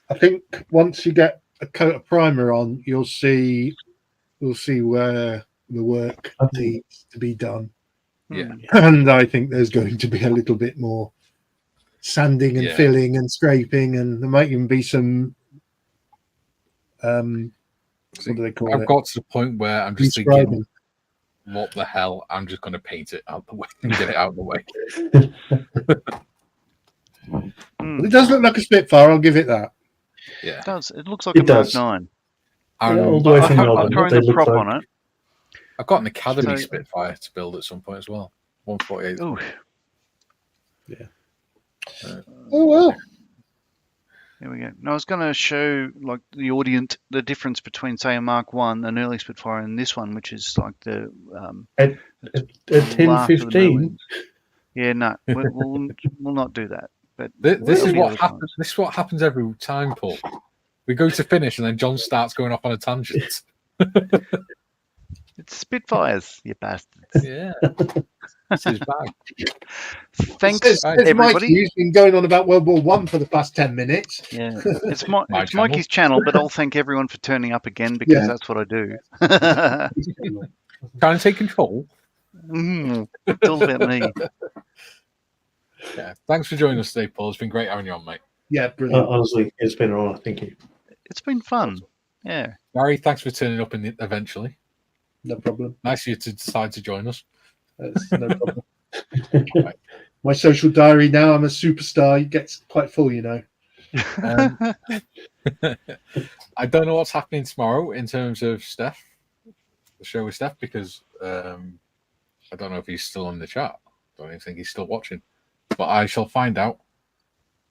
I think once you get a coat of primer on, we'll see where the work I think- needs to be done. Yeah. And I think there's going to be a little bit more sanding and Yeah. filling and scraping, and there might even be some what do they call I've it? got to the point where I'm just thinking, Describing. what the hell? I'm just going to paint it out the way and get it out of the way. Well, it does look like a Spitfire. I'll give it that. Yeah. It does. It looks like It a Mark does. 9. all the way from I'm Melbourne. throwing they the look prop like- on it. I've got an Academy So- Spitfire to build at some point as well. 148. Ooh. Oh well. There we go. Now, I was going to show like the audience the difference between, say, a Mark 1, an early Spitfire, and this one, which is like the At last of the 10:15. Merlins. Yeah, no, we'll not do that. But This is the what other happens. times. This is what happens every time, Paul. We go to finish, and then John starts going off on a tangent. It's Spitfires, you bastards. Yeah, this is bad. Thanks, Says Mikey, everybody. who's been going on about World War One for the past 10 minutes. Yeah, it's My it's channel. Mikey's channel, but I'll thank everyone for turning up again because Yeah. that's what I do. Trying to take control. It's all about me. Yeah. Thanks for joining us today, Paul. It's been great having you on, mate. Yeah, brilliant. Honestly, it's been an honour. Thank you. It's been fun. Yeah. Gary, thanks for turning up eventually. No problem. Nice of you to decide to join us. That's no problem. My social diary now, I'm a superstar. It gets quite full, you know. Um, I don't know what's happening tomorrow in terms of Steph, the show with Steph, because I don't know if he's still on the chat. I don't even think he's still watching, but I shall find out.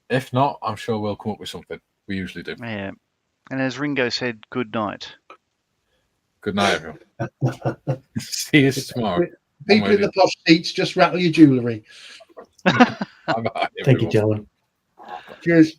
If not, I'm sure we'll come up with something. We usually do. Yeah. And as Ringo said, good night. Good night, everyone. See you tomorrow. People in the posh seats, just rattle your jewellery. Bye-bye, Thank you, everyone. gentlemen. Cheers.